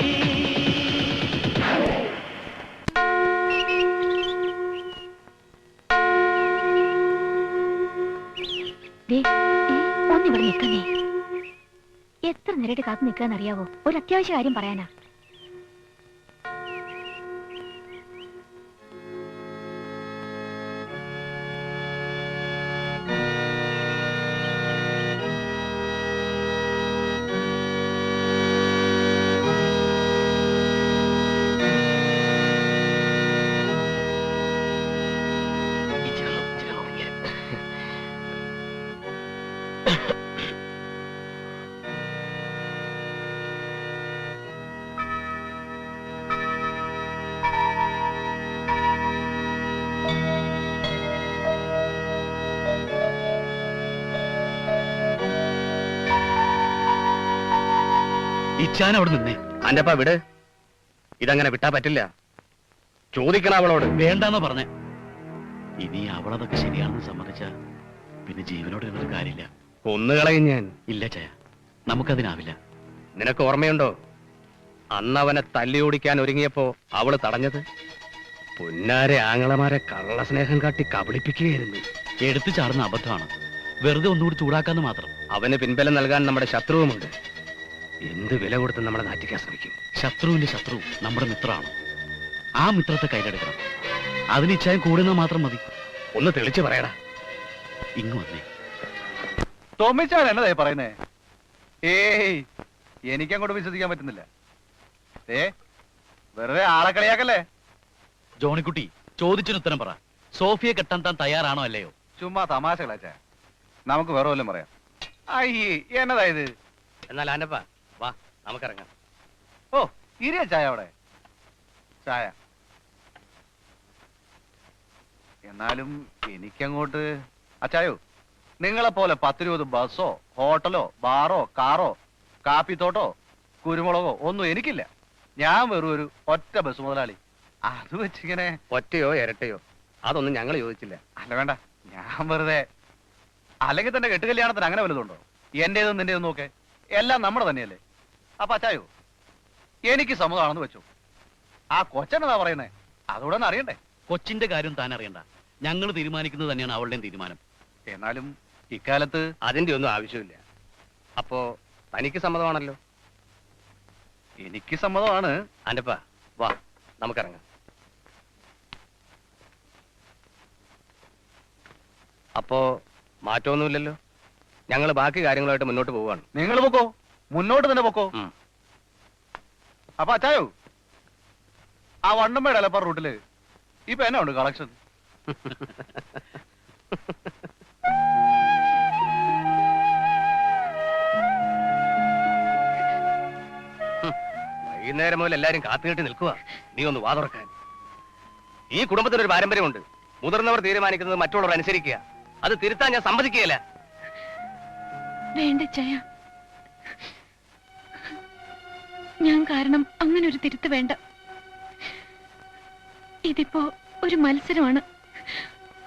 [SPEAKER 7] ഒന്നിവിടെ നിൽക്കുന്നേ. എത്ര നേരിട്ട് കാത്തു നിൽക്കാന്നറിയാവോ? ഒരു അത്യാവശ്യ കാര്യം പറയാനാ.
[SPEAKER 10] ഇച്ചാൻ അവിടെ നിന്നേ.
[SPEAKER 3] അന്റെപ്പാ വിട്, ഇതങ്ങനെ വിട്ടാ പറ്റില്ല. ചോദിക്കണം അവളോട്.
[SPEAKER 10] വേണ്ടെന്നാ പറഞ്ഞേ. ഇനി അവളതൊക്കെ ശരിയാണെന്ന് സമ്മതിച്ച പിന്നെ ജീവനോട് ഇരുന്നൊരു കാര്യമില്ല.
[SPEAKER 3] കൊന്നുകളയും ഞാൻ.
[SPEAKER 10] ഇല്ല ചായ, നമുക്കതിനാവില്ല.
[SPEAKER 3] നിനക്ക് ഓർമ്മയുണ്ടോ അന്ന് അവനെ തല്ലി ഓടിക്കാൻ ഒരുങ്ങിയപ്പോ അവള് തടഞ്ഞത്? പുന്നാരെ ആങ്ങളമാരെ കള്ളസ്നേഹം കാട്ടി കബളിപ്പിക്കുകയായിരുന്നു.
[SPEAKER 10] എടുത്തു ചാടുന്ന അബദ്ധമാണ്. വെറുതെ ഒന്നുകൂടി ചൂടാക്കാന്ന് മാത്രം.
[SPEAKER 3] അവന് പിൻബലം നൽകാൻ നമ്മുടെ ശത്രുവുമുണ്ട്. എന്ത് വില കൊടുത്ത് നമ്മളെ നാറ്റിക്കാൻ ശ്രമിക്കും.
[SPEAKER 10] ശത്രുവിന്റെ ശത്രു നമ്മുടെ മിത്രമാണ്. ആ മിത്രത്തെ കയ്യിലെടുക്കണം. അതിന് ഇച്ഛായം കൂടുന്നത് മാത്രം മതി.
[SPEAKER 3] ഒന്ന് തെളിച്ച് പറയടാ.
[SPEAKER 10] ഇങ്ങ് വന്നേ.
[SPEAKER 11] തോമിച്ചാൻ എന്നതാ പറയുന്നേ? ഏയ്, എനിക്കങ്ങോട്ട് വിശ്വസിക്കാൻ പറ്റുന്നില്ല. വെറുതെ ആളെ കളിയാക്കല്ലേ.
[SPEAKER 10] ജോണിക്കുട്ടി, ചോദിച്ചൊരു ഉത്തരം പറ. സോഫിയെ കെട്ടാൻ താൻ തയ്യാറാണോ അല്ലയോ?
[SPEAKER 11] ചുമ്മാ തമാശകളാച്ചാ. നമുക്ക് വേറെ വല്ലതും പറയാം. അയ്യേ, എന്നതാ ഇത്?
[SPEAKER 3] എന്നാൽ ആനപ്പാ വാ, നമുക്കിറങ്ങാം.
[SPEAKER 11] ഓ, ഇരിയ ചായ അവിടെ. ചായ. എന്നാലും എനിക്കങ്ങോട്ട് അച്ചായോ, നിങ്ങളെപ്പോലെ 10-20 ബസ്സോ ഹോട്ടലോ ബാറോ കാറോ കാപ്പിത്തോട്ടോ കുരുമുളകോ ഒന്നും എനിക്കില്ല. ഞാൻ വെറും ഒരു ഒറ്റ ബസ് മുതലാളി. അത് വെച്ചിങ്ങനെ
[SPEAKER 3] ഒറ്റയോ ഇരട്ടയോ അതൊന്നും ഞങ്ങൾ ചോദിച്ചില്ല.
[SPEAKER 11] അല്ല വേണ്ട, ഞാൻ വെറുതെ. അല്ലെങ്കിൽ തന്നെ കെട്ടുകല്യാണത്തിന് അങ്ങനെ വലുതുണ്ടോ? എന്റേതും നിന്റേതും നോക്കെ എല്ലാം നമ്മുടെ തന്നെയല്ലേ. അപ്പൊ അച്ചായോ, എനിക്ക് സമ്മതമാണെന്ന് വെച്ചു. ആ കൊച്ചനെന്താ പറയുന്നേ? അതുകൂടെ ഒന്ന് അറിയണ്ടേ.
[SPEAKER 10] കൊച്ചിന്റെ കാര്യം താൻ അറിയണ്ട. ഞങ്ങൾ തീരുമാനിക്കുന്നത് തന്നെയാണ് അവളുടെയും തീരുമാനം.
[SPEAKER 11] എന്നാലും ഇക്കാലത്ത്
[SPEAKER 3] അതിന്റെ ഒന്നും ആവശ്യമില്ല. അപ്പോ തനിക്ക് സമ്മതമാണല്ലോ?
[SPEAKER 11] എനിക്ക് സമ്മതമാണ്.
[SPEAKER 3] ആന്റപ്പാ വാ, നമുക്കിറങ്ങാം. അപ്പോ മാറ്റമൊന്നുമില്ലല്ലോ. ഞങ്ങൾ ബാക്കി കാര്യങ്ങളുമായിട്ട് മുന്നോട്ട് പോവുകയാണ്.
[SPEAKER 11] നിങ്ങൾ പൊക്കോ, മുന്നോട്ട് തന്നെ പൊക്കോ. അപ്പൊ അച്ചായോ ആ വണ്ണമ്മയുടെ എലപ്പാറ റൂട്ടില് ഇപ്പൊ എന്നാ ഉണ്ട് കളക്ഷൻ?
[SPEAKER 3] വൈകുന്നേരം മുതൽ എല്ലാരും കാത്തുകെട്ടി നിൽക്കുക. നീ ഒന്ന് വാ തുറക്കാൻ. ഈ കുടുംബത്തിനൊരു പാരമ്പര്യമുണ്ട്. മുതിർന്നവർ തീരുമാനിക്കുന്നത് മറ്റുള്ളവർ അനുസരിക്കുക. അത് തിരുത്താൻ ഞാൻ സമ്മതിക്കുകയില്ല.
[SPEAKER 7] വേണ്ട ചയ, ഞാൻ കാരണം അങ്ങനെ ഒരു തിരുത്ത് വേണ്ട. ഇതിപ്പോ ഒരു മത്സരമാണ്.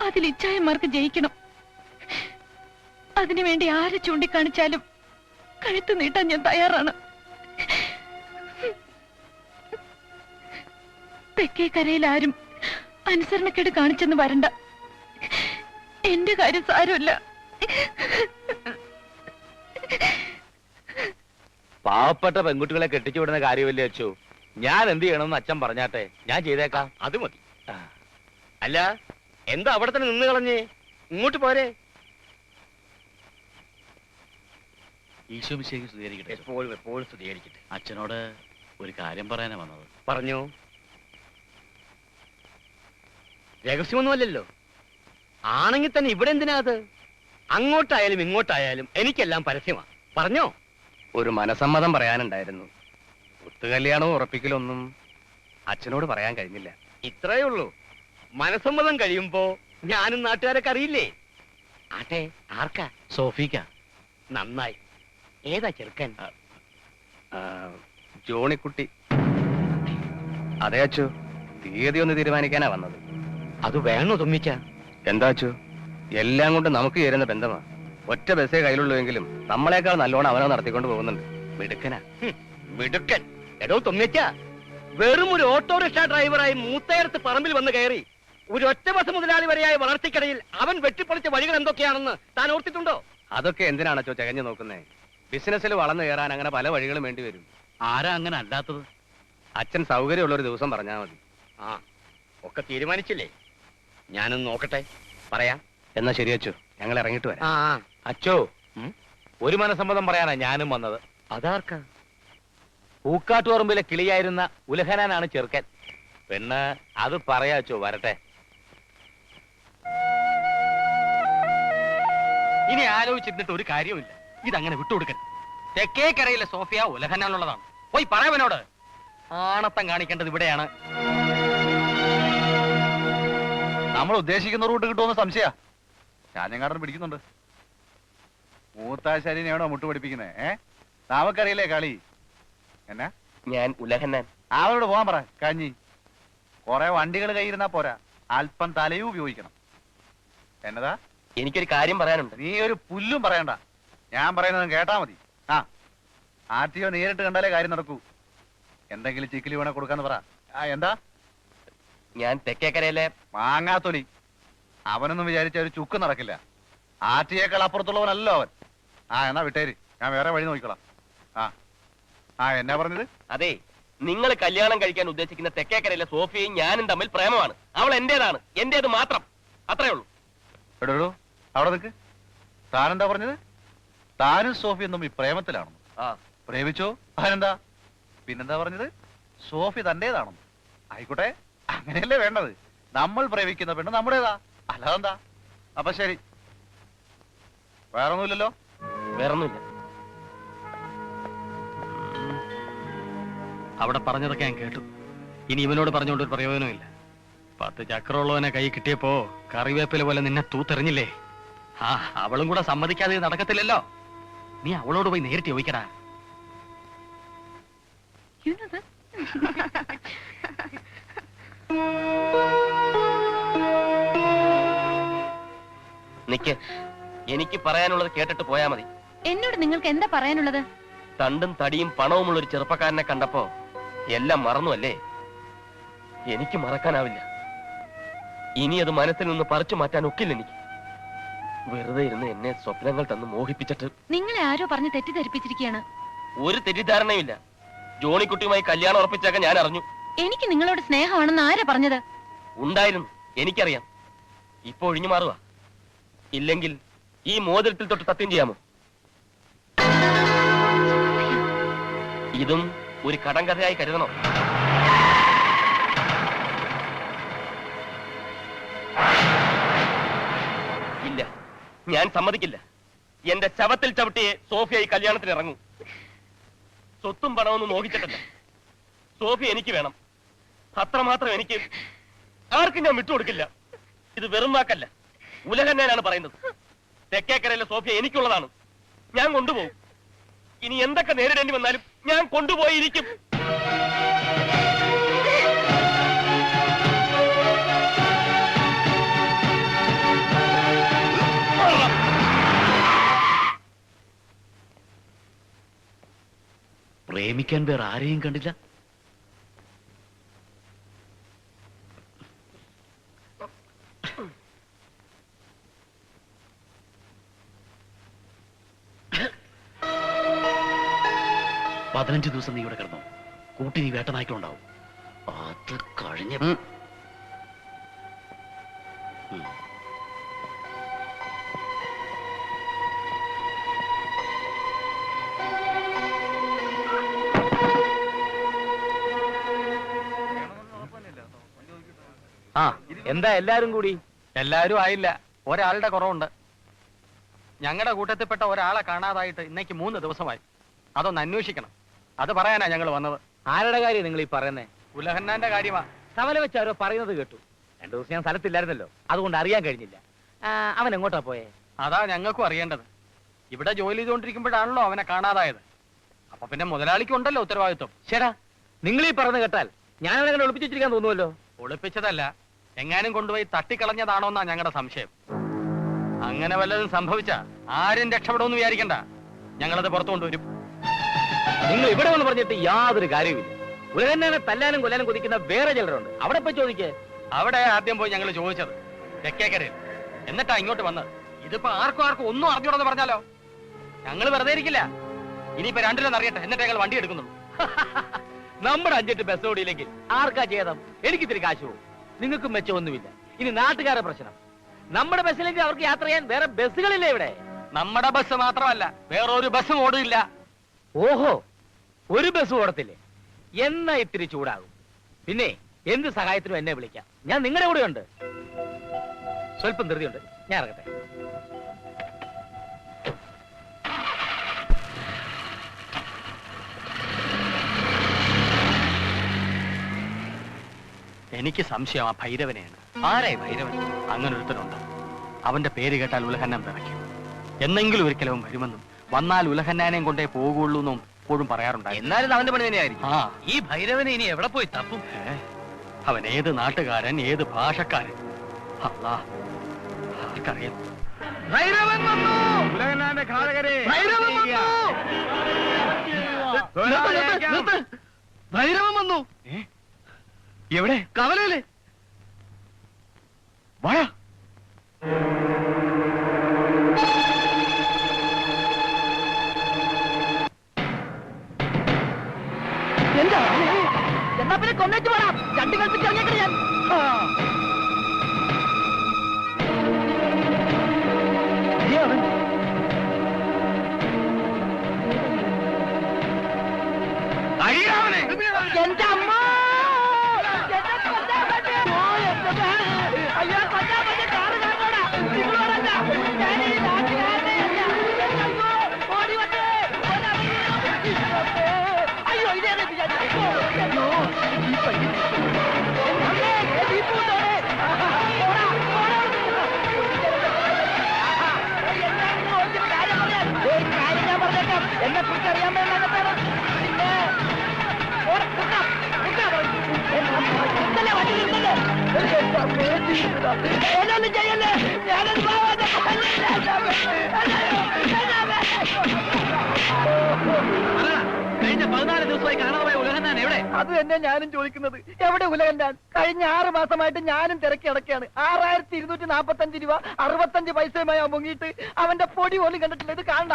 [SPEAKER 7] അതിൽ ഇച്ഛായന്മാർക്ക് ജയിക്കണം. അതിനുവേണ്ടി ആരെ ചൂണ്ടിക്കാണിച്ചാലും കഴുത്ത് നീട്ടാൻ ഞാൻ തയ്യാറാണ്. തെക്കേ കരയിൽ ആരും അനുസരണക്കേട് കാണിച്ചെന്ന് വരണ്ട. എന്റെ കാര്യം സാരമില്ല.
[SPEAKER 1] പാവപ്പെട്ട പെൺകുട്ടികളെ കെട്ടിച്ചു വിടുന്ന കാര്യമല്ലേ അച്ചു? ഞാൻ എന്ത് ചെയ്യണമെന്ന് അച്ഛൻ പറഞ്ഞാട്ടെ, ഞാൻ ചെയ്തേക്കാം.
[SPEAKER 3] അത് മതി. അല്ല, എന്താ അവിടെ തന്നെ നിന്ന് കളഞ്ഞേ? ഇങ്ങോട്ട് പോരെ.
[SPEAKER 10] ഈശോ മിശിഹായ്ക്ക് സ്തുതിയായിരിക്കട്ടെ.
[SPEAKER 3] എപ്പോഴും എപ്പോഴും സ്തുതിയായിരിക്കട്ടെ.
[SPEAKER 10] അച്ഛനോട് ഒരു കാര്യം പറയാനാ വന്നത്.
[SPEAKER 3] പറഞ്ഞു. രഹസ്യമൊന്നുമല്ലല്ലോ. ആണെങ്കിൽ തന്നെ ഇവിടെ എന്തിനാ അത്? അങ്ങോട്ടായാലും ഇങ്ങോട്ടായാലും എനിക്കെല്ലാം പരസ്യമാ. പറഞ്ഞോ. ഒരു മനസമ്മതം പറയാനുണ്ടായിരുന്നു. ഒത്തുകല്യാണവും ഉറപ്പിക്കലൊന്നും അച്ഛനോട് പറയാൻ കഴിഞ്ഞില്ല. ഇത്രയേ ഉള്ളൂ. മനസമ്മതം കഴിയുമ്പോ ഞാനും നാട്ടുകാരൊക്കെ അറിയില്ലേ. ആട്ടെ, ആർക്കാ?
[SPEAKER 10] സോഫിക്ക.
[SPEAKER 3] നന്നായി. ഏതാ ചെറുക്കൻ? ജോണിക്കുട്ടി. അതെ അച്ചു, തീയതി ഒന്ന് തീരുമാനിക്കാനാ വന്നത്. അത് വേണോ തുമ്മിച്ച? എന്താ അച്ചു, എല്ലാം കൊണ്ട് നമുക്ക് ചേരുന്ന ബന്ധമാ. ഒറ്റ ബസ്സേ കയ്യിലുള്ളൂവെങ്കിലും നമ്മളെക്കാൾ നല്ലോണം അവനെ നടത്തിക്കൊണ്ട് പോകുന്നുണ്ട്. മിടുക്കനാ. മിടുക്കൻ. എടോ തുമ്മിച്ച, വെറും ഒരു ഓട്ടോറിക്ഷ ഡ്രൈവറായി മൂത്തേർത്ത് പറമ്പിൽ വന്ന് കയറി ഒരു ഒറ്റ ബസ് മുതലാളി വരെയായ വളർച്ചയ്ക്കിടയിൽ അവൻ വെട്ടിപ്പൊളിച്ച വഴികൾ എന്തൊക്കെയാണെന്ന് താൻ ഓർത്തിട്ടുണ്ടോ? അതൊക്കെ എന്തിനാണോ ചകഞ്ഞു നോക്കുന്നേ? ബിസിനസ്സിൽ വളർന്നു കയറാൻ അങ്ങനെ പല വഴികളും വേണ്ടി വരും.
[SPEAKER 10] ആരാ അങ്ങനെ അല്ലാത്തത്?
[SPEAKER 3] അച്ഛൻ സൗകര്യമുള്ള ഒരു ദിവസം പറഞ്ഞാൽ മതി. ആ, ഒക്കെ തീരുമാനിച്ചില്ലേ? ഞാനൊന്ന് നോക്കട്ടെ, പറയാം. എന്നാ ശരി അച്ചു, ഞങ്ങൾ ഇറങ്ങിട്ട് വരാം.
[SPEAKER 1] അച്ചോ, ഒരു മനസമ്മതം പറയാനാ ഞാനും വന്നത്.
[SPEAKER 3] അതാർക്കാ?
[SPEAKER 1] പൂക്കാട്ടുപറമ്പിലെ കിളിയായിരുന്ന ഉലഹനാനാണ് ചെറുക്കൻ. പെണ്ണ് അത് പറയാച്ചോ, വരട്ടെ.
[SPEAKER 4] ഇനി ആലോചിച്ചിരുന്നിട്ട് ഒരു കാര്യവുമില്ല. ഇതങ്ങനെ വിട്ടുകൊടുക്കൻ. തെക്കേക്കരയിലെ സോഫിയ ഉലഹനാനുള്ളതാണ്. പോയി പറയാവനോട്. ആണത്തം കാണിക്കേണ്ടത് ഇവിടെയാണ്.
[SPEAKER 11] നമ്മൾ ഉദ്ദേശിക്കുന്ന റൂട്ട് കിട്ടുമെന്ന് സംശയ. കാഞ്ഞങ്ങാടൻ പിടിക്കുന്നുണ്ട്. മൂത്താശാലിനെയാണോ മുട്ട് പഠിപ്പിക്കുന്നേ? നമുക്കറിയില്ലേ കളി. എന്നാ
[SPEAKER 2] ഞാൻ ഉലഹന്നാൻ.
[SPEAKER 11] അവരോട് പോകാൻ പറ. കഞ്ഞി കൊറേ വണ്ടികൾ കയ്യിരുന്നാ പോരാ, അല്പം തലയും ഉപയോഗിക്കണം. എന്നതാ?
[SPEAKER 2] എനിക്കൊരു കാര്യം പറയാനുണ്ട്.
[SPEAKER 11] നീ ഒരു പുല്ലും പറയണ്ട. ഞാൻ പറയുന്നത് കേട്ടാ മതി. ആർട്ടിയോ നേരിട്ട് കണ്ടാലേ കാര്യം നടക്കൂ. എന്തെങ്കിലും ചിക്കിലി വേണേ കൊടുക്കാന്ന് പറ. എന്താ?
[SPEAKER 2] ഞാൻ തെക്കേക്കരയിലെ
[SPEAKER 11] മാങ്ങാത്തൊലി. അവനൊന്നും വിചാരിച്ച ഒരു ചുക്ക് നടക്കില്ല. ആർട്ടിയേക്കാൾ അപ്പുറത്തുള്ളവനല്ലോ അവൻ. എന്നാ വിട്ടേര്, ഞാൻ വേറെ വഴി നോക്കിക്കോളാം. എന്നാ പറഞ്ഞത്?
[SPEAKER 2] അതെ, നിങ്ങൾ കല്യാണം കഴിക്കാൻ ഉദ്ദേശിക്കുന്ന തെക്കേക്കരയിലെ സോഫിയയും ഞാനും തമ്മിൽ പ്രേമമാണ്. അവൾ എന്റേതാണ്, എന്റേത് മാത്രം. അത്രേ ഉള്ളൂ.
[SPEAKER 11] എടോ, അവിടെ നിൽക്ക്. താനെന്താ പറഞ്ഞത്? താനും സോഫിയും തമ്മിൽ പ്രേമത്തിലാണെന്ന്. പ്രേമിച്ചോ? അതിനെന്താ? പിന്നെന്താ പറഞ്ഞത്? സോഫി തന്റേതാണെന്ന്. ആയിക്കോട്ടെ, അങ്ങനെയല്ലേ വേണ്ടത്. നമ്മൾ പ്രേമിക്കുന്ന പെണ്ണ് നമ്മുടേതാ, അല്ലാതെന്താ? അപ്പൊ ശരി, വേറൊന്നുമില്ലല്ലോ?
[SPEAKER 2] വേറൊന്നുമില്ല.
[SPEAKER 4] അവിടെ പറഞ്ഞതൊക്കെ ഞാൻ കേട്ടു. ഇനി ഇവനോട് പറഞ്ഞുകൊണ്ട് ഒരു പ്രയോജനമില്ല. 10 ചക്രമുള്ളവനെ കൈ കിട്ടിയപ്പോ കറിവേപ്പില പോലെ നിന്നെ തൂത്തെറിഞ്ഞില്ലേ? അവളും കൂടെ സമ്മതിക്കാതെ ഇത് നടക്കത്തില്ലല്ലോ. നീ അവളോട് പോയി നേരിട്ട് ചോദിക്കടാ.
[SPEAKER 2] നിക്ക്, എനിക്ക് പറയാനുള്ളത് കേട്ടിട്ട് പോയാ മതി.
[SPEAKER 7] എന്നോട് നിങ്ങൾക്ക് എന്താ പറയാനുള്ളത്?
[SPEAKER 2] തണ്ടും തടിയും പണവുമുള്ള ഒരു ചെറുപ്പക്കാരനെ കണ്ടപ്പോ എല്ലാം മറന്നു അല്ലേ? എനിക്ക് മറക്കാനാവില്ല. ഇനി അത് മനസ്സിൽ നിന്ന് പറിച്ചു മാറ്റാൻ ഒക്കില്ല എനിക്ക്. വെറുതെ ഇരുന്ന് എന്നെ സ്വപ്നങ്ങൾ തന്ന് മോഹിപ്പിച്ചിട്ട്.
[SPEAKER 7] നിങ്ങളെ ആരോ പറഞ്ഞ് തെറ്റിദ്ധരിപ്പിച്ചിരിക്കുകയാണ്.
[SPEAKER 2] ഒരു തെറ്റിദ്ധാരണയുമില്ല. ജോണിക്കുട്ടിയുമായി കല്യാണം ഉറപ്പിച്ചൊക്കെ ഞാൻ അറിഞ്ഞു.
[SPEAKER 7] എനിക്ക് നിങ്ങളോട് സ്നേഹമാണെന്ന് ആരാ പറഞ്ഞത്?
[SPEAKER 2] ഉണ്ടായിരുന്നു, എനിക്കറിയാം. ഇപ്പൊ ഒഴിഞ്ഞു മാറുക. ഇല്ലെങ്കിൽ ഈ മോതിരത്തിൽ തൊട്ട് സത്യം ചെയ്യാമോ? ഇതും ഒരു കടങ്കഥയായി കരുതണോ? ഇല്ല, ഞാൻ സമ്മതിക്കില്ല. എന്റെ ശവത്തിൽ ചവിട്ടിയെ സോഫിയ ഈ കല്യാണത്തിന് ഇറങ്ങും. സ്വത്തും പണമൊന്നും നോക്കിച്ചിട്ടല്ല. സോഫിയ എനിക്ക് വേണം, അത്രമാത്രം. എനിക്ക് ആർക്കും ഞാൻ വിട്ടുകൊടുക്കില്ല. ഇത് വെറും വാക്കല്ല, ഉലകന്നാനാണ് പറയുന്നത്. തെക്കേക്കരയിലെ സോഫിയ എനിക്കുള്ളതാണ്. ഞാൻ കൊണ്ടുപോകും. ഇനി എന്തൊക്കെ നേരിടേണ്ടി വന്നാലും ഞാൻ കൊണ്ടുപോയിരിക്കും.
[SPEAKER 10] പ്രേമിക്കാൻ വേറെ ആരെയും കണ്ടില്ല. പതിനഞ്ച് ദിവസം നീ ഇവിടെ കിടന്നു. കൂട്ടി നീ വേട്ടനായ്ക്കളുണ്ടാവും. അത് കഴിഞ്ഞ
[SPEAKER 1] ആ എന്താ എല്ലാരും കൂടി?
[SPEAKER 4] എല്ലാരും ആയില്ല, ഒരാളുടെ കുറവുണ്ട്. ഞങ്ങളുടെ കൂട്ടത്തിൽപ്പെട്ട ഒരാളെ കാണാതായിട്ട് ഇന്നേക്ക് 3 ദിവസമായി. അതൊന്ന് അന്വേഷിക്കണം. അത് പറയാനാ ഞങ്ങൾ വന്നത്.
[SPEAKER 1] ആരുടെ കാര്യം നിങ്ങൾ ഈ പറയുന്നേ?
[SPEAKER 4] ഉലഹന്നാന്റെ കാര്യമാ.
[SPEAKER 1] കവല വെച്ച് ആരോ പറയുന്നത് കേട്ടു. 2 ദിവസം ഞാൻ സ്ഥലത്തില്ലായിരുന്നല്ലോ, അതുകൊണ്ട് അറിയാൻ കഴിഞ്ഞില്ല. അവൻ എങ്ങോട്ടാ പോയേ?
[SPEAKER 4] അതാ ഞങ്ങൾക്കും അറിയേണ്ടത്. ഇവിടെ ജോലി ചെയ്തുകൊണ്ടിരിക്കുമ്പോഴാണല്ലോ അവനെ കാണാതായത്. അപ്പൊ പിന്നെ മുതലാളിക്ക് ഉണ്ടല്ലോ ഉത്തരവാദിത്വം.
[SPEAKER 1] ചേടാ, നിങ്ങൾ ഈ പറഞ്ഞു കേട്ടാൽ ഞാൻ അവനെ അങ്ങനെ ഒളിപ്പിച്ചു വെച്ചിരിക്കാൻ തോന്നുമല്ലോ.
[SPEAKER 4] ഒളിപ്പിച്ചതല്ല, എങ്ങാനും കൊണ്ടുപോയി തട്ടിക്കളഞ്ഞതാണോ എന്നാ ഞങ്ങളുടെ സംശയം. അങ്ങനെ വല്ലതും സംഭവിച്ച ആരും രക്ഷപ്പെടുമെന്ന് വിചാരിക്കണ്ട. ഞങ്ങളത് പുറത്തു കൊണ്ടുവരും.
[SPEAKER 1] നിങ്ങൾ ഇവിടെ വന്ന് പറഞ്ഞിട്ട് യാതൊരു കാര്യവുമില്ല. ഉലകന്നാനെ തല്ലാനും കൊല്ലാനും കൊതിക്കുന്ന വേറെ ചിലരുണ്ട്. അവിടെ പോയി ചോദിക്കേ.
[SPEAKER 4] അവിടെ ആദ്യം പോയി ഞങ്ങൾ ചോദിച്ചത് തെക്കേക്കരയിൽ. എന്നിട്ടാ ഇങ്ങോട്ട് വന്നത്. ഇതിപ്പോ ആർക്കും ഒന്നും അറിഞ്ഞൂടെന്ന് പറഞ്ഞാലോ? ഞങ്ങൾ വെറുതെ ഇരിക്കില്ല. ഇനിയിപ്പോ 2 അറിയട്ടെ, എന്നിട്ട് ഞങ്ങൾ വണ്ടി എടുക്കുന്നുള്ളൂ.
[SPEAKER 1] നമ്മുടെ 5-8 ബസ് ഓടിയില്ലെങ്കിൽ ആർക്കാ ചെയ്തം? എനിക്ക് ഇത്തിരി കാശ് പോകും, നിങ്ങൾക്കും മെച്ചമൊന്നുമില്ല. ഇനി നാട്ടുകാരുടെ പ്രശ്നം. നമ്മുടെ ബസ്സിലെങ്കിൽ അവർക്ക് യാത്ര ചെയ്യാൻ വേറെ ബസ്സുകളില്ലേ ഇവിടെ?
[SPEAKER 4] നമ്മുടെ ബസ് മാത്രമല്ല, വേറൊരു ബസ്സും ഓടില്ല.
[SPEAKER 1] ഓഹോ, ഒരു ബസ് ഓടത്തില്ലേ? എന്നാ ഇത്തിരി ചൂടാകും. പിന്നെ എന്ത് സഹായത്തിനും എന്നെ വിളിക്കാം. ഞാൻ നിങ്ങളുടെ കൂടെ ഉണ്ട്. സ്വല്പം ധൃതിയുണ്ട്, ഞാൻ ഇറങ്ങട്ടെ.
[SPEAKER 4] എനിക്ക് സംശയം ആ ഭൈരവനെയാണ്. ആരായി ഭൈരവൻ? അങ്ങനെ ഒരുത്തനുണ്ട്. അവന്റെ പേര് കേട്ടാൽ ഉലഹന്നാൻ പിറയ്ക്കും. എന്നെങ്കിലും ഒരിക്കലും അവൻ വരുമെന്നും വന്നാൽ ഉലഹന്നാനെയും കൊണ്ടേ പോകുള്ളൂ എന്നും എപ്പോഴും പറയാറുണ്ടായിരുന്നു.
[SPEAKER 5] എന്നാലും അവന്റെ പണി തന്നെയായിരിക്കും.
[SPEAKER 4] ഈ ഭൈരവനെ ഇനി എവിടെ പോയി തപ്പും? അവൻ ഏത് നാട്ടുകാരൻ, ഏത് ഭാഷക്കാരൻ, അല്ലാ ആർക്കറിയാം.
[SPEAKER 1] ഭൈരവൻ വന്നു! ഉലകന്നാന്റെ ഘാതകരെ! ഭൈരവൻ വന്നു!
[SPEAKER 4] ഭൈരവൻ വന്നു! എവിടെ? കവലയിലെ വാഴ.
[SPEAKER 9] എന്നാ പിന്നെ കൊന്നേറ്റ് പോരാം. 2 കൽപ്പിച്ച് ഇറങ്ങിയേക്കണ ഞാൻ. എന്റെ അമ്മ! അയ്യോ, കൊല്ലാൻ പറ്റിയ കാറ് കാണോടാ. നിങ്ങൾ പറഞ്ഞ ഞാൻ ഈ നാട്ടുകാരനെ അല്ല. ഓടി വന്നേ. അയ്യോ, ഇതേറെ വിചാരിച്ചു. അയ്യോ, ഈ പയ്യൻ എന്നെ കുറിച്ച് അറിയാൻ വേണ്ടാണ്. പിന്നെ എന്നൊന്നും ചെയ്യല്ലേ. ഞാനൊരു
[SPEAKER 1] കഴിഞ്ഞ 14 ദിവസമായി കാണാതെ ഉലകന്നാൻ എവിടെ?
[SPEAKER 9] അത് തന്നെ ഞാനും ചോദിക്കുന്നത്. എവിടെ ഉലകന്നാൻ? കഴിഞ്ഞ 6 മാസമായിട്ട് ഞാനും തിരക്കി അടക്കുകയാണ്. 6245 രൂപ 65 പൈസയുമായി മുങ്ങിയിട്ട് അവന്റെ പൊടി പോലും കണ്ടിട്ടില്ല. ഇത് കാണണ്ട,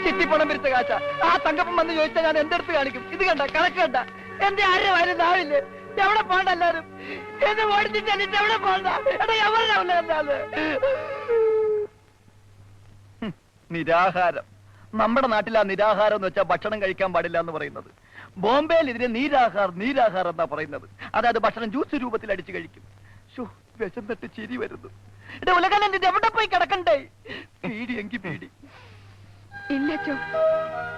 [SPEAKER 9] ചിട്ടിപ്പണം പിരിച്ച കാശ. ആ തങ്കപ്പം വന്ന് ചോദിച്ചാൽ ഞാൻ എന്തെടുത്ത് കാണിക്കും? ഇത് കണ്ട, കണക്ക് കണ്ട. എന്റെ ആരും ആരും നാവില്ലേ? എവിടെ പോണ്ട? എല്ലാരും എന്നെ ഓടിച്ചിട്ട് എന്നിട്ട് എവിടെ പോണ്ട? എടാ, എവിടെ ഉലകന്നാല്? നിരാഹാരം. നമ്മുടെ നാട്ടിൽ ആ നിരാഹാരം എന്ന് വെച്ചാൽ ഭക്ഷണം കഴിക്കാൻ പാടില്ല എന്ന് പറയുന്നത്. ബോംബെയിൽ ഇതിനെ നീരാഹാർ എന്നാ പറയുന്നത്. അതായത് ഭക്ഷണം ജ്യൂസ് രൂപത്തിൽ അടിച്ചു കഴിക്കും. വിശന്നിട്ട് ചിരി വരുന്നു. ഉലകലന്റെ എവിടെ പോയി കിടക്കണ്ടേ? പീടി എങ്കി പീടി.
[SPEAKER 6] ഇല്ലച്ചോ,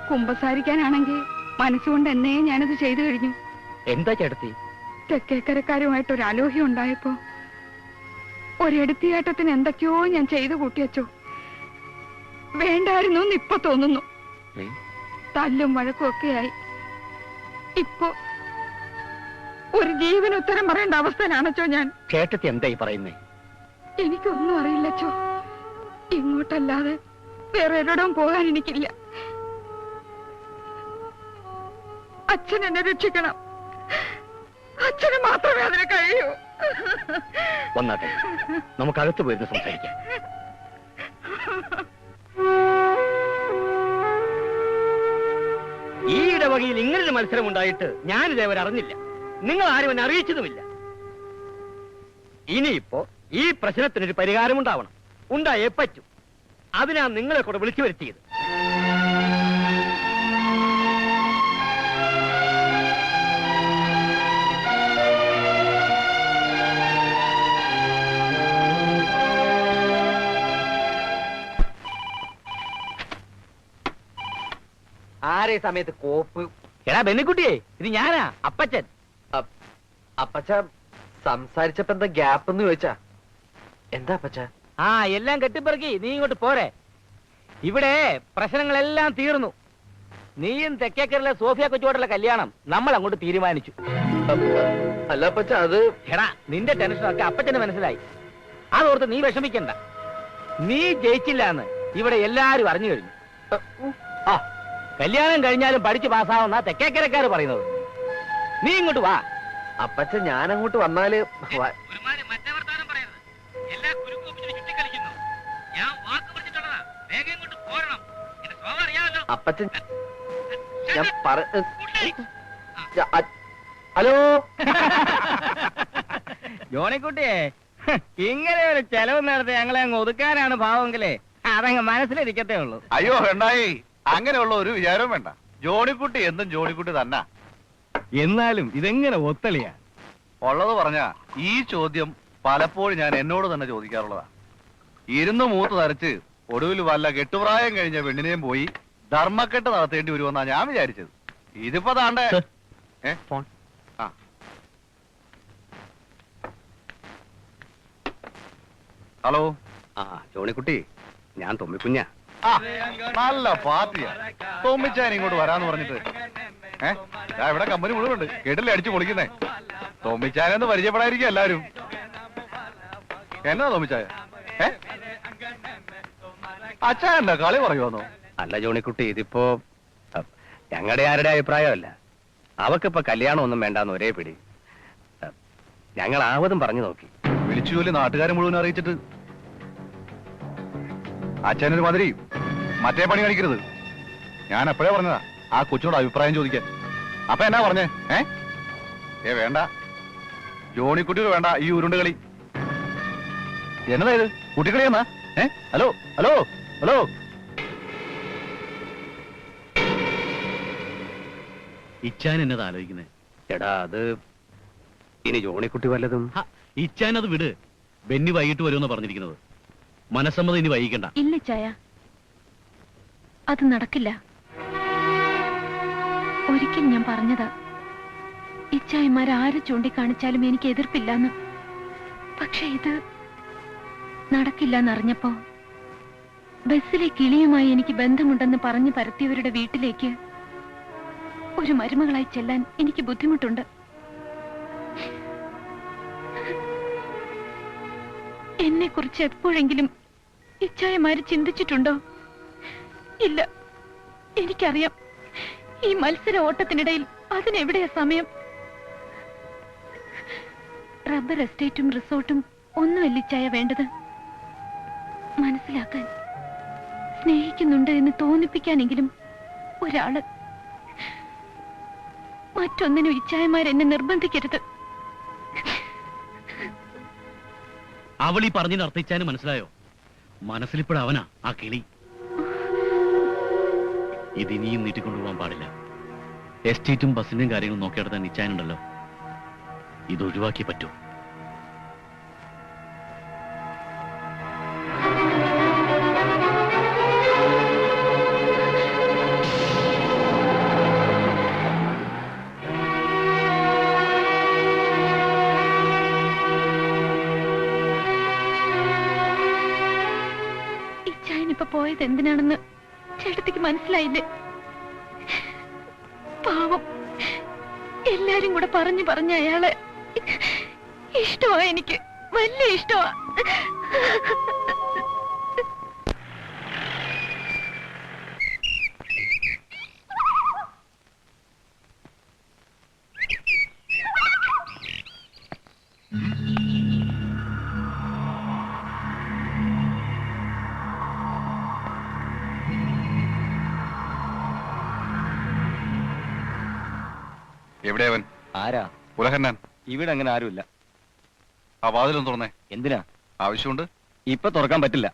[SPEAKER 6] കുമ്പസാരിക്കാനാണെങ്കിൽ മനസ്സുകൊണ്ട് എന്നേ ഞാനത് ചെയ്തു കഴിഞ്ഞു.
[SPEAKER 1] എന്താ ചേട്ടത്തി?
[SPEAKER 6] തെക്കേക്കരക്കാരുമായിട്ട് ഒരു അലോഹ്യം ഉണ്ടായപ്പോ ഒരെടുത്തിയാട്ടത്തിന് എന്തൊക്കെയോ ഞാൻ ചെയ്തു കൂട്ടിയച്ചോ. വേണ്ടായിരുന്നു എന്ന് ഇപ്പൊ തോന്നുന്നു. തല്ലും വഴക്കും ഒക്കെയായി ഇപ്പൊ ഒരു ജീവന് ഉത്തരം പറയേണ്ട അവസ്ഥയിലാണച്ചോ ഞാൻ.
[SPEAKER 1] ചേട്ടത്തി എന്തായി പറയുന്നേ?
[SPEAKER 6] എനിക്കൊന്നും അറിയില്ലച്ചോ. ഇങ്ങോട്ടല്ലാതെ വേറെ ഒരിടവും പോകാൻ എനിക്കില്ല. അച്ഛൻ എന്നെ രക്ഷിക്കണം. അച്ഛന് മാത്രമേ അതിന് കഴിയൂ.
[SPEAKER 1] വന്നാട്ടെ, നമുക്കകത്ത് പോയിരുന്ന് സംസാരിക്കാം. ഈ ഇടവകയിൽ ഇങ്ങനൊരു മത്സരം ഉണ്ടായിട്ട് ഞാനിതേവരെ അറിഞ്ഞില്ല. നിങ്ങൾ ആരും എന്നെ അറിയിച്ചതുമില്ല. ഇനിയിപ്പോ ഈ പ്രശ്നത്തിനൊരു പരിഹാരമുണ്ടാവണം. ഉണ്ടായേ പറ്റൂ. അതിനാ നിങ്ങളെ കൂടെ വിളിച്ചു വരുത്തിയത്.
[SPEAKER 5] ആരേ സമയത്ത് കോപ്പ്?
[SPEAKER 1] എടാ ബെന്നിക്കുട്ടിയെ, ഇത് ഞാനാ അപ്പച്ചൻ.
[SPEAKER 5] അപ്പച്ച സംസാരിച്ചപ്പോ എന്താ ഗ്യാപ്പ് എന്ന് ചോദിച്ചാ? എന്താ അപ്പച്ച?
[SPEAKER 1] ആ, എല്ലാം കെട്ടിപ്പറക്കി നീ ഇങ്ങോട്ട് പോരെ. ഇവിടെ പ്രശ്നങ്ങളെല്ലാം തീർന്നു. നീയും തെക്കേക്കരയിലെ സോഫിയ കൊച്ചുവായിട്ടുള്ള കല്യാണം നമ്മൾ അങ്ങോട്ട് തീരുമാനിച്ചു.
[SPEAKER 5] അല്ല അപ്പച്ച, അത്
[SPEAKER 1] എടാ നിന്റെ ടെൻഷനൊക്കെ അപ്പച്ചന് മനസ്സിലായി. അതോർത്ത് നീ വിഷമിക്കണ്ട. നീ ജയിച്ചില്ല എന്ന് ഇവിടെ എല്ലാരും അറിഞ്ഞു കഴിഞ്ഞു. ആ, കല്യാണം കഴിഞ്ഞാലും പഠിച്ച് പാസ്സാവുന്ന തെക്കേക്കരക്കാര് പറയുന്നത്. നീ ഇങ്ങോട്ട് വാ.
[SPEAKER 5] അപ്പച്ച ഞാൻ അങ്ങോട്ട് വന്നാല് അപ്പച്ച ഞാൻ ഹലോ
[SPEAKER 1] ജോണിക്കുട്ടിയെ, ഇങ്ങനെ ഒരു ചെലവ് നടത്തി ഞങ്ങളെ അങ്ങ് ഒതുക്കാനാണ് ഭാവമെങ്കിലേ അതങ്ങ് മനസ്സിലിരിക്കത്തേ ഉള്ളൂ.
[SPEAKER 11] അയ്യോ വേണ്ടായി, അങ്ങനെയുള്ള ഒരു വിചാരവും വേണ്ട. ജോണിക്കുട്ടി എന്നും ജോണിക്കുട്ടി തന്നെ.
[SPEAKER 1] എന്നാലും ഇതെങ്ങനെ ഒത്തളിയാ?
[SPEAKER 11] ഉള്ളത് പറഞ്ഞ ഈ ചോദ്യം പലപ്പോഴും ഞാൻ എന്നോട് തന്നെ ചോദിക്കാറുള്ളതാ. ഇരുന്ന് മൂത്ത് തരച്ച് ഒടുവിൽ വല്ല കെട്ടുപ്രായം കഴിഞ്ഞ പെണ്ണിനെയും പോയി ധർമ്മക്കെട്ട് നടത്തേണ്ടി വരുമെന്നാ ഞാൻ വിചാരിച്ചത്. ഇതിപ്പോ താണ്ടേ ഫോൺ. ആ ഹലോ.
[SPEAKER 3] ആ ജോണിക്കുട്ടി, ഞാൻ തൊമ്മിക്കുഞ്ഞ.
[SPEAKER 11] ആ നല്ല പാർട്ടിയാ. തോമ്മിച്ചാൻ ഇങ്ങോട്ട് വരാന്ന് പറഞ്ഞിട്ട് ഇവിടെ കമ്പനി മുഴുവുണ്ട്. കേട്ടില്ലേ അടിച്ചു പൊളിക്കുന്നേ. തോമ്മിച്ചാനെന്ന് പരിചയപ്പെടാതിരിക്കും എല്ലാരും. എന്നാ തോമ്മിച്ചായ? അച്ഛാ എന്താ കളി പറയുമെന്നോ?
[SPEAKER 3] അല്ല ജോണിക്കുട്ടി, ഇതിപ്പോ ഞങ്ങളുടെ ആരുടെ അഭിപ്രായമല്ല. അവക്കിപ്പോ കല്യാണം ഒന്നും വേണ്ടാന്ന് ഒരേ പിടി. ഞങ്ങൾ ആവതും പറഞ്ഞു നോക്കി.
[SPEAKER 11] വിളിച്ചു ജോലി നാട്ടുകാരെ മുഴുവൻ അറിയിച്ചിട്ട് അച്ഛനൊരു മാതിരി മറ്റേ പണി കാണിക്കരുത്. ഞാൻ എപ്പോഴേ പറഞ്ഞതാ ആ കൊച്ചിനോട് അഭിപ്രായം ചോദിക്കാൻ. അപ്പൊ എന്നാ പറഞ്ഞേ? വേണ്ട ജോണിക്കുട്ടിക്ക് വേണ്ട ഈ ഉരുണ്ട് കളി. എന്നതാ ഇത്? കുട്ടിക്കളി എന്നാ? Hello hello hello.
[SPEAKER 10] ഇച്ചാൻ എന്നതാ ആലോചിക്കുന്നേ?
[SPEAKER 3] എടാ അത് ഇനി ജോണിക്കുട്ടി വല്ലതും.
[SPEAKER 10] ഇച്ചാൻ അത് വിട്. ബെന്നി വൈകിട്ട് വരുമെന്ന് പറഞ്ഞിരിക്കുന്നത്. മനസ്സമ്മതം ഇനി വൈകിക്കണ്ട.
[SPEAKER 7] ഇല്ല ചായ, അത് നടക്കില്ല. ഒരിക്കൽ ഞാൻ പറഞ്ഞതാ, ഇച്ചായമാരാര് ചൂണ്ടിക്കാണിച്ചാലും എനിക്ക് എതിർപ്പില്ലാന്ന്. പക്ഷെ ഇത് നടക്കില്ലെന്നറിഞ്ഞപ്പോ ബസ്സിലെ കിളിയുമായി എനിക്ക് ബന്ധമുണ്ടെന്ന് പറഞ്ഞു പരത്തിയവരുടെ വീട്ടിലേക്ക് ഒരു മരുമകളായി ചെല്ലാൻ എനിക്ക് ബുദ്ധിമുട്ടുണ്ട്. എന്നെ കുറിച്ച് എപ്പോഴെങ്കിലും ഇച്ചായമാര് ചിന്തിച്ചിട്ടുണ്ടോ? ഇല്ല. എനിക്കറിയാം, ഈ മത്സര ഓട്ടത്തിനിടയിൽ അതിനെവിടെയാ സമയം? റബ്ബർ എസ്റ്റേറ്റും റിസോർട്ടും ഒന്നുമല്ല ഇച്ചായ വേണ്ടത്. മനസ്സിലാക്കാൻ, സ്നേഹിക്കുന്നുണ്ട് എന്ന് തോന്നിപ്പിക്കാനെങ്കിലും ഒരാള്. മറ്റൊന്നിനും ഇച്ചായമാരെന്നെ നിർബന്ധിക്കരുത്.
[SPEAKER 10] അവളീ പറഞ്ഞതിന് അർത്ഥിച്ചാനും മനസ്സിലായോ? മനസ്സിലിപ്പോഴും അവനാ ആ കിളി. ഇതിനിയും നീട്ടിക്കൊണ്ടുപോകാൻ പാടില്ല. എസ്റ്റേറ്റും ബസിന്റെയും കാര്യങ്ങളും നോക്കിയെടുത്താൻ നിശ്ചയനുണ്ടല്ലോ. ഇത് ഒഴിവാക്കി പറ്റൂ.
[SPEAKER 7] ഇപ്പൊ പോയത് എന്തിനാണെന്ന് ചേട്ടത്തിക്ക് മനസ്സിലായില്ലേ? പാവം, എല്ലാരും കൂടെ പറഞ്ഞു പറഞ്ഞ അയാളെ ഇഷ്ടമാ, എനിക്ക് വലിയ ഇഷ്ടമാ.
[SPEAKER 11] എവിടെയവൻ?
[SPEAKER 9] ആരാ?
[SPEAKER 11] ഉലഹന്നാൻ.
[SPEAKER 9] ഇവിടെ അങ്ങനെ ആരുമില്ല.
[SPEAKER 11] ആ വാതിലൊന്ന് തുറന്നേ.
[SPEAKER 9] എന്തിനാ?
[SPEAKER 11] ആവശ്യമുണ്ട്.
[SPEAKER 9] ഇപ്പൊ തുറക്കാൻ പറ്റില്ല.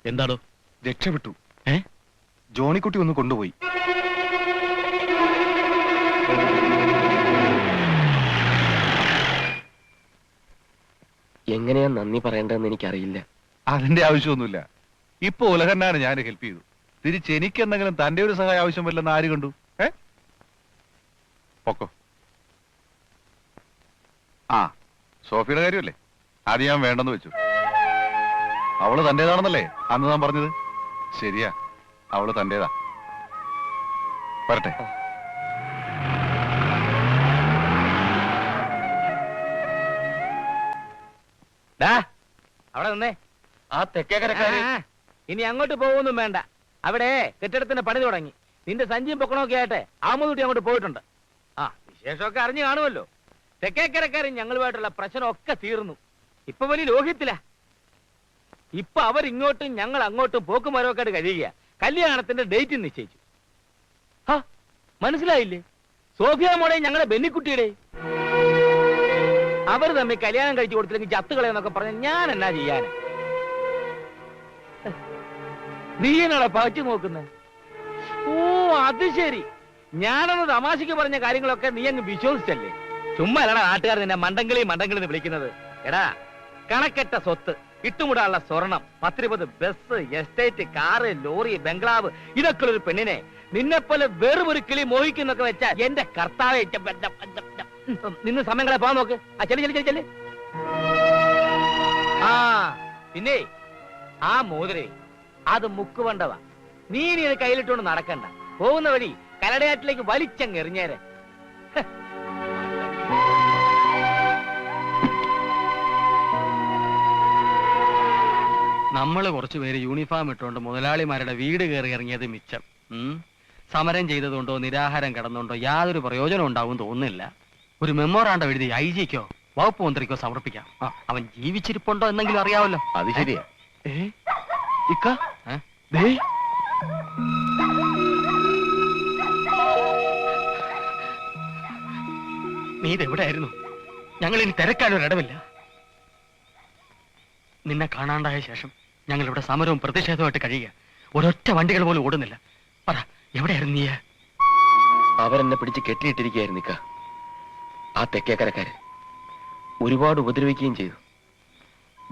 [SPEAKER 10] എന്താണോ?
[SPEAKER 11] രക്ഷപ്പെട്ടു. ജോണിക്കുട്ടി ഒന്ന് കൊണ്ടുപോയി.
[SPEAKER 2] എങ്ങനെയാ നന്ദി പറയേണ്ടതെന്ന് എനിക്കറിയില്ല.
[SPEAKER 11] അതിന്റെ ആവശ്യമൊന്നുമില്ല. ഇപ്പൊ ഉലഹന്നാണ് ഞാൻ ഹെൽപ്പ് ചെയ്തു. തിരിച്ച് എനിക്ക് എന്തെങ്കിലും തന്റെ ഒരു സഹായം ആവശ്യമില്ലെന്ന് ആര് കണ്ടു? പൊക്കോ. ആ, സോഫിയുടെ കാര്യമല്ലേ, അത് ഞാൻ വേണ്ടെന്ന് വെച്ചു. അവള് തന്റേതാണെന്നല്ലേ അന്ന് താൻ പറഞ്ഞത്? ശരിയാ, അവള് തന്റേതാ. വരട്ടെ.
[SPEAKER 1] അവിടെ നിന്നേ.
[SPEAKER 2] ആ തെക്കേക്കരക്കാര്
[SPEAKER 1] ഇനി അങ്ങോട്ട് പോകുമൊന്നും വേണ്ട. അവിടെ കെട്ടിടത്തിന്റെ പണി തുടങ്ങി. നിന്റെ സഞ്ചിയും പൊക്കണമൊക്കെ ആയിട്ട് ആമൂട്ടി അങ്ങോട്ട് പോയിട്ടുണ്ട്. ആ, വിശേഷമൊക്കെ അറിഞ്ഞു കാണുമല്ലോ. തെക്കേക്കരക്കാരും ഞങ്ങളുമായിട്ടുള്ള പ്രശ്നമൊക്കെ തീർന്നു. ഇപ്പൊ വലിയ ലോഹിത്തില. ഇപ്പൊ അവരിങ്ങോട്ടും ഞങ്ങൾ അങ്ങോട്ടും പോക്കുമരമൊക്കെ ആയിട്ട് കഴിയുക. കല്യാണത്തിന്റെ ഡേറ്റ് നിശ്ചയിച്ചു. മനസ്സിലായില്ലേ? സോഫിയ മോളെ ഞങ്ങളെ ബെന്നിക്കുട്ടിയുടെ അവർ തമ്മിൽ കല്യാണം കഴിച്ചു കൊടുത്തില്ലെങ്കിൽ ചത്തുകളയെന്നൊക്കെ പറഞ്ഞ ഞാൻ എന്നാ ചെയ്യാന്? നീ എന്നാടാ പകച്ചു നോക്കുന്നത്? ഓ, അത് ശരി. ഞാനൊന്ന് തമാശക്ക് പറഞ്ഞ കാര്യങ്ങളൊക്കെ നീ അങ്ങ് വിശ്വസിച്ചല്ലേ? ചുമ്മാ അല്ലടാ നാട്ടുകാർ നിന്നെ മണ്ടങ്കിളി എന്ന് വിളിക്കുന്നത്. എടാ, കണക്കെട്ട സ്വത്ത്, ഇട്ടുമുടാനുള്ള സ്വർണം, 10-20 ബസ്, എസ്റ്റേറ്റ്, കാറ്, ലോറി, ബംഗ്ലാവ്, ഇതൊക്കെ ഒരു പെണ്ണിനെ നിന്നെപ്പോലെ വെറും ഒരു കിളി മോഹിക്കുന്നൊക്കെ വെച്ചാൽ എന്റെ കർത്താവെ, നിന്ന് സമയങ്ങളെ പോകാൻ നോക്ക്. ആ, ചെല്ലു. ആ, പിന്നെ ആ മോതിരെ അത് മുക്കുവണ്ടവാ. നീ ഇത് കയ്യിലിട്ടുകൊണ്ട് നടക്കണ്ട. പോകുന്ന വഴി കലടയാറ്റിലേക്ക് വലിച്ചങ്ങ് എറിഞ്ഞേരെ.
[SPEAKER 4] നമ്മള് കുറച്ചുപേര് യൂണിഫോം ഇട്ടുകൊണ്ട് മുതലാളിമാരുടെ വീട് കയറി ഇറങ്ങിയത് മിച്ചം. സമരം ചെയ്തതുകൊണ്ടോ നിരാഹാരം കിടന്നുകൊണ്ടോ യാതൊരു പ്രയോജനം ഉണ്ടാവും തോന്നുന്നില്ല. ഒരു മെമ്മോറാണ്ടം എഴുതി IG-ക്കോ വകുപ്പ് മന്ത്രിക്കോ സമർപ്പിക്കാം. അവൻ ജീവിച്ചിരിപ്പുണ്ടോ എന്നെങ്കിലും അറിയാവല്ലോ.
[SPEAKER 10] അത് ശരിയാ.
[SPEAKER 4] നീ ഇതെവിടെയായിരുന്നു? ഞങ്ങൾ ഇനി തിരക്കാനൊരിടമില്ല. നിന്നെ കാണാണ്ടായ ശേഷം ഞങ്ങൾ ഇവിടെ സമരവും പ്രതിഷേധവുമായിട്ട് കഴിയുക. ഒരൊറ്റ വണ്ടികൾ പോലും ഓടുന്നില്ല. പറ, എവിടെയായിരുന്നു നീ?
[SPEAKER 2] അവരെന്നെ പിടിച്ച് കെട്ടിയിട്ടിരിക്കുകയായിരുന്നു ഇക്ക. ആ തെക്കേക്കരക്കാര് ഒരുപാട് ഉപദ്രവിക്കുകയും ചെയ്തു.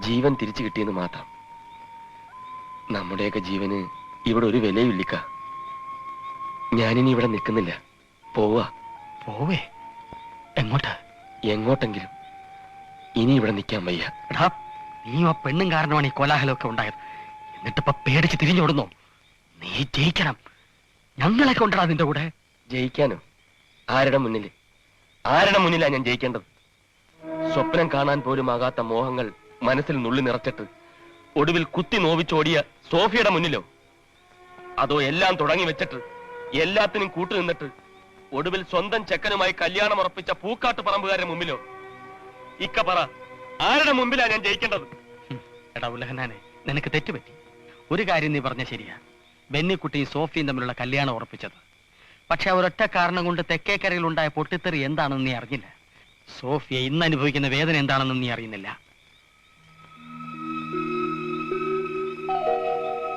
[SPEAKER 2] ജീവൻ തിരിച്ചു കിട്ടിയെന്ന് മാത്രം. നമ്മുടെയൊക്കെ ജീവന് ഇവിടെ ഒരു വിലയില്ലിക്ക. ഞാനിനി ഇവിടെ നിൽക്കുന്നില്ല, പോവാ.
[SPEAKER 4] പോവേ? എങ്ങോട്ട്?
[SPEAKER 2] എങ്ങോട്ടെങ്കിലും. ഇനി ഇവിടെ നിൽക്കാൻ വയ്യ.
[SPEAKER 4] എടാ, നീ ആ പെണ്ണും കാരണമാണ് ഈ കോലാഹലമൊക്കെ ഉണ്ടായത്. എന്നിട്ടിപ്പോ പേടിച്ച് തിരിഞ്ഞോടുന്നോ? നീ ജയിക്കണം. ഞങ്ങളൊക്കെ ഉണ്ടടാ നിന്റെ കൂടെ.
[SPEAKER 2] ജയിക്കാനോ? ആരുടെ മുന്നിൽ? ആരുടെ മുന്നിലാ ഞാൻ ജയിക്കേണ്ടത്? സ്വപ്നം കാണാൻ പോലും ആകാത്ത മോഹങ്ങൾ മനസ്സിൽ നുള്ളി നിറച്ചിട്ട് ഒടുവിൽ കുത്തി നോവിച്ചോടിയ സോഫിയുടെ മുന്നിലോ? അതോ എല്ലാം തുടങ്ങി വെച്ചിട്ട് എല്ലാത്തിനും കൂട്ടുനിന്നിട്ട് ഒടുവിൽ സ്വന്തം ചെക്കനുമായി കല്യാണം ഉറപ്പിച്ച പൂക്കാട്ട് പറമ്പുകാരുടെ മുമ്പിലോ? ഇക്ക പറ, ആരുടെ മുമ്പിലാ ഞാൻ ജയിക്കേണ്ടത്?
[SPEAKER 4] എടാ ഉലഹനാനെ, നിനക്ക് തെറ്റുപറ്റി. ഒരു കാര്യം നീ പറഞ്ഞ ശരിയാ. ബെന്നിക്കുട്ടിയും സോഫിയും തമ്മിലുള്ള കല്യാണം ഉറപ്പിച്ചത്. പക്ഷെ അവരൊറ്റ കാരണം കൊണ്ട് തെക്കേക്കരയിൽ ഉണ്ടായ പൊട്ടിത്തെറി എന്താണെന്ന് നീ അറിഞ്ഞില്ല. സോഫിയ ഇന്ന് അനുഭവിക്കുന്ന വേദന എന്താണെന്നും നീ അറിയുന്നില്ല.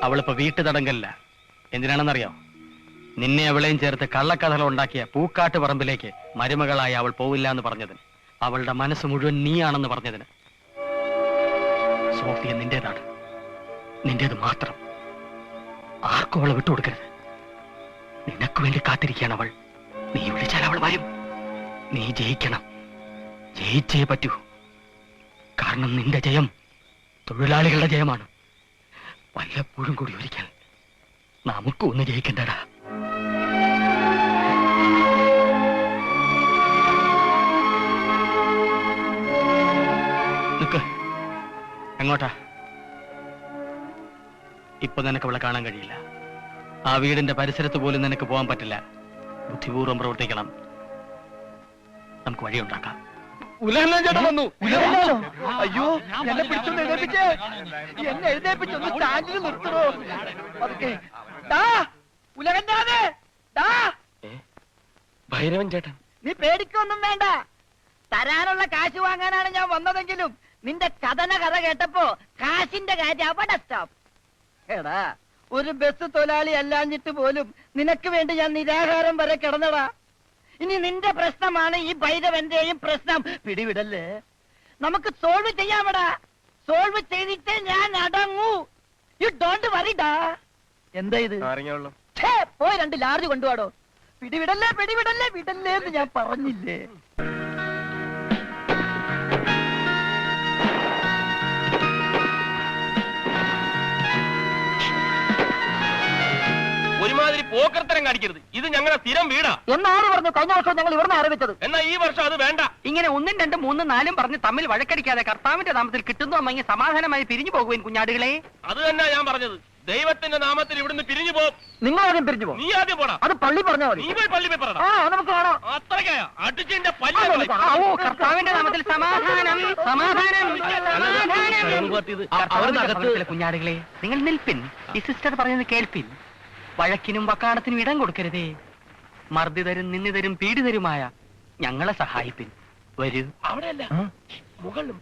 [SPEAKER 4] അവളിപ്പോ വീട്ടുതടങ്കല്ല. എന്തിനാണെന്നറിയോ? നിന്നെ അവളെയും ചേർത്ത് കള്ളക്കഥകൾ ഉണ്ടാക്കിയ പൂക്കാട്ട് പറമ്പിലേക്ക് മരുമകളായി അവൾ പോവില്ല എന്ന് പറഞ്ഞതിന്, അവളുടെ മനസ്സ് മുഴുവൻ നീയാണെന്ന് പറഞ്ഞതിന്. സോഫിയ നിന്റേതാണ്, നിന്റേത് മാത്രം. ആർക്കും അവളെ വിട്ടുകൊടുക്കരുത്. നിനക്ക് വേണ്ടി കാത്തിരിക്കുകയാണ് അവൾ. നീ വിളിച്ചാൽ അവൾ വരും. നീ ജയിക്കണം, ജയിച്ചേ പറ്റൂ. കാരണം നിന്റെ ജയം തൊഴിലാളികളുടെ ജയമാണ്. വല്ലപ്പോഴും കൂടി ഒരിക്കൽ നമുക്ക് ഒന്ന് ജയിക്കണ്ടടാ. നിക്ക്. എങ്ങോട്ടാ? ഇപ്പൊ നിനക്ക് അവളെ കാണാൻ കഴിയില്ല. ആ വീടിന്റെ പരിസരത്ത് പോലും നിനക്ക് പോകാൻ പറ്റില്ല. ബുദ്ധിപൂർവ്വം പ്രവർത്തിക്കണം. നമുക്ക് വഴിയുണ്ടാക്കാം.
[SPEAKER 9] അയ്യോ, എന്നെ പിടിച്ചൊന്ന് എഴുന്നേപ്പിച്ചേ. എന്നെ എഴുന്നേപ്പിച്ചൊന്ന് സ്റ്റാൻഡിൽ നിർത്തണോ?
[SPEAKER 2] ഭൈരവൻ ചേട്ടൻ,
[SPEAKER 9] നീ പേടിക്കൊന്നും വേണ്ട. തരാനുള്ള കാശ് വാങ്ങാനാണ് ഞാൻ വന്നതെങ്കിലും നിന്റെ കഥന കഥ കേട്ടപ്പോ കാശിന്റെ കാര്യം അവിടെ സ്റ്റോപ്പ്. എടാ, ഒരു ബസ് തൊഴിലാളി അല്ലാഞ്ഞിട്ട് പോലും നിനക്ക് വേണ്ടി ഞാൻ നിരാഹാരം വരെ കിടന്നടാ. ഇനി നിന്റെ പ്രശ്നമാണ് ഈ ഭൈരവന്റെയും പ്രശ്നം. പിടിവിടല്ലേ, നമുക്ക് സോൾവ് ചെയ്യാമടാ. സോൾവ് ചെയ്തിട്ടേ ഞാൻ അടങ്ങൂ. You don't വറിഡാ. എന്താ ഇത്? പോയി 2 ലാർജ് കൊണ്ടുപോടോ. പിടിവിടല്ലേ, പിടിവിടല്ലേ, വിടല്ലേ എന്ന് ഞാൻ പറഞ്ഞില്ലേ?
[SPEAKER 2] ഒരുമാതിരി പോക്കർത്തരം കാണിക്കരുത്. ഇത് ഞങ്ങളുടെ സ്ഥിരം വീടാ.
[SPEAKER 9] എന്നാണ് പറഞ്ഞു? കഴിഞ്ഞ വർഷം ഞങ്ങൾ ഇവിടെ ആരംഭിച്ചത്.
[SPEAKER 2] എന്നാ ഈ വർഷം അത് വേണ്ട.
[SPEAKER 4] ഇങ്ങനെ 1, 2, 3, 4 പറഞ്ഞ് തമ്മിൽ വഴക്കടിക്കാതെ കർത്താവിന്റെ നാമത്തിൽ കിട്ടുന്നു അമ്മങ്ങി സമാധാനമായി പിരിഞ്ഞു പോകുവാൻ കുഞ്ഞാടുകളെ.
[SPEAKER 2] അത് തന്നെ ഞാൻ പറഞ്ഞത്. ദൈവത്തിന്റെ നാമത്തിൽ ഇവിടുന്ന് പിരിഞ്ഞു പോകും.
[SPEAKER 9] നിങ്ങൾ ആദ്യം പിരിഞ്ഞു പോകും.
[SPEAKER 2] നീ ആദ്യം പോടാ.
[SPEAKER 9] അത് പള്ളി പറഞ്ഞാൽ മതി.
[SPEAKER 2] നീ പോയി പള്ളി പോയി പറ.
[SPEAKER 9] നമുക്ക് കാണാം.
[SPEAKER 2] അത്രയ്ക്കായ അടിച്ചിന്റെ പള്ളി.
[SPEAKER 4] കർത്താവിന്റെ നാമത്തിൽ സമാധാനം, സമാധാനം, സമാധാനം. കുഞ്ഞാടുകളെ, നിങ്ങൾ നിൽപ്പിൻ. ഈ സിസ്റ്റർ പറയുന്നത് കേൾപ്പിൻ. വഴക്കിനും വക്കാണത്തിനും ഇടം കൊടുക്കരുതേ. മർദ്ദിതരും നിന്ദിതരും പീഡിതരുമായ ഞങ്ങളെ സഹായിപ്പിൻ. വരൂ.
[SPEAKER 2] അവിടെയല്ല, മുകളിലും.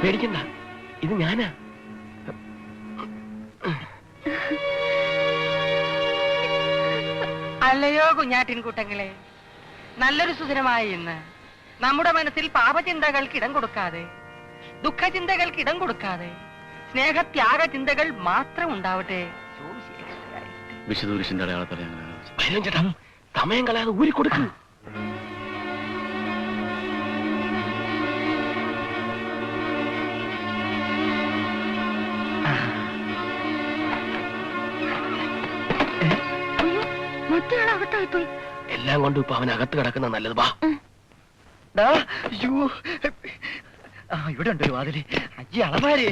[SPEAKER 2] പേടിക്കണ്ട, ഇത് ഞാനാ.
[SPEAKER 4] അല്ലയോ കുഞ്ഞാട്ടിൻ കൂട്ടങ്ങളെ, നല്ലൊരു സുദിനമായി ഇന്ന് നമ്മുടെ മനസ്സിൽ പാപചിന്തകൾക്ക് ഇടം കൊടുക്കാതെ, ദുഃഖചിന്തകൾക്ക് ഇടം കൊടുക്കാതെ സ്നേഹത്യാഗ ചിന്തകൾ മാത്രം ഉണ്ടാവട്ടെ.
[SPEAKER 10] വിശുദ്ധൂരിശന്റെ അടയാളത്തല
[SPEAKER 2] ചേട്ടാ, സമയം കളയാതെ ഊരി കൊടുക്കും. എല്ലാം കൊണ്ടും ഇപ്പൊ അവൻ അകത്ത് കിടക്കുന്ന നല്ലത്. വാ.
[SPEAKER 9] ഇവിടെ ഉണ്ട് ഒരു വാതില്. അജ്ജി അളമാരെ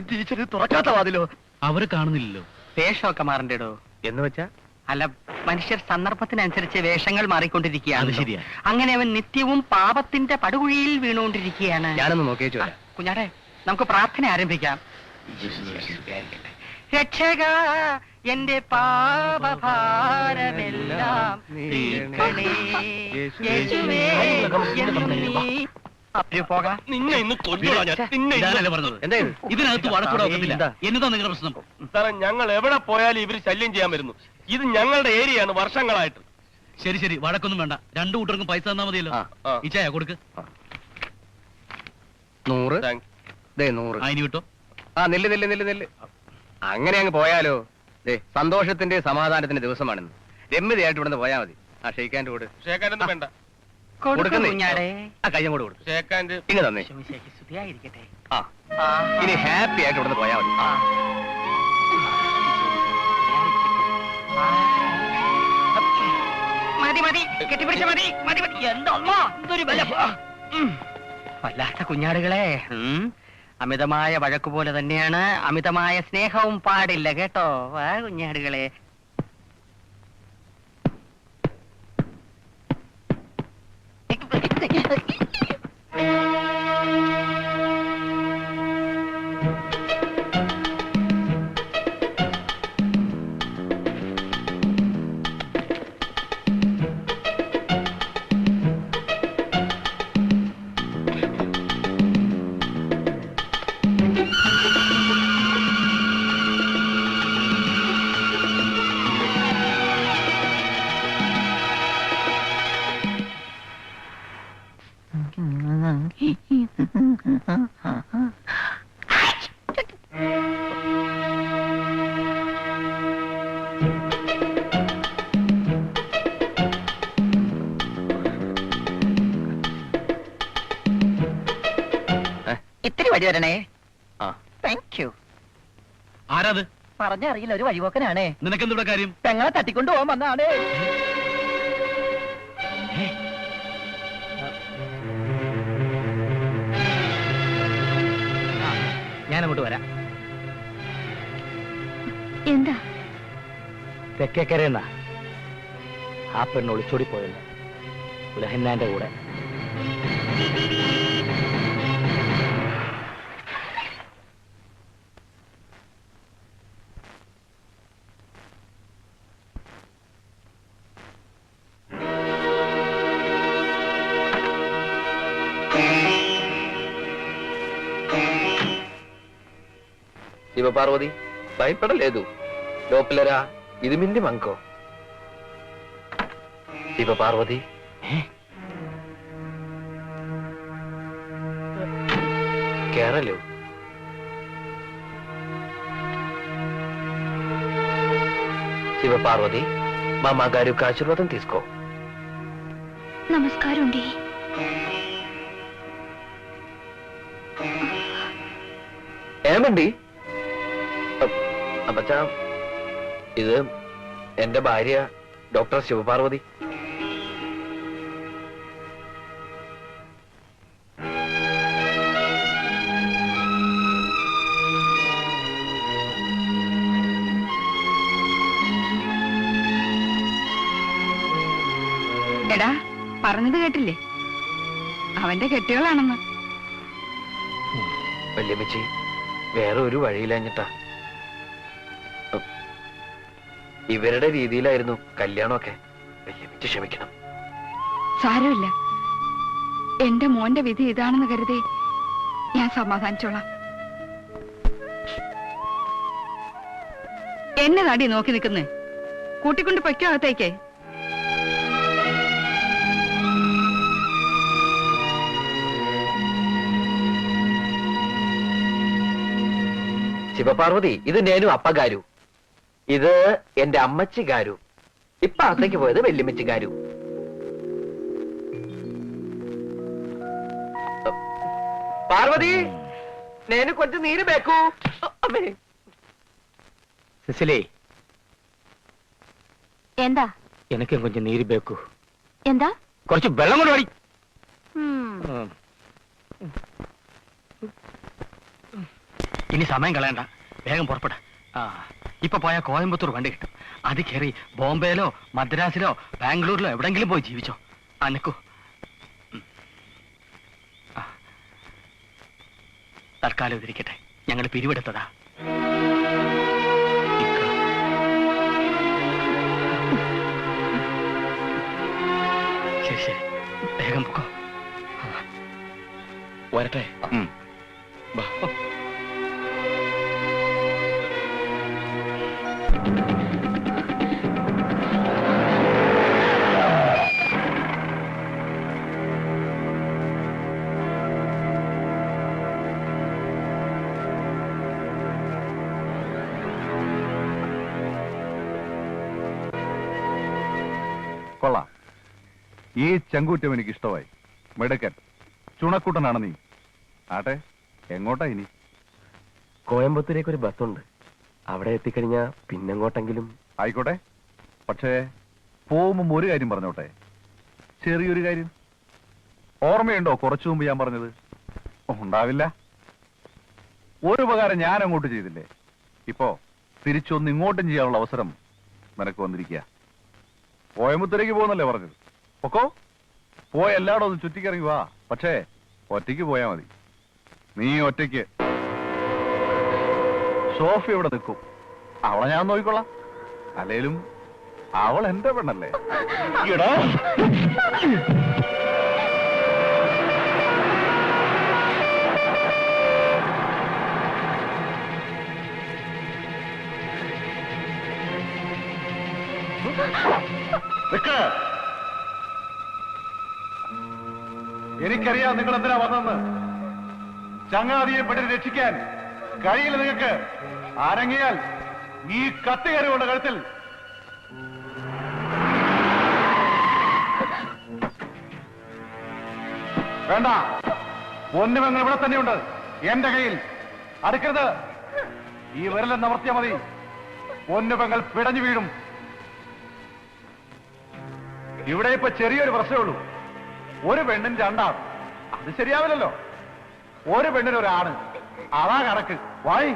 [SPEAKER 9] ടീച്ചർ തുറക്കാത്ത വാതിലോ?
[SPEAKER 10] അവരെ കാണുന്നില്ലല്ലോ.
[SPEAKER 4] വേഷമൊക്കെ മാറണ്ടേടോ.
[SPEAKER 1] എന്ന് വെച്ചാ
[SPEAKER 4] അല്ല, മനുഷ്യർ സന്ദർഭത്തിനനുസരിച്ച് വേഷങ്ങൾ മാറിക്കൊണ്ടിരിക്കുകയാണ്.
[SPEAKER 10] അത് ശരിയാ.
[SPEAKER 4] അങ്ങനെ അവൻ നിത്യവും പാപത്തിന്റെ പടുകുഴിയിൽ വീണുകൊണ്ടിരിക്കുകയാണ്.
[SPEAKER 3] ഞാനൊന്ന് നോക്കിയേച്ചു വരാം.
[SPEAKER 4] കുഞ്ഞാടെ, നമുക്ക് പ്രാർത്ഥന ആരംഭിക്കാം. രക്ഷക എന്റെ പാപഭാരമെല്ലാം നീക്കണേ. യേശുവേ, പോകാം.
[SPEAKER 2] നിന്നെ ഇന്ന് കൊല്ലുവാ ഞാൻ. നിന്നെ ഇന്ന്
[SPEAKER 10] ഞാനല്ലേ പറഞ്ഞത്. ഇതിനകത്ത് വഴക്കൂടെ ഒക്കത്തില്ല. എന്നതാ നിങ്ങളുടെ പ്രശ്നം?
[SPEAKER 2] സാറേ, ഞങ്ങൾ എവിടെ പോയാലും ഇവര് ശല്യം ചെയ്യാൻ വരുന്നു. ഇത് ഞങ്ങളുടെ ഏരിയയാണ് വർഷങ്ങളായിട്ട്.
[SPEAKER 10] ശരി ശരി, വഴക്കൊന്നും വേണ്ട. രണ്ടു കൂട്ടർക്കും പൈസ തന്നാ മതിയല്ലോ. ഈ ചായ കൊടുക്ക്.
[SPEAKER 3] 100.
[SPEAKER 2] Thanks.
[SPEAKER 3] 100.
[SPEAKER 10] അതിന് കിട്ടോ?
[SPEAKER 3] നെല്ല്. അങ്ങനെ അങ്ങ് പോയാലോ? സന്തോഷത്തിന്റെ സമാധാനത്തിന്റെ ദിവസമാണെന്ന്. രമ്യതയായിട്ട് ഇവിടുന്ന് പോയാ മതി. ഷെയ്ക്കാൻ്റെ കൂടെ
[SPEAKER 2] ഷേക്കാനൊന്നും വേണ്ട.
[SPEAKER 4] കുഞ്ഞാടെ,
[SPEAKER 3] കയ്യം കൂടെ കൊടുക്കും.
[SPEAKER 2] ഷേക്കാൻ്റെ
[SPEAKER 3] ഇങ്ങ് തന്നെ.
[SPEAKER 4] സ്തുതിയായിരിക്കട്ടെ.
[SPEAKER 3] ഇനി ഹാപ്പി ആയിട്ട് ഇവിടുന്ന് പോയാ മതി.
[SPEAKER 4] മതി കെട്ടിപ്പിടിച്ച മതി. എന്തമ്മ, എന്തൊരു ബലം. വല്ലാത്ത കുഞ്ഞാടുകളെ. അമിതമായ വഴക്ക് പോലെ തന്നെയാണ് അമിതമായ സ്നേഹവും പാടില്ല കേട്ടോ. വാ കുഞ്ഞാടുകളെ. ഇത്തിരി വഴി തരണേ. Thank you.
[SPEAKER 10] ആരാത്?
[SPEAKER 9] പറഞ്ഞറിയില്ല, ഒരു വഴിപോക്കനാണേ.
[SPEAKER 10] നിനക്കെന്തുടെ കാര്യം?
[SPEAKER 9] പെങ്ങളെ തട്ടിക്കൊണ്ടു പോകാൻ വന്നാണേ.
[SPEAKER 1] ഞാനങ്ങോട്ട് വരാം.
[SPEAKER 7] എന്താ?
[SPEAKER 1] തെക്കേക്കരയെന്നാ ആ പെണ്ണ് ഒളിച്ചോടി പോയല്ലോ, ഉലഹന്നാന്റെ കൂടെ.
[SPEAKER 5] శివపార్వతి భయపడలేదు. లోపలరా, ఇది మింది మంకో. శివపార్వతి కేరళ శివపార్వతి మా అమ్మగారి యొక్క ఆశీర్వాదం తీసుకో.
[SPEAKER 7] నమస్కారం అండి.
[SPEAKER 5] ఏమండి അപ്പച്ചാ, ഇത് എന്റെ ഭാര്യ ഡോക്ടർ ശിവപാർവതി.
[SPEAKER 6] എടാ, പറഞ്ഞത് കേട്ടില്ലേ? അവന്റെ കെട്ടികളാണെന്ന്.
[SPEAKER 5] വല്യമ്മച്ചി, വേറെ ഒരു വഴിയില്ലഞ്ഞിട്ടാ. ഇവരുടെ രീതിയിലായിരുന്നു കല്യാണമൊക്കെ. വല്യമ്മച്ചി ക്ഷമിക്കണം.
[SPEAKER 6] സാരമില്ല, എന്റെ മോന്റെ വിധി ഇതാണെന്ന് കരുതി ഞാൻ സമാധാനിച്ചോളാം. എന്നെ താടി നോക്കി നിൽക്കുന്നേ. കൂട്ടിക്കൊണ്ട് പൊയ്ക്കോ അകത്തേക്ക്.
[SPEAKER 5] ശിവപാർവതി, ഇത് നേനു അപ്പഗാരു, ഇത് എന്റെ അമ്മച്ചി ഗാരു. ഇപ്പൊ അകത്തേക്ക് പോയത് വല്യമ്മച്ചി ഗാരു. പാർവതി, നേനു കുറച്ച് നീര് ബേക്കൂ. അമ്മേ.
[SPEAKER 1] സിസിലി,
[SPEAKER 7] എന്താ?
[SPEAKER 1] എനിക്കും കൊഞ്ചം നീര് ബേക്കൂ.
[SPEAKER 7] എന്താ?
[SPEAKER 1] കുറച്ച് വെള്ളം കൊണ്ട് വാടി.
[SPEAKER 4] ഇനി സമയം കളയണ്ട, വേഗം പുറപ്പെടാം. ഇപ്പൊ പോയാൽ കോയമ്പത്തൂർ വണ്ടി കിട്ടും. അത് കയറി ബോംബെയിലോ മദ്രാസിലോ ബാംഗ്ലൂരിലോ എവിടെങ്കിലും പോയി ജീവിച്ചോ. അനക്കൂ. തൽക്കാലം ഇതിരിക്കട്ടെ, ഞങ്ങൾ പിരിവെടുത്തതാ. ശരി ശരി, വേഗം പൊക്കോ.
[SPEAKER 2] വരട്ടെ.
[SPEAKER 11] കൊള്ളാം. ഈ ചങ്കൂറ്റം എനിക്ക് ഇഷ്ടമായി. മിടുക്കൻ ചുണക്കൂട്ടനാണ് നീ. ആട്ടെ, എങ്ങോട്ടാ ഇനി?
[SPEAKER 2] കോയമ്പത്തൂരേക്ക് ഒരു ബസ്സുണ്ട്. അവിടെ എത്തിക്കഴിഞ്ഞാ പിന്നെങ്ങോട്ടെങ്കിലും.
[SPEAKER 11] ആയിക്കോട്ടെ. പക്ഷേ പോകുമ്പോ ഒരു കാര്യം പറഞ്ഞോട്ടെ. ചെറിയൊരു കാര്യം. ഓർമ്മയുണ്ടോ കുറച്ചു മുമ്പ് ഞാൻ പറഞ്ഞത്? ഉണ്ടാവില്ല. ഒരു ഉപകാരം ഞാൻ അങ്ങോട്ട് ചെയ്തില്ലേ? ഇപ്പോ തിരിച്ചൊന്ന് ഇങ്ങോട്ടും ചെയ്യാനുള്ള അവസരം നിനക്ക് വന്നിരിക്കുക. കോയമ്പത്തൂരേക്ക് പോകുന്നല്ലേ പറഞ്ഞത്? ഒക്കോ പോയ എല്ലായിടും ഒന്ന് ചുറ്റിക്കിറങ്ങി വാ. പക്ഷേ ഒറ്റയ്ക്ക് പോയാ മതി. നീ ഒറ്റയ്ക്ക്. സോഫി ഇവിടെ നിൽക്കും. അവളെ ഞാൻ നോക്കിക്കൊള്ളാം. അല്ലേലും അവൾ എന്റെ പെണ്ണല്ലേ? എടാ എനിക്കറിയാം നിങ്ങൾ എന്തിനാ വന്നെന്ന്. ചങ്ങാതിയെ പെട്ടി രക്ഷിക്കാൻ കഴിയില്ല നിങ്ങൾക്ക്. ആരങ്ങിയാൽ ഈ കത്തി കയറിയുള്ള കഴുത്തിൽ. വേണ്ട, പൊന്നുമെങ്ങൾ ഇവിടെ തന്നെയുണ്ട് എന്റെ കയ്യിൽ. അടുക്കരുത്. ഈ വിരലെന്ന് നിവർത്തിയാ മതി. പൊന്നുപെങ്ങൾ പിടഞ്ഞു വീഴും. ഇവിടെ ഇപ്പൊ ചെറിയൊരു പ്രശ്നമേ ഉള്ളൂ. ഒരു പെണ്ണിന് രണ്ടാണ്. അത് ശരിയാവില്ലല്ലോ. ഒരു പെണ്ണിന് ഒരാണ്. അതാ കണക്ക്. വായി